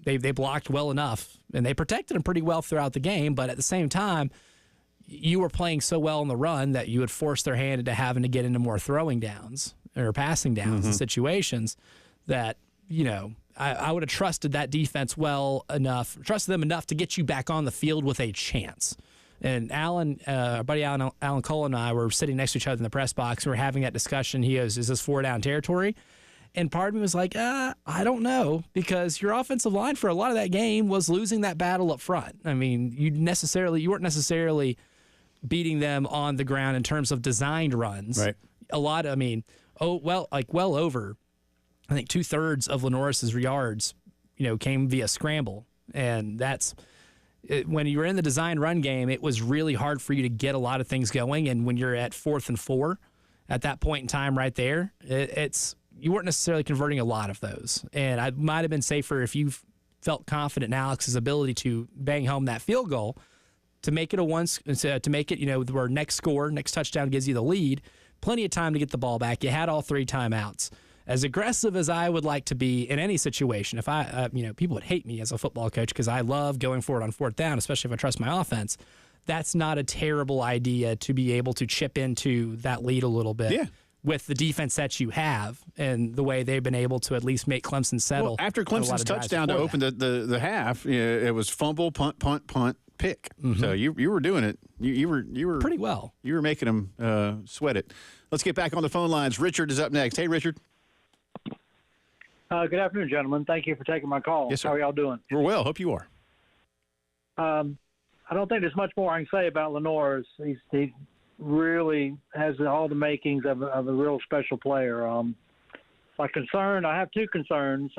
they blocked well enough, and they protected him pretty well throughout the game. But at the same time, you were playing so well on the run that you would force their hand into having to get into more throwing downs or passing downs in situations that, I would have trusted that defense trusted them enough to get you back on the field with a chance. And our buddy Alan Cole and I were sitting next to each other in the press box. We were having that discussion. He goes, "Is this 4 down territory?" And part of me was like, I don't know, because your offensive line for a lot of that game was losing that battle up front. I mean, you weren't necessarily beating them on the ground in terms of designed runs. Right. Well over, I think 2/3 of Lenorris's yards came via scramble. And when you were in the design run game, it was really hard for you to get a lot of things going. And when you're at 4th and 4, at that point in time right there, you weren't necessarily converting a lot of those. And I might have been safer if you felt confident in Alex's ability to bang home that field goal to make it where next touchdown gives you the lead. Plenty of time to get the ball back. You had all 3 timeouts. As aggressive as I would like to be in any situation, if I, people would hate me as a football coach because I love going forward on 4th down, especially if I trust my offense. That's not a terrible idea to be able to chip into that lead a little bit with the defense that you have and the way they've been able to at least make Clemson settle. Well, after Clemson's touchdown to open the half, it was fumble, punt, pick. Mm-hmm. So you were doing it. You were pretty well. You were making them sweat it. Let's get back on the phone lines. Richard is up next. Hey, Richard. Good afternoon, gentlemen. Thank you for taking my call. Yes, sir. How are y'all doing? We're well. Hope you are. I don't think there's much more I can say about Lenorris. He really has all the makings of a real special player. I have 2 concerns.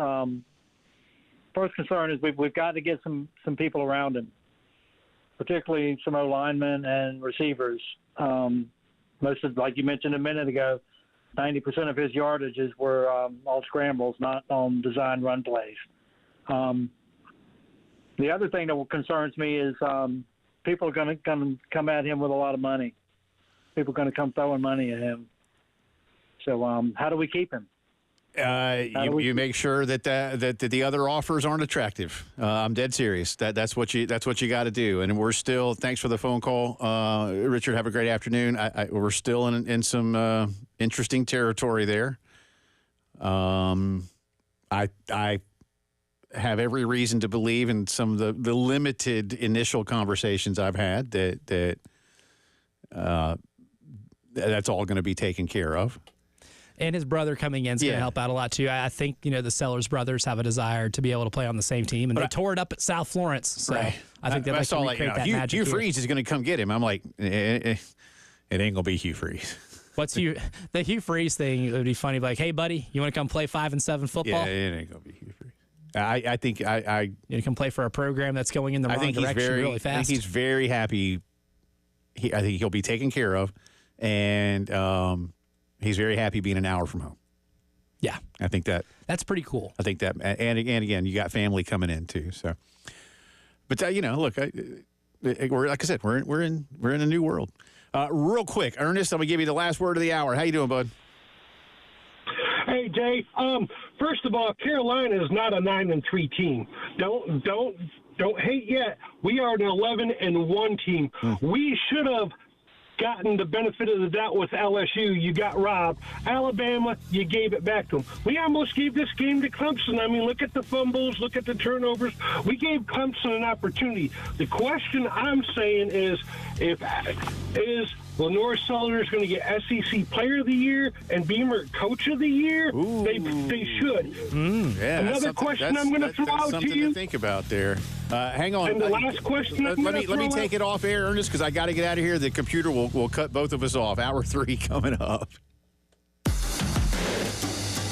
First concern is we've got to get some people around him, particularly some O-linemen and receivers. Most of, like you mentioned a minute ago, 90% of his yardages were all scrambles, not on design run plays. The other thing that concerns me is people are going to come at him with a lot of money. People are going to come throwing money at him. So how do we keep him? You make sure that the other offers aren't attractive. I'm dead serious. That's what you got to do. And we're still. Thanks for the phone call, Richard. Have a great afternoon. We're still in some interesting territory there. I have every reason to believe in some of the limited initial conversations I've had that's all going to be taken care of. And his brother coming in is going to help out a lot, too. I think, the Sellers brothers have a desire to be able to play on the same team, and they tore it up at South Florence. So I think they'd like to recreate that magic. Hugh Freeze is going to come get him. I'm like, it ain't going to be Hugh Freeze. The Hugh Freeze thing? It would be funny. Like, hey, buddy, you want to come play 5-7 football? Yeah, it ain't going to be Hugh Freeze. I think you come play for a program that's going in the wrong direction really fast. I think he's very happy. I think he'll be taken care of, and he's very happy being an hour from home. Yeah, I think that's pretty cool. I think that, and again, you got family coming in too. So, but look, like I said, we're in a new world. Real quick, Ernest, I'm gonna give you the last word of the hour. How you doing, bud? Hey, Jay. First of all, Carolina is not a 9-3 team. Don't hate yet. We are an 11-1 team. We should have gotten the benefit of the doubt with LSU. You got robbed. Alabama, you gave it back to them. We almost gave this game to Clemson. I mean, look at the fumbles, look at the turnovers. We gave Clemson an opportunity. The question I'm saying is Lenorris Sellers going to get SEC Player of the Year and Beamer Coach of the Year? Ooh. They should. Yeah, another question I'm going to throw out to you. Something to think about there. Hang on. And the last question let me take it off air, Ernest, because I got to get out of here. The computer will cut both of us off. Hour 3 coming up.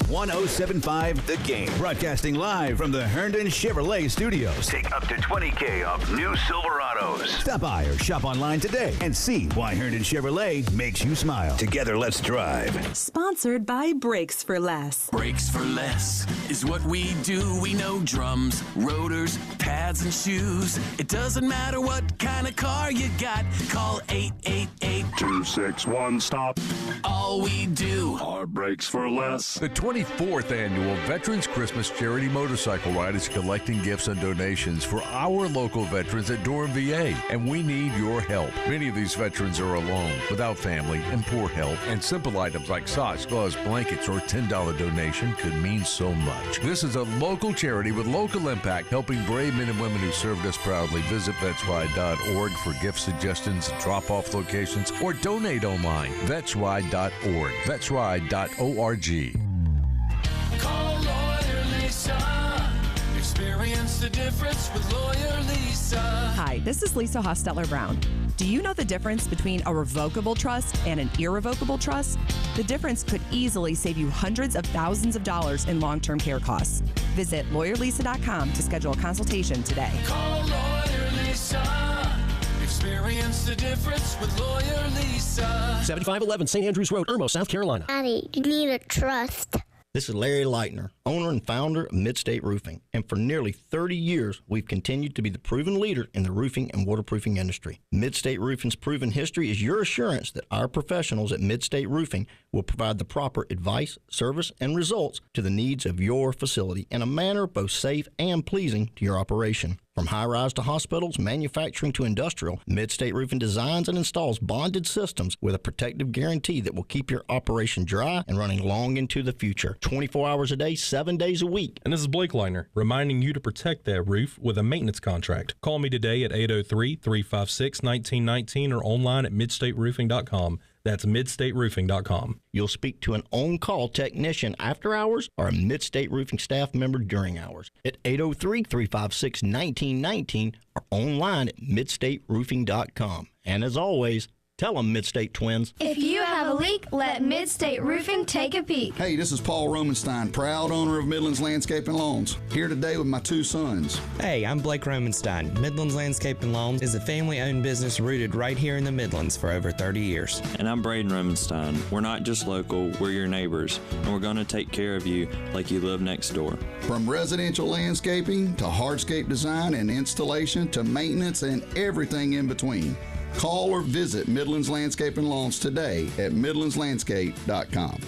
107.5 The Game. Broadcasting live from the Herndon Chevrolet Studios. Take up to $20,000 off new Silverados. Stop by or shop online today and see why Herndon Chevrolet makes you smile. Together, let's drive. Sponsored by Brakes for Less. Brakes for Less is what we do. We know drums, rotors, pads, and shoes. It doesn't matter what kind of car you got. Call 888-261-STOP. All we do are Brakes for Less. The 24th annual Veterans Christmas Charity Motorcycle Ride is collecting gifts and donations for our local veterans at Durham, VA, and we need your help. Many of these veterans are alone, without family, and poor health, and simple items like socks, gloves, blankets, or a $10 donation could mean so much. This is a local charity with local impact, helping brave men and women who served us proudly. Visit vetsride.org for gift suggestions, drop-off locations, or donate online. Vetsride.org. Vetsride.org. Call Lawyer Lisa. Experience the difference with Lawyer Lisa. Hi, this is Lisa Hostetler-Brown. Do you know the difference between a revocable trust and an irrevocable trust? The difference could easily save you hundreds of thousands of dollars in long-term care costs. Visit LawyerLisa.com to schedule a consultation today. Call Lawyer Lisa. Experience the difference with Lawyer Lisa. 7511 St. Andrews Road, Irmo, South Carolina. Daddy, you need a trust. This is Larry Leitner, owner and founder of Midstate Roofing, and for nearly 30 years, we've continued to be the proven leader in the roofing and waterproofing industry. Midstate Roofing's proven history is your assurance that our professionals at Midstate Roofing will provide the proper advice, service, and results to the needs of your facility in a manner both safe and pleasing to your operation. From high-rise to hospitals, manufacturing to industrial, Midstate Roofing designs and installs bonded systems with a protective guarantee that will keep your operation dry and running long into the future. 24 hours a day, 7 days a week. And this is Blake Leitner, reminding you to protect that roof with a maintenance contract. Call me today at 803-356-1919 or online at midstateroofing.com. That's midstateroofing.com. You'll speak to an on-call technician after hours or a Midstate Roofing staff member during hours at 803-356-1919 or online at midstateroofing.com. And as always, tell them Midstate Twins. If you have a leak, let Midstate Roofing take a peek. Hey, this is Paul Romenstein, proud owner of Midlands Landscape and Lawns, here today with my two sons. Hey, I'm Blake Romenstein. Midlands Landscape and Lawns is a family-owned business rooted right here in the Midlands for over 30 years. And I'm Braden Romenstein. We're not just local, we're your neighbors, and we're going to take care of you like you live next door. From residential landscaping to hardscape design and installation to maintenance and everything in between. Call or visit Midlands Landscape and Lawns today at midlandslandscape.com.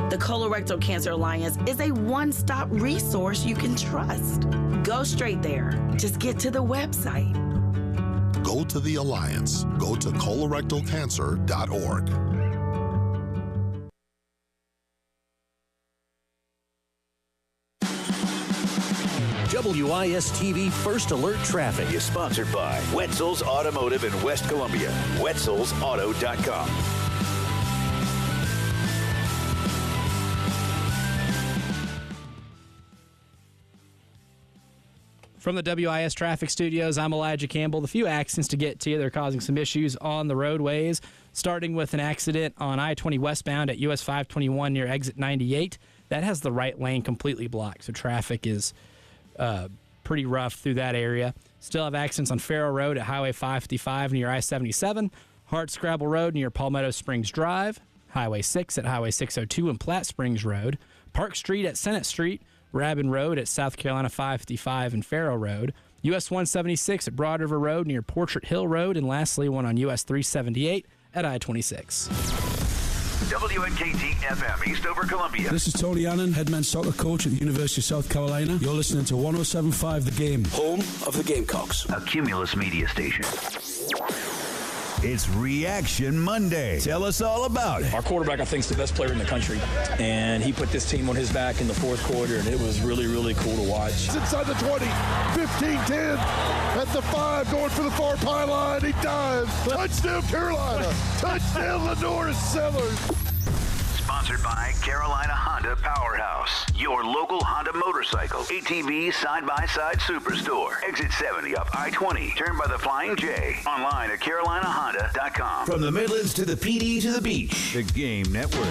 The Colorectal Cancer Alliance is a one-stop resource you can trust. Go straight there. Just get to the website. Go to the Alliance. Go to colorectalcancer.org. WIS-TV First Alert Traffic is sponsored by Wetzel's Automotive in West Columbia. Wetzel'sAuto.com. From the WIS Traffic Studios, I'm Elijah Campbell. The few accidents to get to, they're causing some issues on the roadways, starting with an accident on I-20 westbound at US 521 near exit 98. That has the right lane completely blocked, so traffic is pretty rough through that area. Still have accidents on Farrow Road at Highway 555 near I-77, Hartscrabble Road near Palmetto Springs Drive, Highway 6 at Highway 602 and Platte Springs Road, Park Street at Senate Street, Rabin Road at South Carolina 555 and Farrow Road, US 176 at Broad River Road near Portrait Hill Road, and lastly one on US 378 at I-26. WNKT FM, Eastover, Columbia. This is Tony Annan, head men's soccer coach at the University of South Carolina. You're listening to 107.5 The Game. Home of the Gamecocks. A Cumulus media station. It's Reaction Monday. Tell us all about it. Our quarterback, I think, is the best player in the country. And he put this team on his back in the fourth quarter, and it was really, really cool to watch. It's inside the 20, 15-10, at the 5, going for the far pylon. He dives. Touchdown, Carolina. Touchdown, Lenorris Sellers. Sponsored by Carolina Honda Powerhouse, your local Honda motorcycle, ATV side-by-side superstore. Exit 70 up I-20. Turn by the Flying J. Online at carolinahonda.com. From the Midlands to the PD to the beach. The Game Network.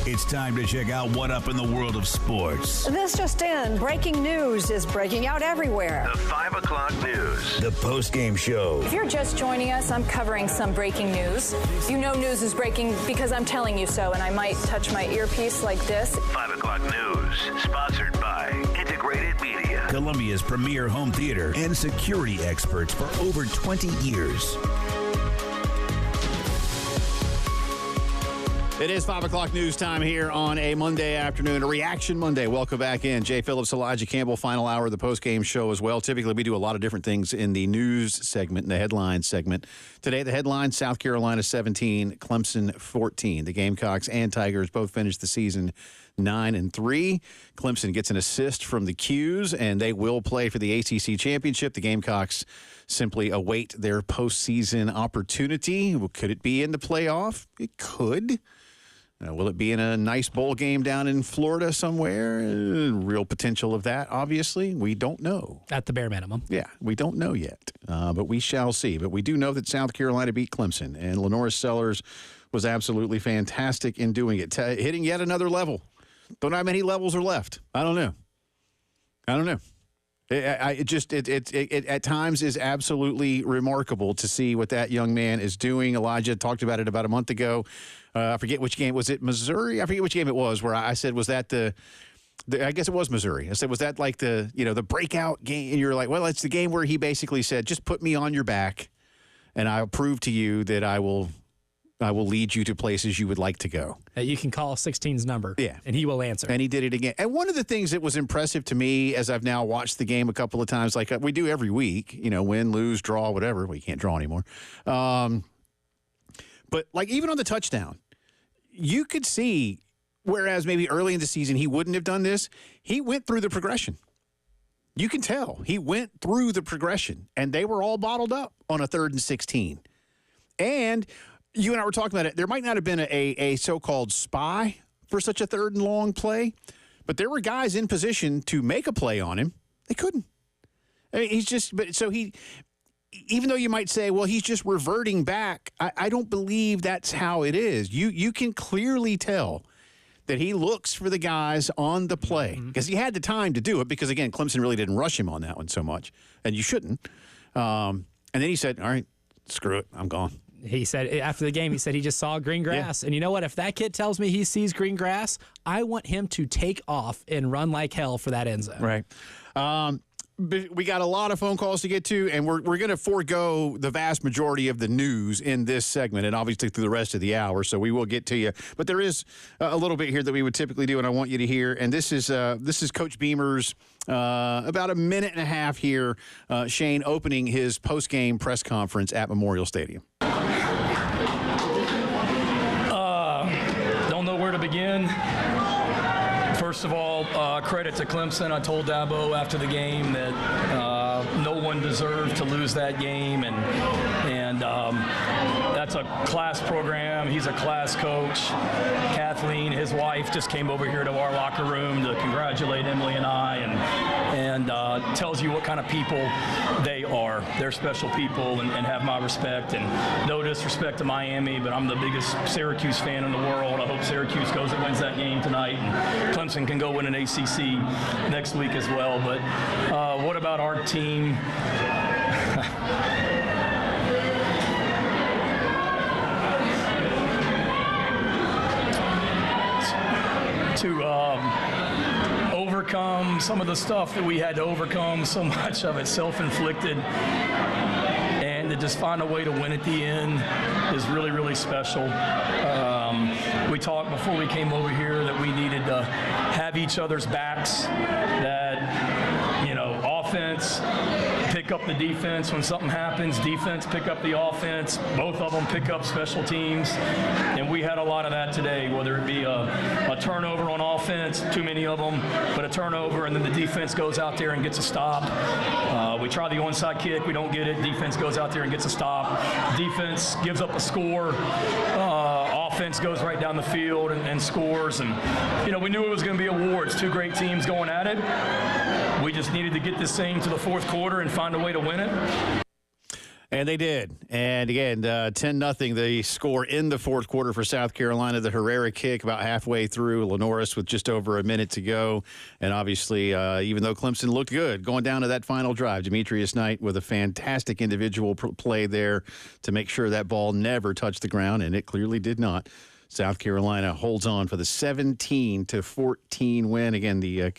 It's time to check out what up in the world of sports. This just in. Breaking news is breaking out everywhere. The 5 o'clock news. The Postgame Show. If you're just joining us, I'm covering some breaking news. You know news is breaking because I'm telling you so, and I might touch my earpiece like this. 5 o'clock news. Sponsored by Integrated Media. Columbia's premier home theater and security experts for over 20 years. It is 5 o'clock news time here on a Monday afternoon, a Reaction Monday. Welcome back in. Jay Phillips, Elijah Campbell, final hour of the postgame show as well. Typically, we do a lot of different things in the news segment, in the headline segment. Today, the headline, South Carolina 17, Clemson 14. The Gamecocks and Tigers both finished the season 9-3. Clemson gets an assist from the Qs, and they will play for the ACC championship. The Gamecocks simply await their postseason opportunity. Could it be in the playoff? It could. Will it be in a nice bowl game down in Florida somewhere? Real potential of that, obviously. We don't know. At the bare minimum. Yeah, we don't know yet, but we shall see. But we do know that South Carolina beat Clemson, and Lenorris Sellers was absolutely fantastic in doing it, hitting yet another level. Don't know how many levels are left. I don't know. It at times is absolutely remarkable to see what that young man is doing. Elijah talked about it about a month ago. I forget which game. Was it Missouri? I forget which game it was where I said, was that I guess it was Missouri. I said, was that like the breakout game? And you're like, well, it's the game where he basically said, just put me on your back and I'll prove to you that I will lead you to places you would like to go. You can call 16's number, yeah, and he will answer. And he did it again. And one of the things that was impressive to me as I've now watched the game a couple of times, like we do every week, win, lose, draw, whatever. We can't draw anymore. But like even on the touchdown, you could see, whereas maybe early in the season he wouldn't have done this, he went through the progression. You can tell he went through the progression, and they were all bottled up on a 3rd and 16. And you and I were talking about it. There might not have been a so-called spy for such a 3rd and long play, but there were guys in position to make a play on him. They couldn't. I mean, even though you might say, well, he's just reverting back, I don't believe that's how it is. You can clearly tell that he looks for the guys on the play because he had the time to do it because, again, Clemson really didn't rush him on that one so much, and you shouldn't. And then he said, all right, screw it, I'm gone. He said after the game, he said he just saw green grass. Yeah. And you know what? If that kid tells me he sees green grass, I want him to take off and run like hell for that end zone. Right. We got a lot of phone calls to get to, and we're going to forego the vast majority of the news in this segment and obviously through the rest of the hour, so we will get to you. But there is a little bit here that we would typically do, and I want you to hear. And this is Coach Beamer's about a minute and a half here, Shane opening his post-game press conference at Memorial Stadium. Don't know where to begin. First of all, credit to Clemson. I told Dabo after the game that no one deserved to lose that game, and that's a class program. He's a class coach. Kathleen, his wife, just came over here to our locker room to congratulate Emily and I, and tells you what kind of people they are. They're special people and have my respect. And no disrespect to Miami, but I'm the biggest Syracuse fan in the world. I hope Syracuse goes and wins that game tonight, and Clemson can go win an ACC next week as well. But what about our team? To overcome some of the stuff that we had to overcome, so much of it self-inflicted, and to just find a way to win at the end is really, really special. We talked before we came over here that we needed to have each other's backs, that, offense pick up the defense when something happens, defense pick up the offense, both of them pick up special teams, and we had a lot of that today, whether it be a turnover on offense, too many of them, but a turnover, and then the defense goes out there and gets a stop. We try the onside kick, we don't get it, defense goes out there and gets a stop. Defense gives up a score, offense goes right down the field and scores, and we knew it was going to be a war. It's two great teams going at it. We just needed to get this thing to the fourth quarter and find a way to win it. And they did. And again, 10-0, the score in the fourth quarter for South Carolina. The Herrera kick about halfway through. Lenorris with just over a minute to go. And obviously, even though Clemson looked good, going down to that final drive, Demetrius Knight with a fantastic individual play there to make sure that ball never touched the ground, and it clearly did not. South Carolina holds on for the 17-14 win. Again, a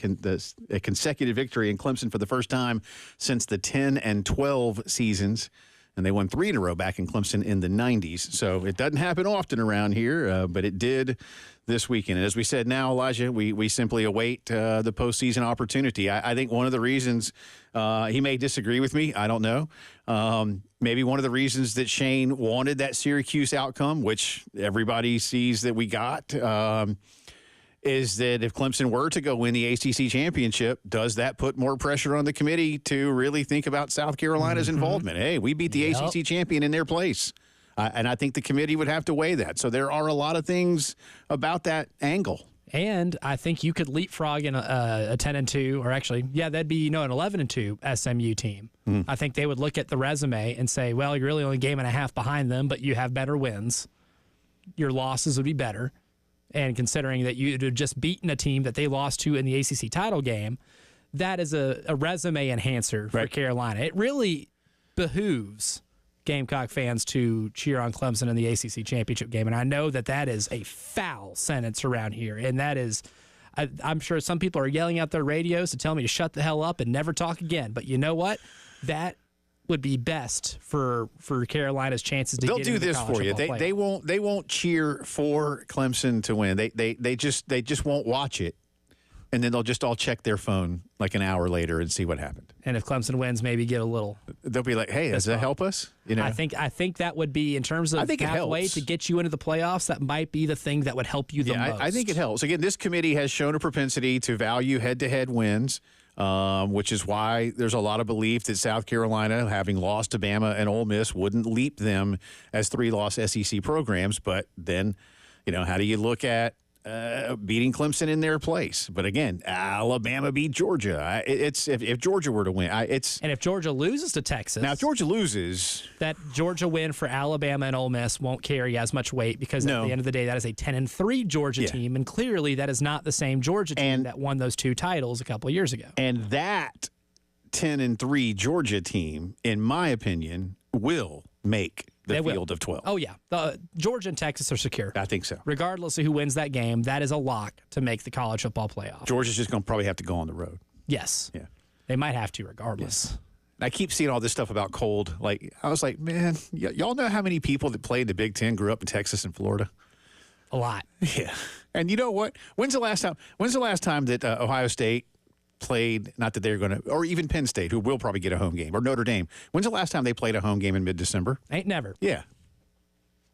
consecutive victory in Clemson for the first time since the 10-12 seasons. And they won 3 in a row back in Clemson in the 90s. So it doesn't happen often around here, but it did this weekend. And as we said now, Elijah, we simply await the postseason opportunity. I think one of the reasons he may disagree with me, I don't know. Maybe one of the reasons that Shane wanted that Syracuse outcome, which everybody sees that we got, is that if Clemson were to go win the ACC championship, does that put more pressure on the committee to really think about South Carolina's involvement? Hey, we beat the ACC champion in their place. And I think the committee would have to weigh that. So there are a lot of things about that angle. And I think you could leapfrog in a 10-2, or actually, that'd be an 11-2 SMU team. I think they would look at the resume and say, well, you're really only a game and a half behind them, but you have better wins. Your losses would be better. And considering that you'd have just beaten a team that they lost to in the ACC title game, that is a resume enhancer for Carolina. It really behooves Gamecock fans to cheer on Clemson in the ACC championship game. And I know that is a foul sentence around here. And that is, I'm sure some people are yelling out their radios to tell me to shut the hell up and never talk again. But you know what? That would be best for Carolina's chances to get into the college football playoff. They won't cheer for Clemson to win. They just won't watch it, and then they'll just all check their phone like an hour later and see what happened. And if Clemson wins, maybe get a little. They'll be like, "Hey, does that help us?" You know, I think that would be, in terms of pathway to get you into the playoffs, that might be the thing that would help you the most. I think it helps. Again, this committee has shown a propensity to value head-to-head wins. Which is why there's a lot of belief that South Carolina, having lost to Bama and Ole Miss, wouldn't leap them as 3-loss SEC programs. But then, how do you look at beating Clemson in their place? But again, Alabama beat Georgia. It's if Georgia were to win, and if Georgia loses to Texas, now if Georgia loses, that Georgia win for Alabama and Ole Miss won't carry as much weight, because at the end of the day, that is a 10-3 Georgia team, and clearly that is not the same Georgia team that won those 2 titles a couple of years ago. And that 10-3 Georgia team, in my opinion, will make the field of 12. Oh, yeah. Georgia and Texas are secure. I think so. Regardless of who wins that game, that is a lock to make the college football playoff. Georgia's just going to probably have to go on the road. Yes. Yeah. They might have to regardless. Yeah. I keep seeing all this stuff about cold. Like, I was like, man, y'all know how many people that played in the Big Ten grew up in Texas and Florida? A lot. Yeah. And you know what? When's the last time that Ohio State played, not that they're going to, or even Penn State, who will probably get a home game, or Notre Dame. When's the last time they played a home game in mid-December? Ain't never. Yeah.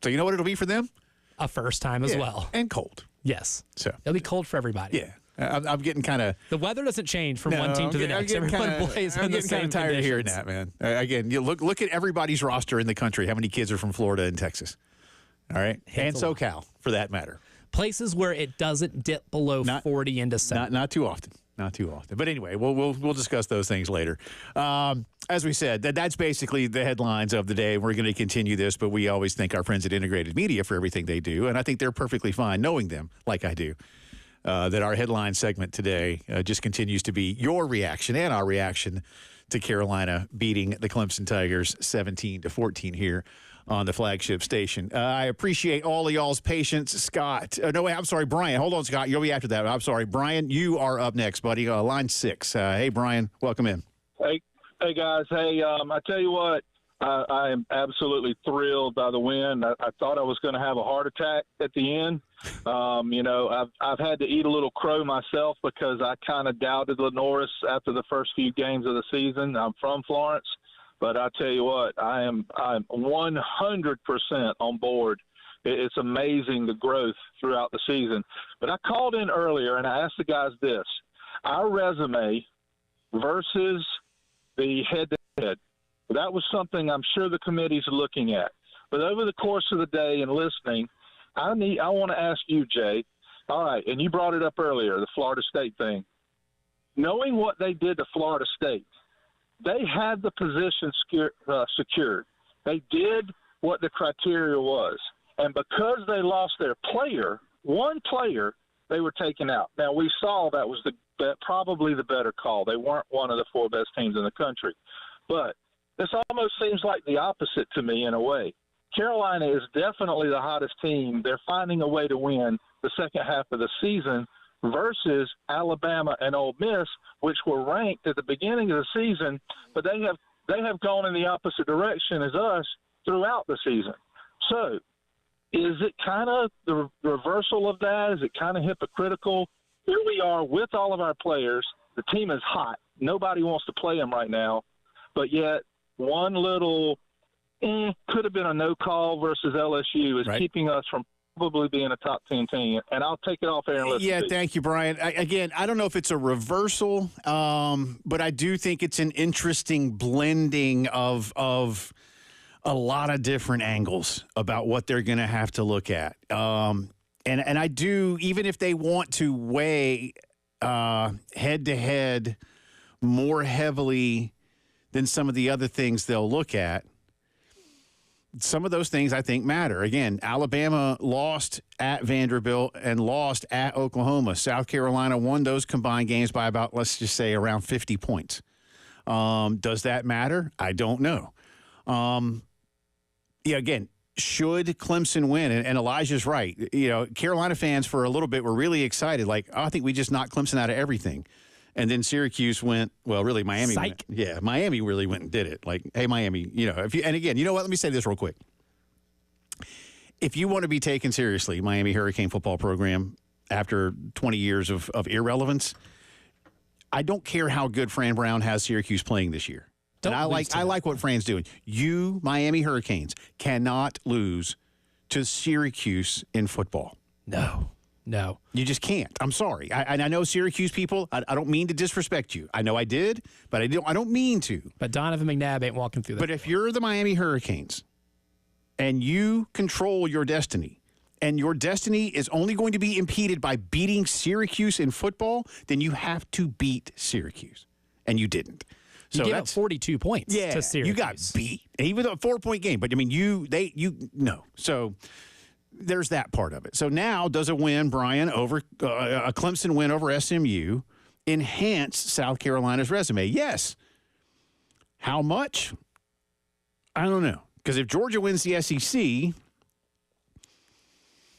So you know what it'll be for them? A first time as well. And cold. Yes. So it'll be cold for everybody. Yeah. I'm getting kind of... The weather doesn't change from one team to the next. Everyone plays in the same I'm getting kind of tired of hearing conditions. that, man. Again, you look at everybody's roster in the country. How many kids are from Florida and Texas? All right? And SoCal, for that matter. Places where it doesn't dip below 40 in December. Not too often. Not too often. But anyway, we'll discuss those things later. As we said, that's basically the headlines of the day. We're going to continue this, but we always thank our friends at Integrated Media for everything they do, and I think they're perfectly fine knowing them, like I do, that our headline segment today just continues to be your reaction and our reaction to Carolina beating the Clemson Tigers 17-14 here on the flagship station. I appreciate all of y'all's patience. Scott. No, wait, I'm sorry, Brian. Hold on, Scott. You'll be after that. I'm sorry. Brian, you are up next, buddy. Line 6. Hey, Brian. Welcome in. Hey guys. Hey, I tell you what, I am absolutely thrilled by the win. I thought I was going to have a heart attack at the end. I've had to eat a little crow myself because I kind of doubted Lenorris after the first few games of the season. I'm from Florence. But I tell you what, I'm 100% on board. It's amazing the growth throughout the season. But I called in earlier and I asked the guys this: our resume versus the head-to-head. That was something I'm sure the committee's looking at. But over the course of the day and listening, I want to ask you, Jay. All right, and you brought it up earlier, the Florida State thing. Knowing what they did to Florida State, they had the position secured. They did what the criteria was. And because they lost their player, one player, they were taken out. Now, we saw that was probably the better call. They weren't one of the 4 best teams in the country. But this almost seems like the opposite to me in a way. Carolina is definitely the hottest team. They're finding a way to win the second half of the season versus Alabama and Ole Miss, which were ranked at the beginning of the season, but they have gone in the opposite direction as us throughout the season. So is it kind of the reversal of that? Is it kind of hypocritical? Here we are with all of our players. The team is hot. Nobody wants to play them right now, but yet one little could have been a no call versus LSU is keeping us from probably being a top 10 team, and I'll take it off air and listen. Yeah, thank you, Brian. Again, I don't know if it's a reversal, but I do think it's an interesting blending of a lot of different angles about what they're going to have to look at. And I do, even if they want to weigh head-to-head more heavily than some of the other things they'll look at, some of those things I think matter. Again, Alabama lost at Vanderbilt and lost at Oklahoma. South Carolina won those combined games by about, let's just say, around 50 points. Does that matter? I don't know. Again, should Clemson win? And Elijah's right. Carolina fans for a little bit were really excited. Like, I think we just knocked Clemson out of everything. And then Syracuse went, well, really, Miami. Miami really went and did it. Like, hey, Miami, and again, you know what? Let me say this real quick. If you want to be taken seriously, Miami Hurricane football program, after 20 years of irrelevance, I don't care how good Fran Brown has Syracuse playing this year. I like what Fran's doing. You, Miami Hurricanes, cannot lose to Syracuse in football. No. You just can't. I'm sorry. I know Syracuse people, I don't mean to disrespect you. I know I did, but I don't mean to. But Donovan McNabb ain't walking through that. But if you're the Miami Hurricanes and you control your destiny, and your destiny is only going to be impeded by beating Syracuse in football, then you have to beat Syracuse. And you didn't. So you gave up 42 points to Syracuse. You got beat. Even a 4-point game. But, I mean, no. So there's that part of it. So now does a win, Brian, over a Clemson win over SMU enhance South Carolina's resume? Yes. How much? I don't know. Because if Georgia wins the SEC,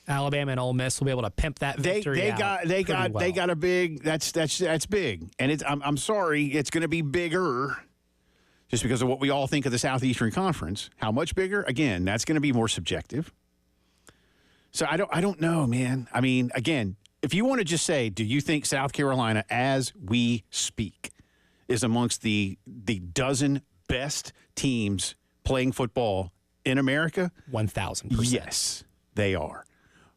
Alabama and Ole Miss will be able to pimp that victory They got a big. That's big, and I'm sorry, it's going to be bigger, just because of what we all think of the Southeastern Conference. How much bigger? Again, that's going to be more subjective. So I don't know, man. I mean, again, if you want to just say, do you think South Carolina, as we speak, is amongst the dozen best teams playing football in America? 1,000%. Yes, they are.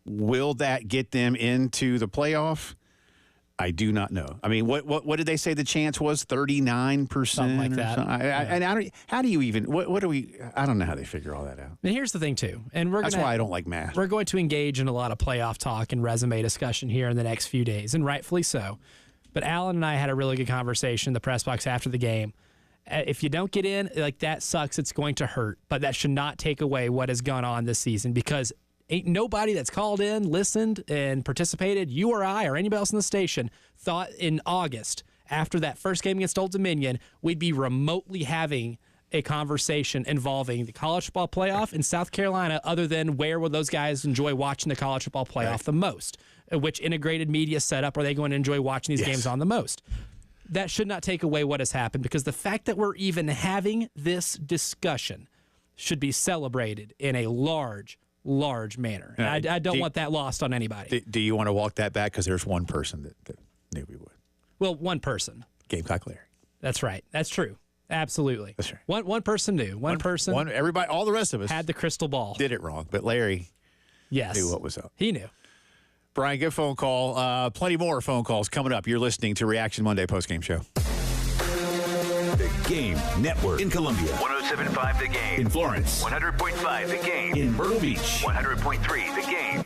Will that get them into the playoff? I do not know. I mean, what did they say the chance was? 39%? Something like that. How do you even, what do we, I don't know how they figure all that out. And here's the thing, too. And that's why I don't like math. We're going to engage in a lot of playoff talk and resume discussion here in the next few days, and rightfully so. But Alan and I had a really good conversation in the press box after the game. If you don't get in, like, that sucks. It's going to hurt. But that should not take away what has gone on this season, because ain't nobody that's called in, listened, and participated, you or I or anybody else in the station, thought in August, after that first game against Old Dominion, we'd be remotely having a conversation involving the college football playoff in South Carolina, other than where will those guys enjoy watching the college football playoff the most? Which integrated media setup are they going to enjoy watching these games on the most? That should not take away what has happened, because the fact that we're even having this discussion should be celebrated in a large manner. And I don't want that lost on anybody. Do you want to walk that back? Because there's one person that knew we would. Well, one person. Gamecock Larry. That's right. That's true. Absolutely. That's right. One person knew. One person. Everybody, all the rest of us had the crystal ball. Did it wrong. But Larry knew what was up. He knew. Brian, good phone call. Plenty more phone calls coming up. You're listening to Reaction Monday postgame show. The Game Network in Columbia. 107.5 The Game. In Florence. 100.5 The Game. In Myrtle Beach. 100.3 The Game.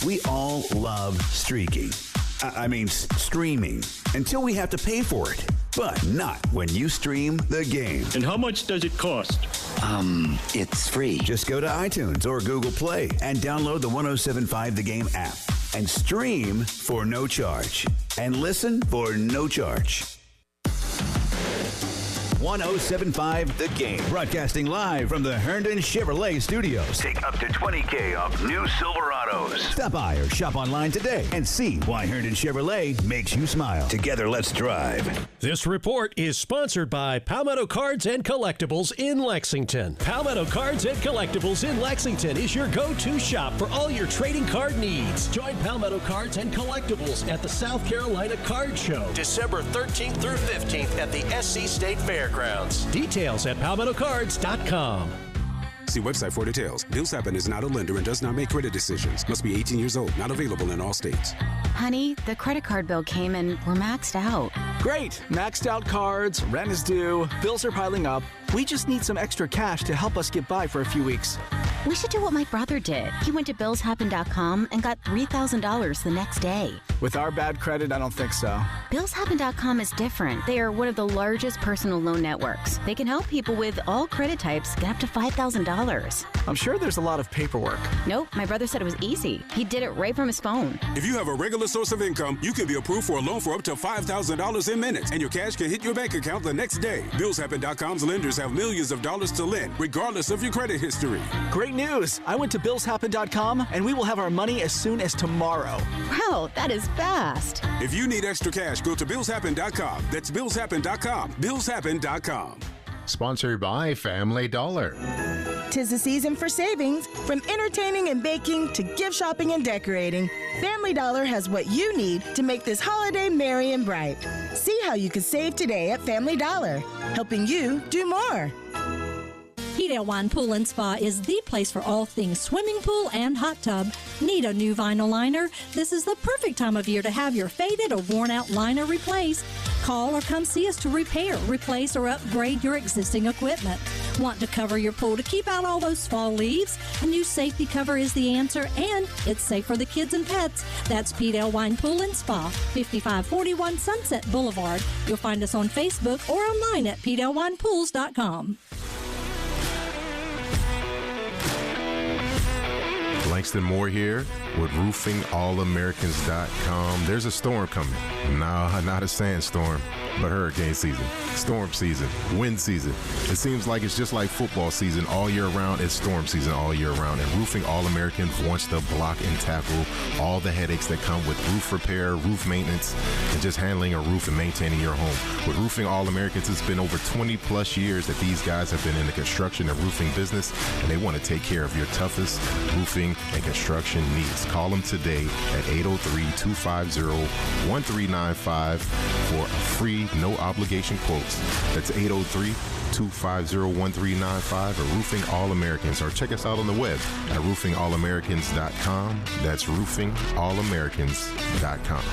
We all love streaking. I mean, streaming. Until we have to pay for it. But not when you stream The Game. And how much does it cost? It's free. Just go to iTunes or Google Play and download the 107.5 The Game app. And stream for no charge. And listen for no charge. 107.5 The Game. Broadcasting live from the Herndon Chevrolet Studios. Take up to $20,000 off new Silverados. Stop by or shop online today and see why Herndon Chevrolet makes you smile. Together, let's drive. This report is sponsored by Palmetto Cards and Collectibles in Lexington. Palmetto Cards and Collectibles in Lexington is your go-to shop for all your trading card needs. Join Palmetto Cards and Collectibles at the South Carolina Card Show, December 13th through 15th at the SC State Fairgrounds. Details at palmettocards.com. See website for details. Bill Sappin is not a lender and does not make credit decisions. Must be 18 years old. Not available in all states. Honey, the credit card bill came and we're maxed out. Great. Maxed out cards, rent is due, bills are piling up. We just need some extra cash to help us get by for a few weeks. We should do what my brother did. He went to billshappen.com and got $3,000 the next day. With our bad credit, I don't think so. Billshappen.com is different. They are one of the largest personal loan networks. They can help people with all credit types get up to $5,000. I'm sure there's a lot of paperwork. Nope, my brother said it was easy. He did it right from his phone. If you have a regular source of income, you can be approved for a loan for up to $5,000 in minutes, and your cash can hit your bank account the next day. Billshappen.com's lenders have millions of dollars to lend, regardless of your credit history. Great news! I went to billshappen.com, and we will have our money as soon as tomorrow. Wow, that is fast. If you need extra cash, go to billshappen.com. That's billshappen.com. Billshappen.com. Sponsored by Family Dollar. 'Tis the season for savings. From entertaining and baking to gift shopping and decorating, Family Dollar has what you need to make this holiday merry and bright. See how you can save today at Family Dollar, helping you do more. Pedale Wine Pool and Spa is the place for all things swimming pool and hot tub. Need a new vinyl liner? This is the perfect time of year to have your faded or worn out liner replaced. Call or come see us to repair, replace, or upgrade your existing equipment. Want to cover your pool to keep out all those fall leaves? A new safety cover is the answer, and it's safe for the kids and pets. That's Pedale Wine Pool and Spa, 5541 Sunset Boulevard. You'll find us on Facebook or online at PedaleWinePools.com. Langston Moore here with RoofingAllAmericans.com. There's a storm coming. No, not a sandstorm, but hurricane season, storm season, wind season. It seems like it's just like football season all year round. It's storm season all year round. And Roofing All Americans wants to block and tackle all the headaches that come with roof repair, roof maintenance, and just handling a roof and maintaining your home. With Roofing All Americans, it's been over 20 plus years that these guys have been in the construction and roofing business, and they want to take care of your toughest roofing and construction needs. Call them today at 803-250-1395 for a free, no obligation quotes. That's 803-250-1395 or Roofing All Americans, or check us out on the web at roofingallamericans.com. That's roofingallamericans.com.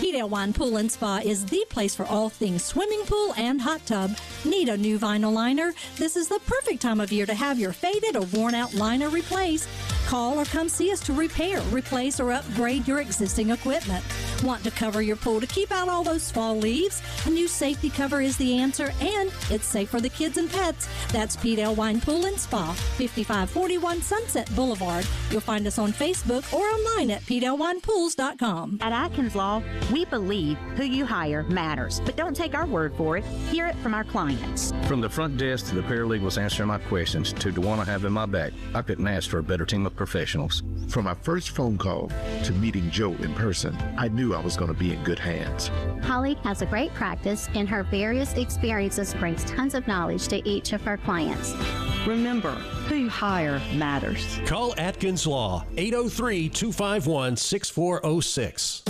Pedale Wine Pool and Spa is the place for all things swimming pool and hot tub. Need a new vinyl liner? This is the perfect time of year to have your faded or worn out liner replaced. Call or come see us to repair, replace, or upgrade your existing equipment. Want to cover your pool to keep out all those fall leaves? A new safety cover is the answer, and it's safe for the kids and pets. That's Pedale Wine Pool and Spa, 5541 Sunset Boulevard. You'll find us on Facebook or online at PedaleWinePools.com. At Atkins Law, we believe who you hire matters, but don't take our word for it. Hear it from our clients. From the front desk to the paralegals answering my questions to the one I have in my back, I couldn't ask for a better team of professionals. From our first phone call to meeting Joe in person, I knew I was going to be in good hands. Holly has a great practice, and her various experiences brings tons of knowledge to each of her clients. Remember, who you hire matters. Call Atkins Law, 803-251-6406.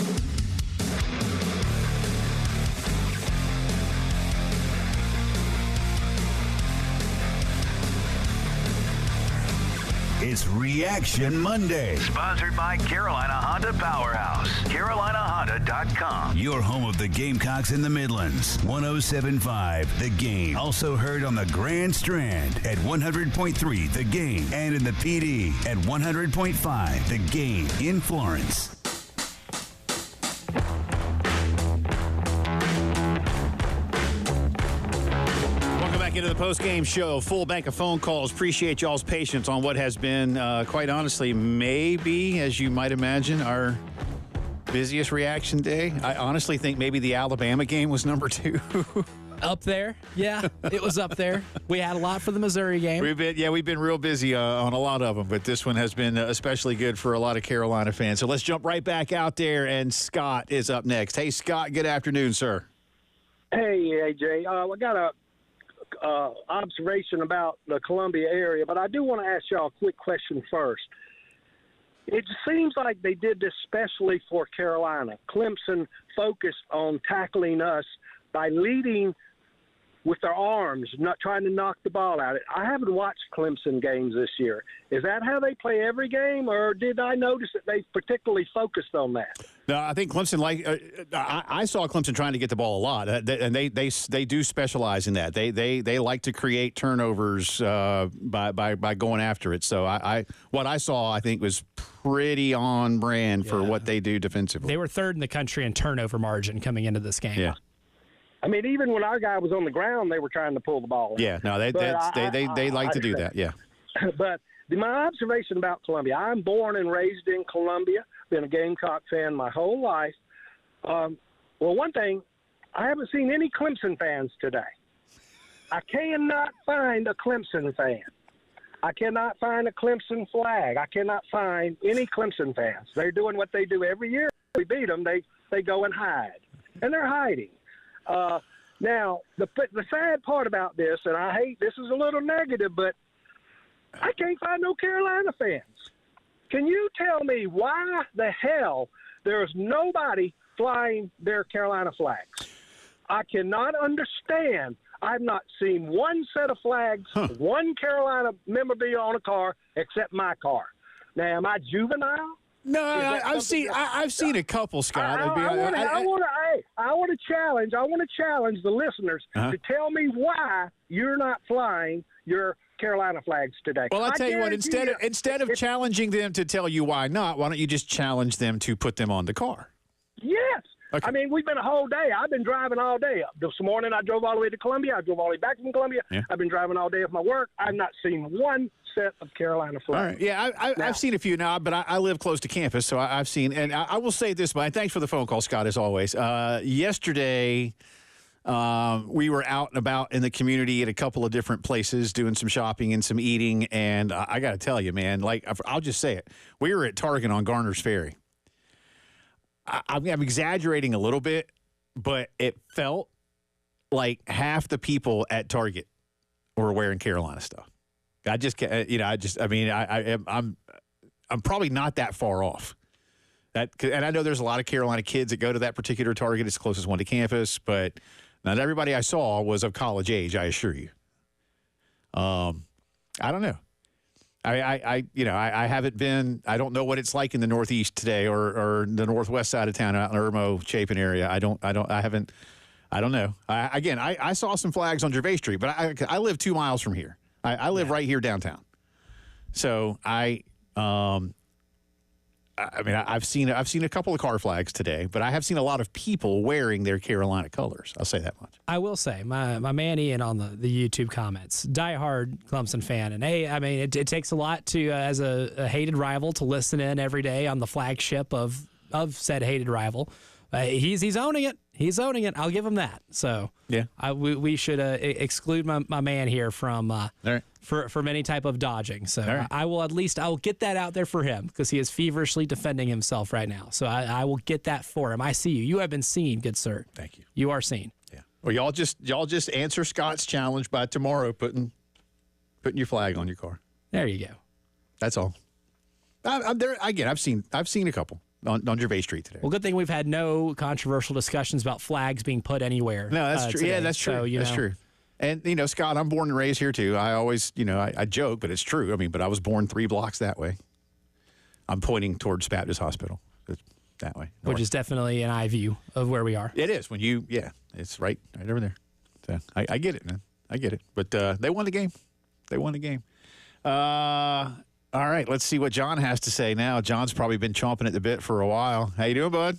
It's Reaction Monday. Sponsored by Carolina Honda Powerhouse. CarolinaHonda.com. Your home of the Gamecocks in the Midlands. 107.5 The Game. Also heard on the Grand Strand at 100.3 The Game. And in the PD at 100.5 The Game in Florence. Into the post-game show, full bank of phone calls. Appreciate y'all's patience on what has been, quite honestly, maybe, as you might imagine, our busiest reaction day. I honestly think maybe the Alabama game was number 2. Up there. Yeah, it was up there. We had a lot for the Missouri game. We've been real busy on a lot of them, but this one has been especially good for a lot of Carolina fans. So let's jump right back out there, and Scott is up next. Hey, Scott, good afternoon, sir. Hey, AJ. I got a observation about the Columbia area, but I do want to ask y'all a quick question first. It seems like they did this specially for Carolina. Clemson focused on tackling us by leading with their arms, not trying to knock the ball out. I haven't watched Clemson games this year. Is that how they play every game, or did I notice that they particularly focused on that? No, I think Clemson I saw Clemson trying to get the ball a lot, and they do specialize in that. They like to create turnovers by going after it. So what I saw, I think, was pretty on brand for what they do defensively. They were third in the country in turnover margin coming into this game. Yeah. I mean, even when our guy was on the ground, they were trying to pull the ball in. Yeah, no, they like to do that. Yeah. But my observation about Columbia, I'm born and raised in Columbia, been a Gamecock fan my whole life. Well, one thing, I haven't seen any Clemson fans today. I cannot find a Clemson fan. I cannot find a Clemson flag. I cannot find any Clemson fans. They're doing what they do every year. We beat them, they go and hide. And they're hiding. Now, the sad part about this, and I hate this is a little negative, but I can't find no Carolina fans. Can you tell me why the hell there's nobody flying their Carolina flags? I cannot understand. I've not seen one set of flags, one Carolina memorabilia on a car, except my car. Now, am I juvenile? No, I've seen a couple, Scott. I want to challenge the listeners to tell me why you're not flying your Carolina flags today. Well, I'll tell you what. Instead of challenging them to tell you why not, why don't you just challenge them to put them on the car? Yes. Okay. I mean, we've been a whole day. I've been driving all day. This morning, I drove all the way to Columbia. I drove all the way back from Columbia. Yeah. I've been driving all day of my work. I've not seen one set of Carolina flags. All right. Yeah, I've seen a few now, but I live close to campus, so I've seen. And I will say this, but thanks for the phone call, Scott, as always. Yesterday, we were out and about in the community at a couple of different places doing some shopping and some eating, and I got to tell you, man, like I'll just say it. We were at Target on Garner's Ferry. I'm exaggerating a little bit, but it felt like half the people at Target were wearing Carolina stuff. I'm probably not that far off. And I know there's a lot of Carolina kids that go to that particular Target. It's the closest one to campus, but not everybody I saw was of college age, I assure you. I don't know. I haven't been. I don't know what it's like in the Northeast today, or the Northwest side of town, out in Irmo, Chapin area. I don't know. I saw some flags on Gervais Street, but I live 2 miles from here. I live right here downtown. So I've seen a couple of car flags today, but I have seen a lot of people wearing their Carolina colors. I'll say that much. I will say, my man Ian on the YouTube comments, diehard Clemson fan, and it takes a lot to as a hated rival to listen in every day on the flagship of said hated rival. He's owning it. He's owning it. I'll give him that. So yeah, we should exclude my man here from from any type of dodging. So right. I will get that out there for him because he is feverishly defending himself right now. So I will get that for him. I see you. You have been seen, good sir. Thank you. You are seen. Yeah. Well, y'all just answer Scott's challenge by tomorrow, putting your flag on your car. There you go. That's all. I'm there again. I've seen a couple. On Gervais Street today. Well, good thing we've had no controversial discussions about flags being put anywhere. No, that's true. Today. Yeah, that's true. So, that's true. And, Scott, I'm born and raised here, too. I always, I joke, but it's true. I mean, but I was born 3 blocks that way. I'm pointing towards Baptist Hospital. It's that way. North. Which is definitely an eye view of where we are. It is. It's right over there. So I get it, man. I get it. But they won the game. All right, let's see what John has to say now. John's probably been chomping at the bit for a while. How you doing, bud?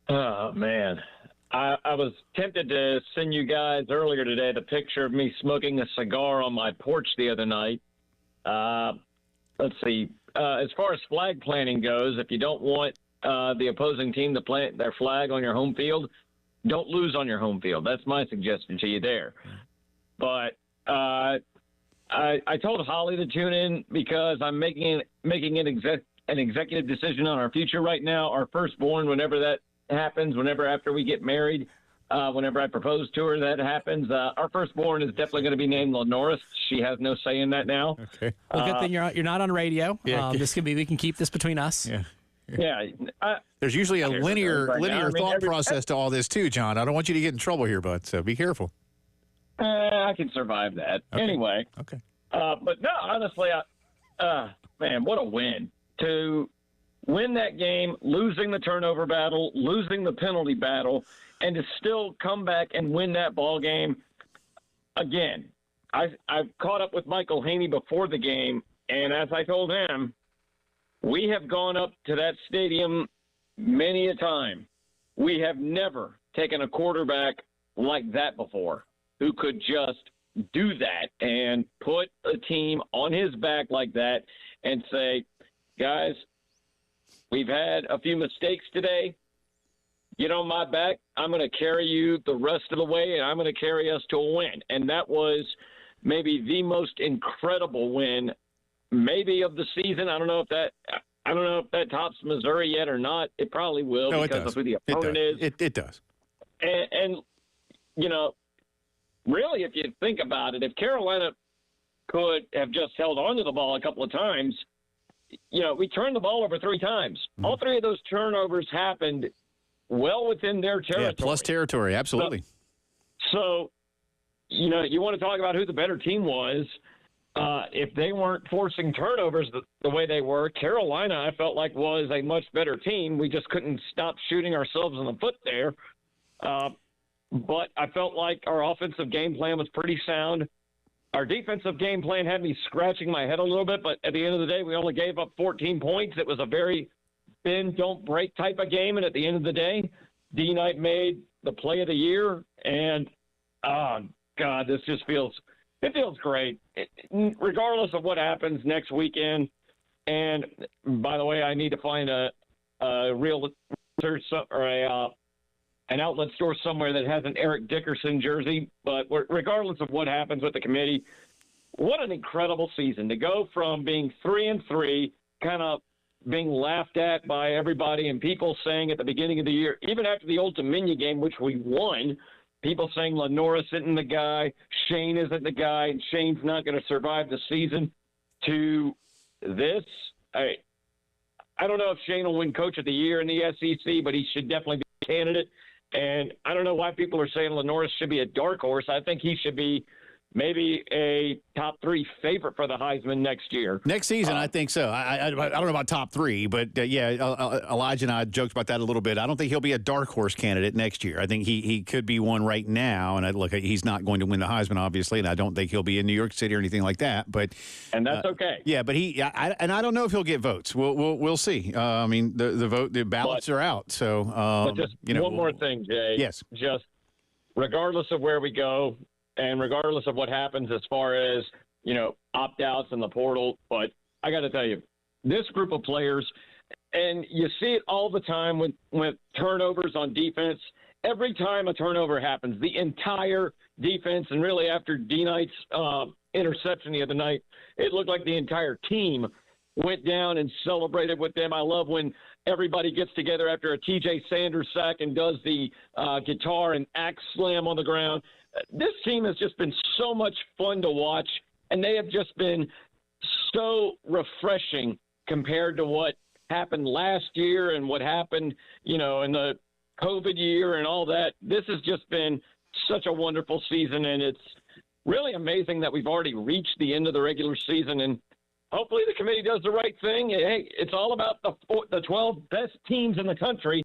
Oh, man. I was tempted to send you guys earlier today the picture of me smoking a cigar on my porch the other night. Let's see. As far as flag planting goes, if you don't want the opposing team to plant their flag on your home field, don't lose on your home field. That's my suggestion to you there. But I told Holly to tune in because I'm making an executive decision on our future right now. Our firstborn, whenever that happens, whenever after we get married, whenever I propose to her, that happens. Our firstborn is definitely going to be named Lenorris. She has no say in that now. Okay. Well, good thing you're not on radio. Yeah. We can keep this between us. Yeah. Yeah. There's usually a linear thought process to all this too, John. I don't want you to get in trouble here, bud. So be careful. I can survive that. Okay. Anyway. Okay. But no, honestly, man, what a win. To win that game, losing the turnover battle, losing the penalty battle, and to still come back and win that ball game. Again, I've caught up with Michael Haney before the game, and as I told him, we have gone up to that stadium many a time. We have never taken a quarterback like that before who could just do that and put a team on his back like that and say, guys, we've had a few mistakes today. Get on my back. I'm going to carry you the rest of the way, and I'm going to carry us to a win. And that was maybe the most incredible win maybe of the season. I don't know if that tops Missouri yet or not. It probably will because of who the opponent is. It does. And, you know, really, if you think about it, if Carolina could have just held on to the ball a couple of times, you know, we turned the ball over 3 times. Mm-hmm. All 3 of those turnovers happened well within their territory. Yeah, plus territory, absolutely. So, you know, you want to talk about who the better team was. If they weren't forcing turnovers the way they were, Carolina, I felt like, was a much better team. We just couldn't stop shooting ourselves in the foot there. But I felt like our offensive game plan was pretty sound. Our defensive game plan had me scratching my head a little bit, but at the end of the day, we only gave up 14 points. It was a very bend, don't break type of game, and at the end of the day, D-Knight made the play of the year, and, oh, God, this just feels great. Regardless of what happens next weekend, and by the way, I need to find a real or an outlet store somewhere that has an Eric Dickerson jersey. But regardless of what happens with the committee, what an incredible season to go from being 3-3, kind of being laughed at by everybody and people saying at the beginning of the year, even after the Old Dominion game, which we won, people saying Lenorris isn't the guy, Shane isn't the guy, and Shane's not going to survive the season, to this. I don't know if Shane will win Coach of the Year in the SEC, but he should definitely be a candidate. And I don't know why people are saying Lenorris should be a dark horse. I think he should be maybe a top 3 favorite for the Heisman next year. Next season, I think so. I don't know about top 3, but Elijah and I joked about that a little bit. I don't think he'll be a dark horse candidate next year. I think he could be one right now, and he's not going to win the Heisman, obviously, and I don't think he'll be in New York City or anything like that. And that's okay. Yeah, but I don't know if he'll get votes. We'll see. I mean, the ballots are out. So, but just one more thing, Jay. Yes. Just regardless of where we go, and regardless of what happens as far as, you know, opt-outs in the portal, but I got to tell you, this group of players, and you see it all the time with turnovers on defense. Every time a turnover happens, the entire defense, and really after D-Knight's interception the other night, it looked like the entire team went down and celebrated with them. I love when everybody gets together after a TJ Sanders sack and does the guitar and axe slam on the ground. This team has just been so much fun to watch, and they have just been so refreshing compared to what happened last year and what happened, you know, in the COVID year and all that. This has just been such a wonderful season, and it's really amazing that we've already reached the end of the regular season, and hopefully the committee does the right thing. Hey, it's all about the 12 best teams in the country.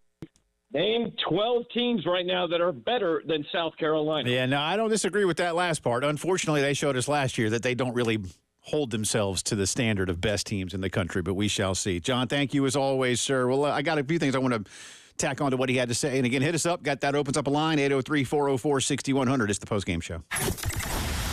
Name 12 teams right now that are better than South Carolina. Yeah, no, I don't disagree with that last part. Unfortunately, they showed us last year that they don't really hold themselves to the standard of best teams in the country, but we shall see. John, thank you as always, sir. Well, I got a few things I want to tack on to what he had to say. And again, hit us up. That opens up a line, 803-404-6100. It's the Postgame Show.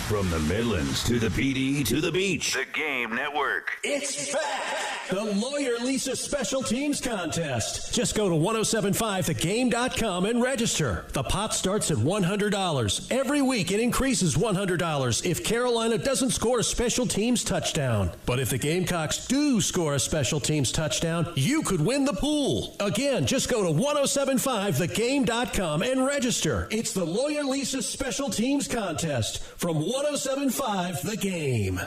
From the Midlands to the PD to the beach. The Game Network. It's back. The Lawyer Lisa Special Teams Contest. Just go to 1075thegame.com and register. The pot starts at $100. Every week it increases $100 if Carolina doesn't score a special teams touchdown. But if the Gamecocks do score a special teams touchdown, you could win the pool. Again, just go to 1075thegame.com and register. It's the Lawyer Lisa Special Teams Contest from 1075 The Game.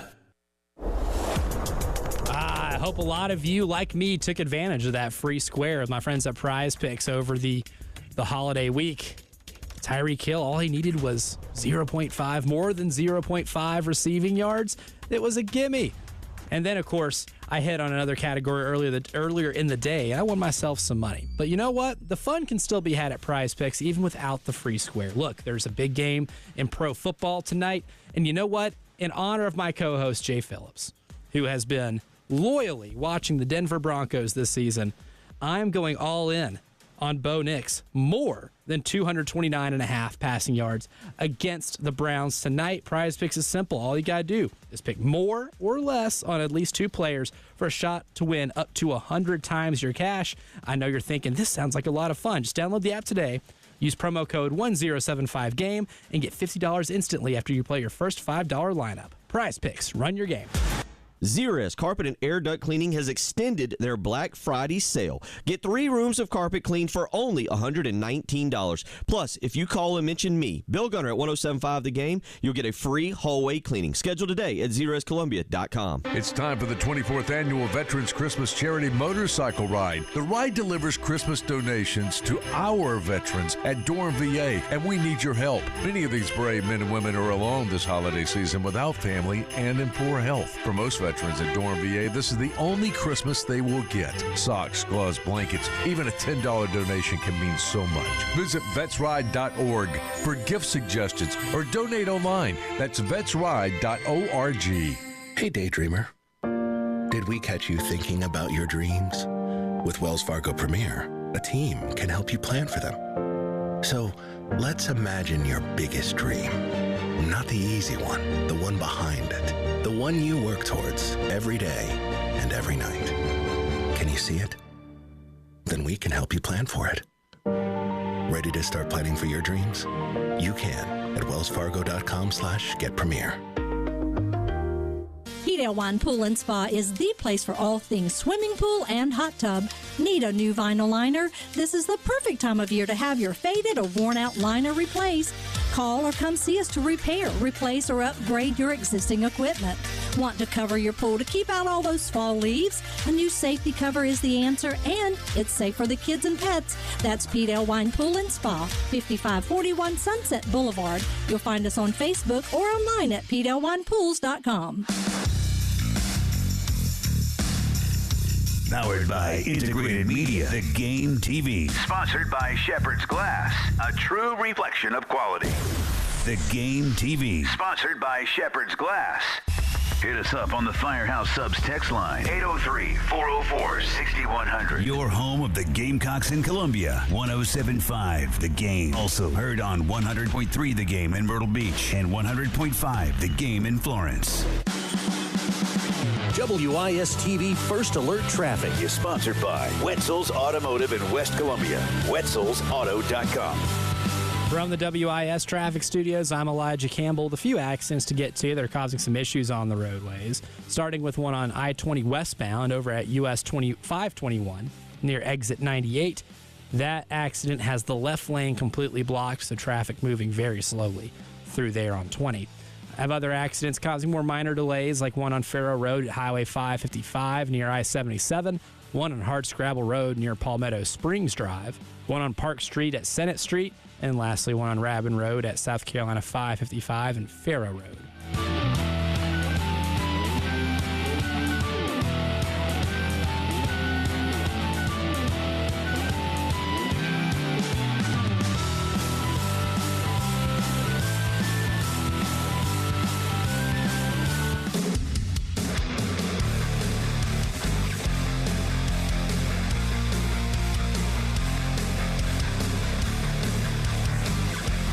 I hope a lot of you, like me, took advantage of that free square with my friends at Prize Picks over the holiday week. Tyreek Hill, all he needed was 0.5, more than 0.5 receiving yards. It was a gimme. And then, of course, I hit on another category earlier in the day, and I won myself some money. But you know what? The fun can still be had at Prize Picks, even without the free square. Look, there's a big game in pro football tonight. And you know what? In honor of my co-host, Jay Phillips, who has been loyally watching the Denver Broncos this season, I'm going all in on Bo Nix, more than 229.5 passing yards against the Browns tonight. Prize Picks is simple. All you got to do is pick more or less on at least 2 players for a shot to win up to 100 times your cash. I know you're thinking, this sounds like a lot of fun. Just download the app today. Use promo code 1075GAME and get $50 instantly after you play your first $5 lineup. Prize Picks. Run your game. Zerust Carpet and Air Duct Cleaning has extended their Black Friday sale. Get 3 rooms of carpet cleaned for only $119. Plus, if you call and mention me, Bill Gunner at 1075 The Game, you'll get a free hallway cleaning. Schedule today at ZerustColumbia.com. It's time for the 24th Annual Veterans Christmas Charity Motorcycle Ride. The ride delivers Christmas donations to our veterans at Durham VA, and we need your help. Many of these brave men and women are alone this holiday season without family and in poor health. For most veterans at Durham VA, this is the only Christmas they will get. Socks, gloves, blankets, even a $10 donation can mean so much. Visit vetsride.org for gift suggestions or donate online. That's vetsride.org. Hey, daydreamer. Did we catch you thinking about your dreams? With Wells Fargo Premier, a team can help you plan for them. So let's imagine your biggest dream. Not the easy one, the one behind it. The one you work towards every day and every night. Can you see it? Then we can help you plan for it. Ready to start planning for your dreams? You can at wellsfargo.com/getpremier. Heat Wine Pool and Spa is the place for all things swimming pool and hot tub. Need a new vinyl liner? This is the perfect time of year to have your faded or worn out liner replaced. Call or come see us to repair, replace, or upgrade your existing equipment. Want to cover your pool to keep out all those fall leaves? A new safety cover is the answer, and it's safe for the kids and pets. That's Pete L. Wine Pool and Spa, 5541 Sunset Boulevard. You'll find us on Facebook or online at PeteLWinePools.com. Powered by Integrated Media, The Game TV. Sponsored by Shepherd's Glass, a true reflection of quality. The Game TV. Sponsored by Shepherd's Glass. Hit us up on the Firehouse Subs text line, 803-404-6100. Your home of the Gamecocks in Columbia, 1075 The Game. Also heard on 100.3 The Game in Myrtle Beach and 100.5 The Game in Florence. WIS-TV First Alert Traffic is sponsored by Wetzel's Automotive in West Columbia. Wetzel'sAuto.com. From the WIS Traffic Studios, I'm Elijah Campbell. The few accidents to get to that are causing some issues on the roadways, starting with one on I-20 westbound over at US 521 near exit 98. That accident has the left lane completely blocked, so traffic moving very slowly through there on 20. I have other accidents causing more minor delays, like one on Farrow Road at Highway 555 near I-77, one on Hardscrabble Road near Palmetto Springs Drive, one on Park Street at Senate Street, and lastly, one on Rabin Road at South Carolina 555 and Farrow Road.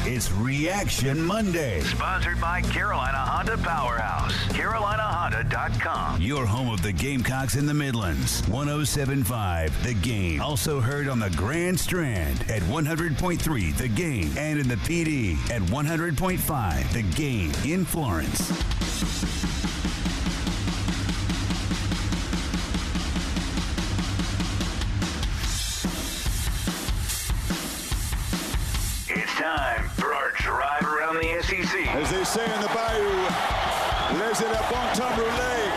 It's Reaction Monday. Sponsored by Carolina Honda Powerhouse. CarolinaHonda.com. Your home of the Gamecocks in the Midlands. 1075 The Game. Also heard on the Grand Strand at 100.3 The Game. And in the PD at 100.5 The Game in Florence. Time for our drive around the SEC. As they say in the Bayou, laissez la bon temps rouler.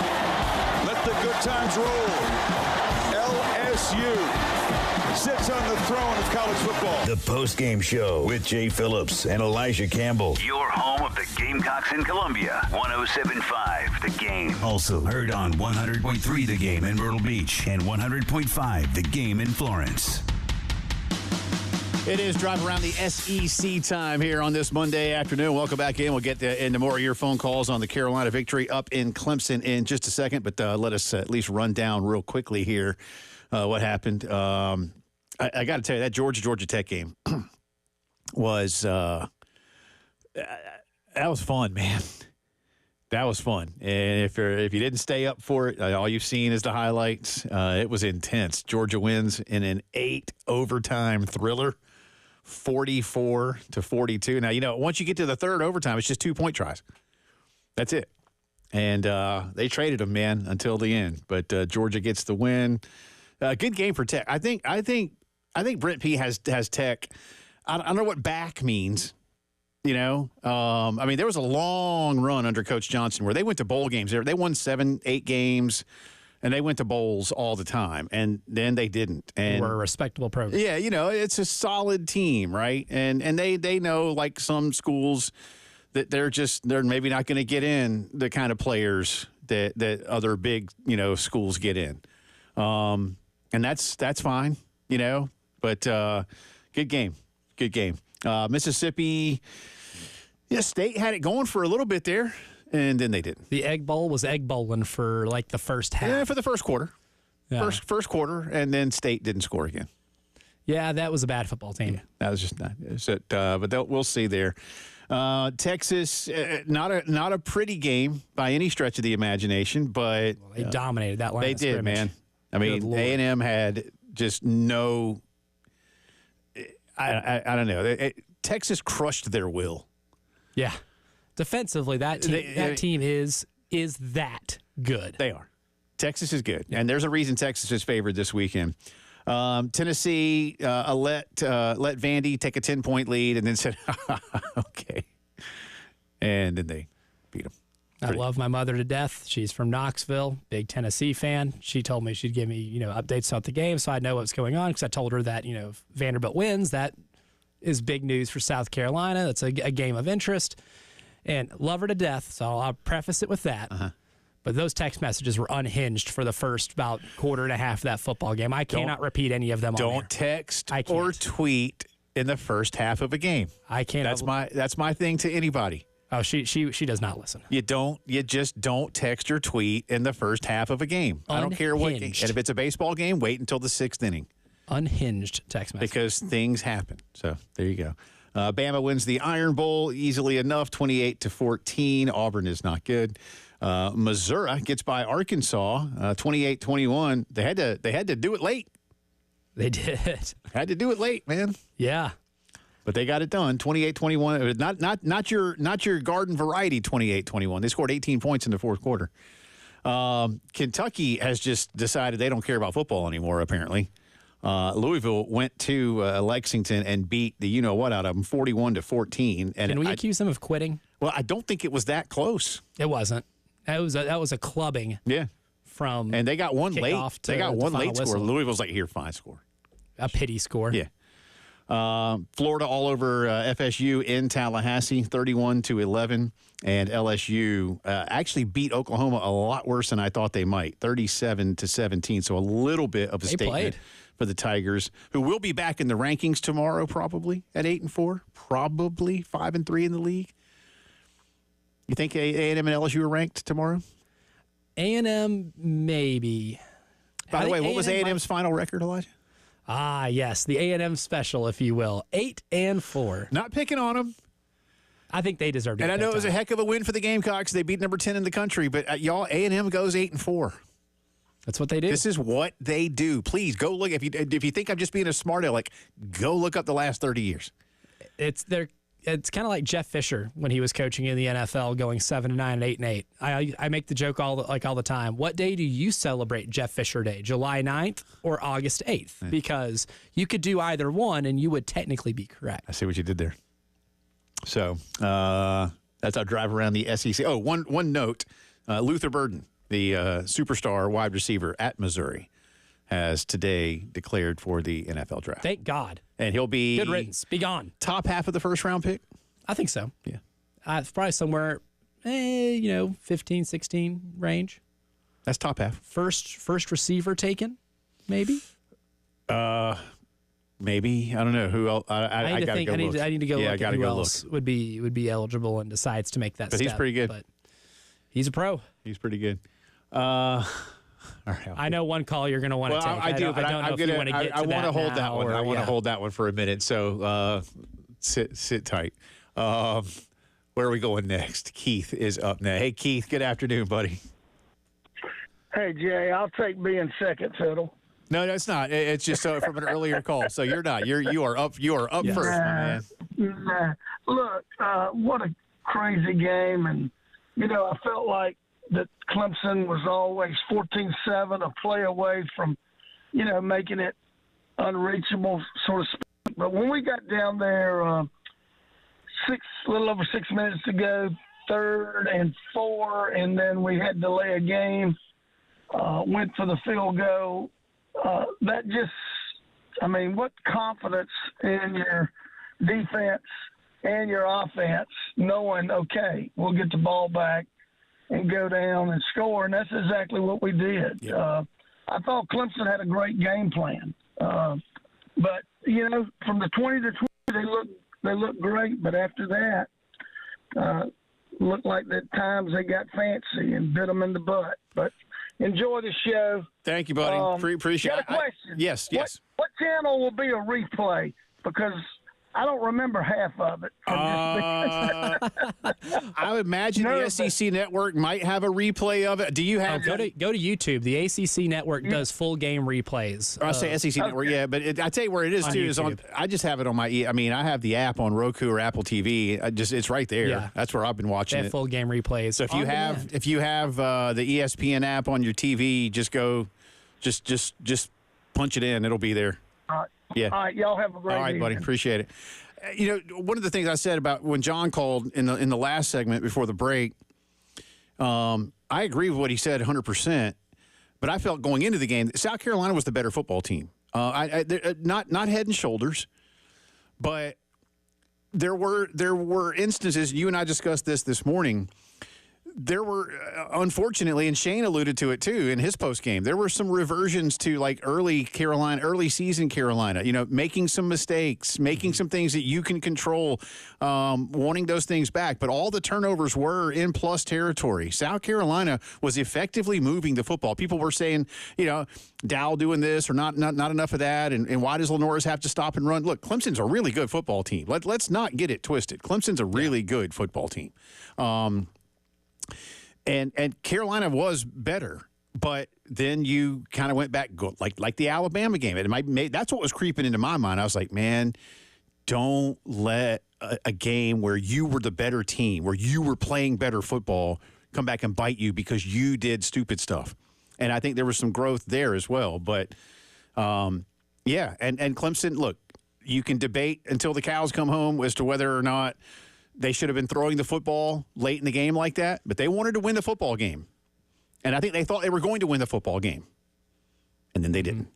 Let the good times roll. LSU sits on the throne of college football. The Postgame Show with Jay Phillips and Elijah Campbell. Your home of the Gamecocks in Columbia. 107.5 The Game. Also heard on 100.3 The Game in Myrtle Beach and 100.5 The Game in Florence. It is Drive Around the SEC time here on this Monday afternoon. Welcome back in. We'll get into more of your phone calls on the Carolina victory up in Clemson in just a second, but let us at least run down real quickly here what happened. I got to tell you, that Georgia Tech game was that was fun, man. That was fun. And if you didn't stay up for it, all you've seen is the highlights. It was intense. Georgia wins in an 8 overtime thriller. 44-42. Now, once you get to the third overtime, it's just 2-point tries. That's it. And they traded them, man, until the end. But Georgia gets the win. Good game for Tech. I think Brent P has Tech. I don't know what back means. There was a long run under Coach Johnson where they went to bowl games. They won 7-8 games. And they went to bowls all the time, and then they didn't. And we're a respectable program. Yeah, it's a solid team, right? And they know, like some schools, that they're maybe not going to get in the kind of players that other big schools get in, and that's fine, But good game. Mississippi, State had it going for a little bit there. And then they didn't. The Egg Bowl was egg bowling for like the first half. Yeah, for the first quarter. Yeah. First quarter, and then State didn't score again. Yeah, that was a bad football team. Yeah, that was just not. But we'll see there. Texas, not a pretty game by any stretch of the imagination, but they dominated that line. They did, man. I mean, A&M had just no. I don't know. Texas crushed their will. Yeah. Defensively, that team is that good. They are. Texas is good, and there's a reason Texas is favored this weekend. Tennessee let Vandy take a 10-point lead, and then said, "Okay," and then they beat them. I love my mother to death. She's from Knoxville, big Tennessee fan. She told me she'd give me updates about the game, so I'd know what's going on. Because I told her that if Vanderbilt wins, that is big news for South Carolina. That's a game of interest. And love her to death, so I'll preface it with that. Uh-huh. But those text messages were unhinged for the first about quarter and a half of that football game. I cannot repeat any of them. Don't text or tweet in the first half of a game. I can't. That's my thing to anybody. Oh, she does not listen. You just don't text or tweet in the first half of a game. Unhinged. I don't care what game. And if it's a baseball game, wait until the 6th inning. Unhinged text message. Because things happen. So there you go. Bama wins the Iron Bowl easily enough, 28-14. Auburn is not good. Missouri gets by Arkansas, 28-21. They had to do it late. They did. Had to do it late, man. Yeah. But they got it done, 28-21. Not your garden variety 28-21. They scored 18 points in the fourth quarter. Kentucky has just decided they don't care about football anymore, apparently. Louisville went to Lexington and beat the you-know-what out of them, 41-14. And can we accuse them of quitting? Well, I don't think it was that close. It wasn't. That was a clubbing. Yeah. And they got one late. They got one late whistle. score. Louisville's like, here, fine score. A pity score. Yeah. Florida all over FSU in Tallahassee, 31-11. And LSU actually beat Oklahoma a lot worse than I thought they might, 37-17. So a little bit of a statement for the Tigers, who will be back in the rankings tomorrow, probably at 8-4, probably 5-3 in the league. You think A&M and LSU are ranked tomorrow? A&M, maybe. By the way, what was A&M's final record, Elijah? Ah, yes, the A&M special, if you will, 8-4. Not picking on them. I think they deserve it. And I know it was a heck of a win for the Gamecocks. They beat number 10 in the country, but y'all, A&M goes 8-4. That's what they do. This is what they do. Please go look. If you think I'm just being a smart aleck, go look up the last 30 years. It's kind of like Jeff Fisher when he was coaching in the NFL, going 7-9 and 8-8. I make the joke all the time. What day do you celebrate Jeff Fisher Day? July 9th or August 8th? Because you could do either one, and you would technically be correct. I see what you did there. So that's our drive around the SEC. Oh, one note: Luther Burden, the superstar wide receiver at Missouri, has today declared for the NFL draft. Thank God. And he'll be good riddance. Be gone. Top half of the first round pick? I think so. Yeah. It's probably somewhere, 15, 16 range. That's top half. First receiver taken, maybe? Maybe. I don't know who else. I got to go look. I need to go look at who else would be eligible and decides to make that step. But he's pretty good. But he's a pro. He's pretty good. All right, I know one call you're going to want to take. I do, but I want to hold that one. I want to hold that one for a minute. So sit tight. Where are we going next? Keith is up next. Hey, Keith. Good afternoon, buddy. Hey, Jay. I'll take being second fiddle. No, it's not. It's just from an earlier call. So you're not. You are up. You are up first, my man. Look, what a crazy game, and I felt like that Clemson was always 14-7, a play away from, making it unreachable, so to speak. But when we got down there, a little over 6 minutes to go, 3rd and 4, and then we had to delay a game, went for the field goal. That just, what confidence in your defense and your offense, knowing, okay, we'll get the ball back and go down and score, and that's exactly what we did. Yeah. I thought Clemson had a great game plan, but from the 20 to 20, they looked great, but after that, looked like at times they got fancy and bit them in the butt. But enjoy the show. Thank you, buddy. Appreciate it. Got a question. Yes. What channel will be a replay? Because I don't remember half of it. I would imagine the SEC network might have a replay of it. Do you have? Go to YouTube. The ACC network does full game replays. I say SEC network, yeah, but I tell you where it is too. Is on. I just have it on my. I have the app on Roku or Apple TV. It's right there. Yeah. That's where I've been watching it. Full game replays. So if you have the ESPN app on your TV, just go, just punch it in. It'll be there. Yeah. All right, y'all have a great All right, buddy. evening. Appreciate it. One of the things I said about when John called in the last segment before the break, I agree with what he said 100%. But I felt going into the game, South Carolina was the better football team. Not head and shoulders, but there were instances. You and I discussed this morning. There were, unfortunately, and Shane alluded to it too in his post game. There were some reversions to like early season Carolina. Making some mistakes, making some things that you can control, wanting those things back. But all the turnovers were in plus territory. South Carolina was effectively moving the football. People were saying, Dow doing this or not enough of that, and why does Lenorris have to stop and run? Look, Clemson's a really good football team. Let's not get it twisted. Clemson's a really good football team. And Carolina was better, but then you kind of went back like the Alabama game. That's what was creeping into my mind. I was like, man, don't let a game where you were the better team, where you were playing better football, come back and bite you because you did stupid stuff. And I think there was some growth there as well. But, and Clemson, look, you can debate until the cows come home as to whether or not they should have been throwing the football late in the game like that, but they wanted to win the football game. And I think they thought they were going to win the football game. And then they didn't.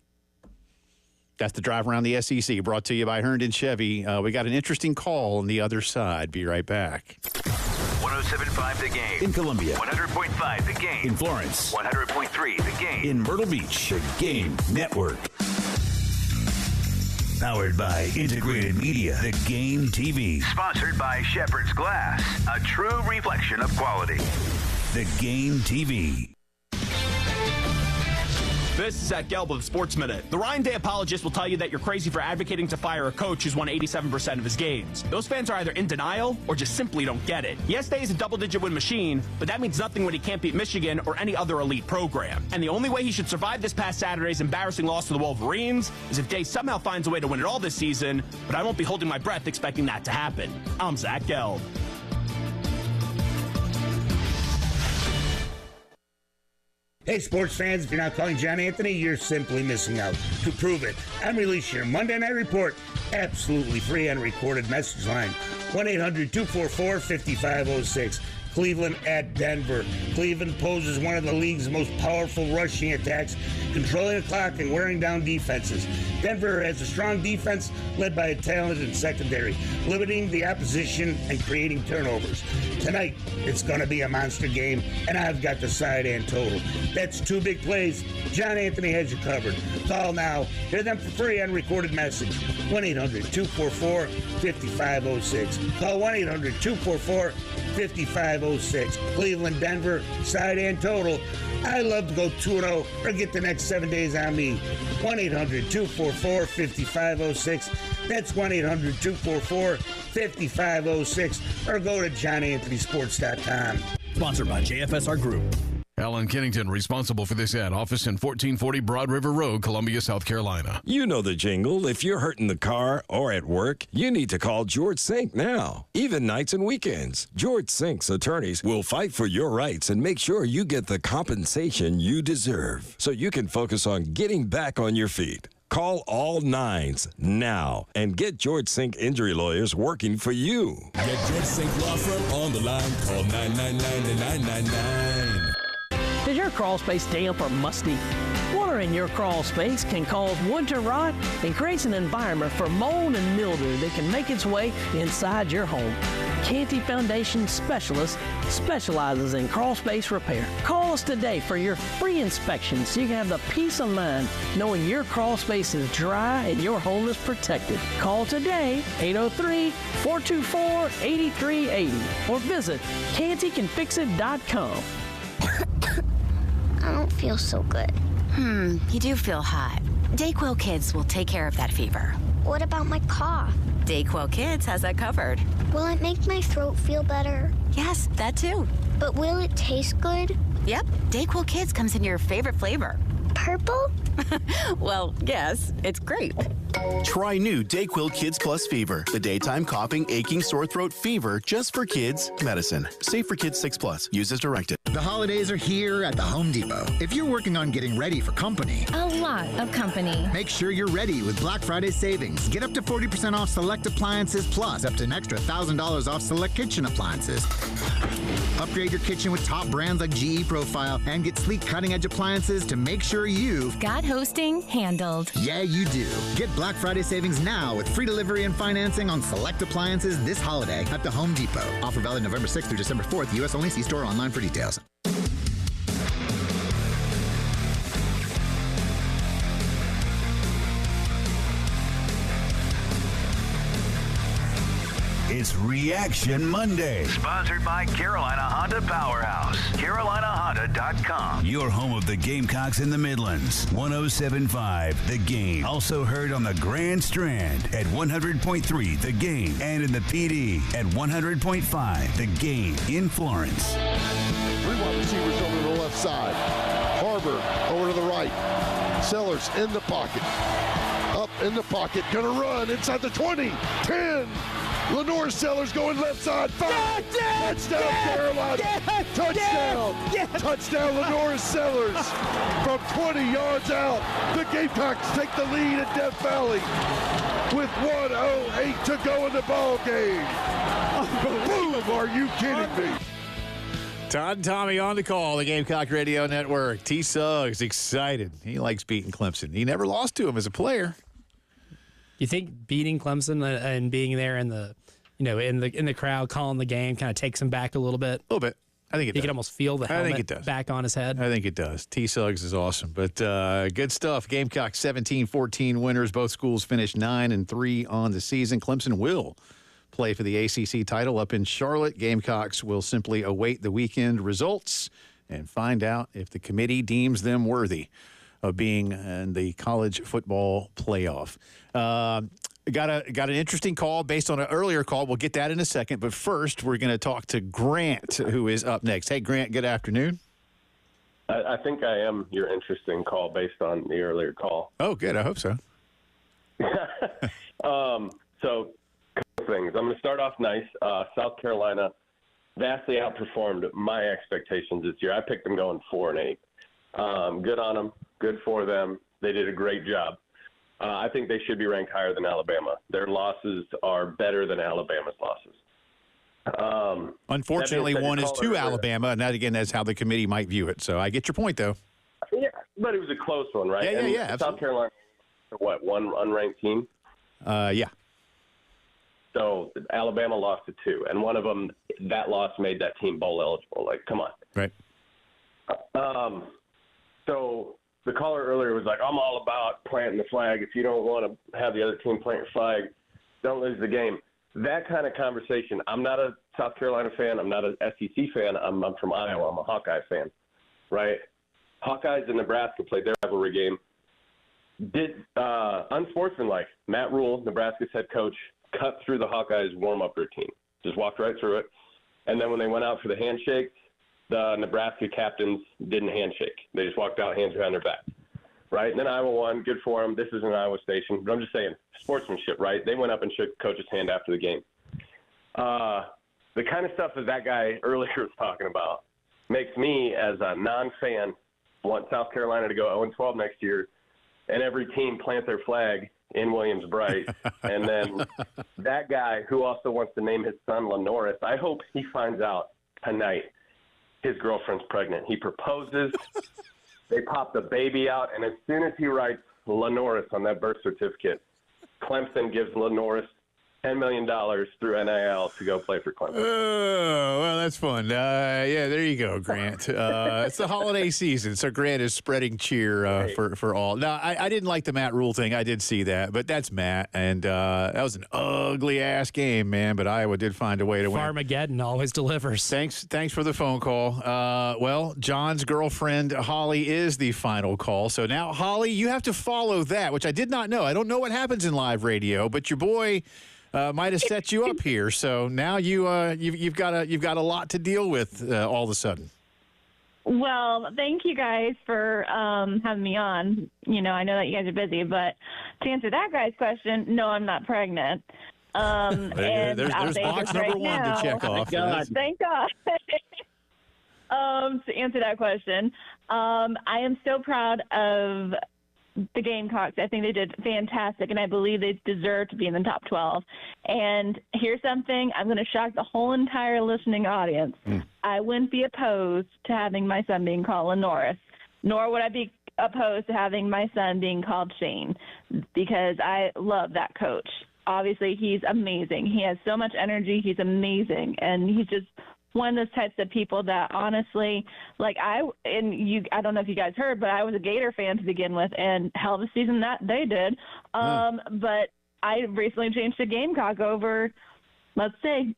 That's the drive around the SEC, brought to you by Herndon Chevy. We got an interesting call on the other side. Be right back. 107.5 The Game. In Columbia. 100.5 The Game. In Florence. 100.3 The Game. In Myrtle Beach. The Game Network. Powered by Integrated Media, The Game TV. Sponsored by Shepherd's Glass, a true reflection of quality. The Game TV. This is Zach Gelb with Sports Minute. The Ryan Day apologist will tell you that you're crazy for advocating to fire a coach who's won 87% of his games. Those fans are either in denial or just simply don't get it. Yes, Day is a double-digit win machine, but that means nothing when he can't beat Michigan or any other elite program. And the only way he should survive this past Saturday's embarrassing loss to the Wolverines is if Day somehow finds a way to win it all this season, but I won't be holding my breath expecting that to happen. I'm Zach Gelb. Hey, sports fans, if you're not calling John Anthony, you're simply missing out. To prove it, and release your Monday Night Report absolutely free on a recorded message line. 1-800-244-5506. Cleveland at Denver. Cleveland poses one of the league's most powerful rushing attacks, controlling the clock and wearing down defenses. Denver has a strong defense led by a talented secondary, limiting the opposition and creating turnovers. Tonight, it's going to be a monster game, and I've got the side and total. That's 2 big plays. John Anthony has you covered. Call now. Hear them for free on recorded message. 1-800-244-5506. Call 1-800-244-5506. Cleveland, Denver, side and total. I love to go 2-0 or get the next 7 days on me. 1-800-244-5506. That's 1-800-244-5506. Or go to johnanthonysports.com. Sponsored by JFSR Group. Alan Kennington, responsible for this ad. Office in 1440 Broad River Road, Columbia, South Carolina. You know the jingle. If you're hurt in the car or at work, you need to call George Sink now. Even nights and weekends. George Sink's attorneys will fight for your rights and make sure you get the compensation you deserve so you can focus on getting back on your feet. Call all 9s now and get George Sink injury lawyers working for you. Get George Sink Law Firm on the line. Call 999-9999. Is your crawl space damp or musty? Water in your crawl space can cause wood to rot and creates an environment for mold and mildew that can make its way inside your home. Canty Foundation Specialist specializes in crawl space repair. Call us today for your free inspection so you can have the peace of mind knowing your crawl space is dry and your home is protected. Call today, 803-424-8380, or visit cantycanfixit.com. I don't feel so good. You do feel hot. Dayquil Kids will take care of that fever. What about my cough? Dayquil Kids has that covered. Will it make my throat feel better? Yes, that too. But will it taste good? Yep, Dayquil Kids comes in your favorite flavor. Purple? Well, yes, it's grape. Try new Dayquil Kids Plus Fever, the daytime coughing, aching, sore throat fever just for kids medicine. Safe for kids 6+. Use as directed. The holidays are here at the Home Depot. If you're working on getting ready for company, a lot of company, make sure you're ready with Black Friday savings. Get up to 40% off select appliances, plus up to an extra $1,000 off select kitchen appliances. Upgrade your kitchen with top brands like GE Profile and get sleek cutting-edge appliances to make sure you've got hosting handled. Yeah, you do. Get Black Friday savings now with free delivery and financing on select appliances this holiday at the Home Depot. Offer valid November 6th through December 4th. U.S. only. See store online for details. It's Reaction Monday. Sponsored by Carolina Honda Powerhouse. CarolinaHonda.com. Your home of the Gamecocks in the Midlands. 107.5 The Game. Also heard on the Grand Strand at 100.3 The Game. And in the PD at 100.5 The Game in Florence. 3 wide receivers over to the left side. Harbor over to the right. Sellers in the pocket. Up in the pocket. Gonna run inside the 20. 10. Lenorris Sellers going left side. 5. Touchdown, Carolina. Touchdown. Touchdown, Lenorris Sellers. From 20 yards out, the Gamecocks take the lead at Death Valley with 1:08 to go in the ball game. Boom, are you kidding me? Todd and Tommy on the call, the Gamecock Radio Network. T. Suggs excited. He likes beating Clemson. He never lost to him as a player. You think beating Clemson and being there in the, in the crowd calling the game kind of takes him back a little bit? A little bit. I think it does. You can almost feel the helmet back on his head. I think it does. T. Suggs is awesome. But good stuff. Gamecock 17-14 winners. Both schools finished 9-3 on the season. Clemson will play for the ACC title up in Charlotte. Gamecocks will simply await the weekend results and find out if the committee deems them worthy of being in the college football playoff. Got an interesting call based on an earlier call. We'll get that in a second. But first, we're going to talk to Grant, who is up next. Hey, Grant, good afternoon. I think I am your interesting call based on the earlier call. Oh, good. I hope so. So, couple things. I'm going to start off nice. South Carolina vastly outperformed my expectations this year. I picked them going 4-8. Good on them. Good for them. They did a great job. I think they should be ranked higher than Alabama. Their losses are better than Alabama's losses. Unfortunately, one is to Alabama, and that, again, that's how the committee might view it. So I get your point, though. Yeah, but it was a close one, right? Yeah. South Carolina, what, one unranked team? Yeah. So Alabama lost to 2, and one of them, that loss made that team bowl eligible. Like, come on. Right. So the caller earlier was like, I'm all about planting the flag. If you don't want to have the other team plant your flag, don't lose the game. That kind of conversation, I'm not a South Carolina fan. I'm not an SEC fan. I'm from Iowa. I'm a Hawkeye fan, right? Hawkeyes and Nebraska played their rivalry game. Did unsportsmanlike, Matt Rule, Nebraska's head coach, cut through the Hawkeyes' warm-up routine. Just walked right through it. And then when they went out for the handshake, the Nebraska captains didn't handshake. They just walked out, hands behind their back. Right? And then Iowa won. Good for them. This is an Iowa station. But I'm just saying, sportsmanship, right? They went up and shook coach's hand after the game. The kind of stuff that guy earlier was talking about makes me, as a non-fan, want South Carolina to go 0-12 next year, and every team plant their flag in Williams-Bright. And then that guy who also wants to name his son Lenorris, I hope he finds out tonight his girlfriend's pregnant. He proposes. They pop the baby out, and as soon as he writes Lenorris on that birth certificate, Clemson gives Lenorris $10 million through NIL to go play for Clemson. Oh, well, that's fun. Yeah, there you go, Grant. It's the holiday season, so Grant is spreading cheer for all. Now, I didn't like the Matt Rule thing. I did see that, but that's Matt, and that was an ugly-ass game, man, but Iowa did find a way to win. Farmageddon always delivers. Thanks for the phone call. Well, John's girlfriend, Holly, is the final call. So now, Holly, you have to follow that, which I did not know. I don't know what happens in live radio, but your boy might have set you up here. So now you've got a lot to deal with all of a sudden. Well, thank you guys for having me on. You know, I know that you guys are busy, but to answer that guy's question, no, I'm not pregnant. And there's box number one to check off. Thank God. To answer that question, I am so proud of the Gamecocks. I think they did fantastic, and I believe they deserve to be in the top 12. And here's something, I'm going to shock the whole entire listening audience. I wouldn't be opposed to having my son being called Lenorris, nor would I be opposed to having my son being called Shane, because I love that coach. Obviously, he's amazing. He has so much energy. He's amazing, and he's just one of those types of people that honestly, like I don't know if you guys heard, but I was a Gator fan to begin with, and hell of a season that they did. But I recently changed to Gamecock over, let's say,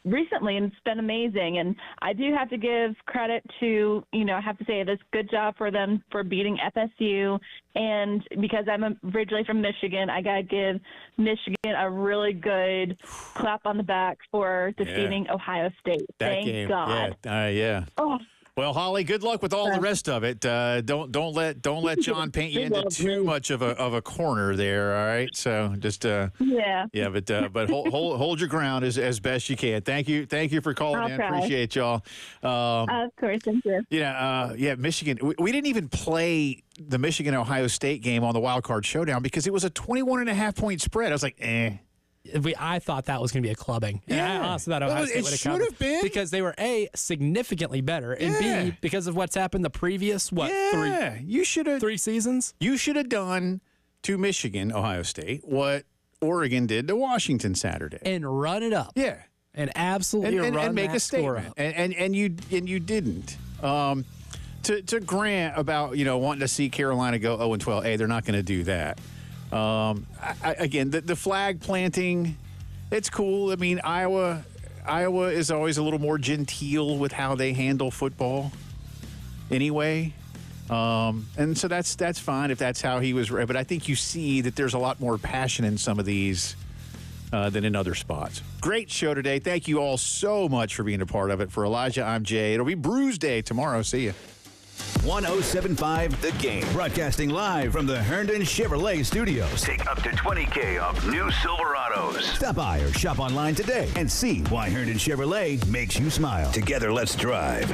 recently, and it's been amazing. And I do have to give credit to, I have to say it is good job for them for beating FSU. And because I'm originally from Michigan, I got to give Michigan a really good clap on the back for defeating Ohio State. Thank God. Yeah. Oh. Well, Holly, good luck with all the rest of it. Don't let John paint you into too much of a corner there. All right, so just but hold your ground as best you can. Thank you for calling in. Appreciate y'all. Of course, thank you. Michigan. We didn't even play the Michigan-Ohio State game on the Wild Card Showdown because it was a 21.5-point spread. I was like, I thought that was going to be a clubbing. And I also thought Ohio State would have covered. It should have been. Because they were, A, significantly better, and B, because of what's happened the previous, 3 seasons? You should have done to Michigan, Ohio State, what Oregon did to Washington Saturday. And run it up. Yeah. And absolutely and make that a score statement. up. And you didn't. To Grant about, wanting to see Carolina go 0-12, they're not going to do that. Again, the flag planting, it's cool. I mean, Iowa is always a little more genteel with how they handle football anyway. And so that's fine if that's how he was. But I think you see that there's a lot more passion in some of these than in other spots. Great show today. Thank you all so much for being a part of it. For Elijah, I'm Jay. It'll be Bruise Day tomorrow. See you. 107.5 The Game. Broadcasting live from the Herndon Chevrolet Studios. Take up to $20K off new Silverados. Stop by or shop online today and see why Herndon Chevrolet makes you smile. Together, let's drive.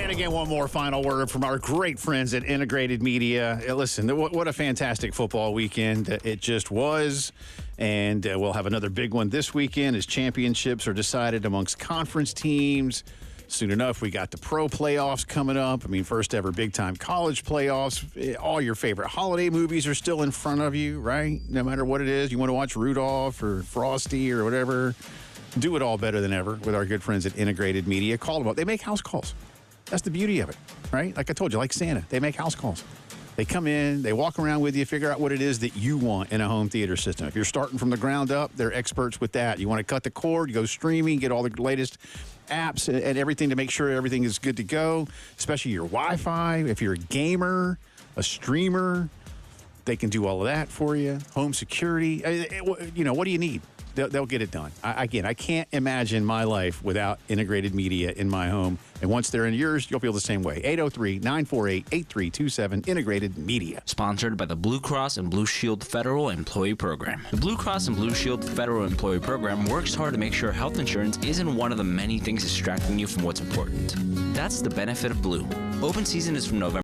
And again, one more final word from our great friends at Integrated Media. Listen, what a fantastic football weekend it just was. And we'll have another big one this weekend as championships are decided amongst conference teams. Soon enough, we got the pro playoffs coming up. I mean, first ever big-time college playoffs. All your favorite holiday movies are still in front of you, right? No matter what it is. You want to watch Rudolph or Frosty or whatever. Do it all better than ever with our good friends at Integrated Media. Call them up. They make house calls. That's the beauty of it, right? Like I told you, like Santa, they make house calls. They come in, they walk around with you, figure out what it is that you want in a home theater system. If you're starting from the ground up, they're experts with that. You want to cut the cord, you go streaming, get all the latest apps and everything to make sure everything is good to go, especially your Wi-Fi. If you're a gamer, a streamer, they can do all of that for you. Home security, you know, what do you need? They'll get it done. I can't imagine my life without Integrated Media in my home. And once they're in yours, you'll feel the same way. 803-948-8327, Integrated Media. Sponsored by the Blue Cross and Blue Shield Federal Employee Program. The Blue Cross and Blue Shield Federal Employee Program works hard to make sure health insurance isn't one of the many things distracting you from what's important. That's the benefit of Blue. Open season is from November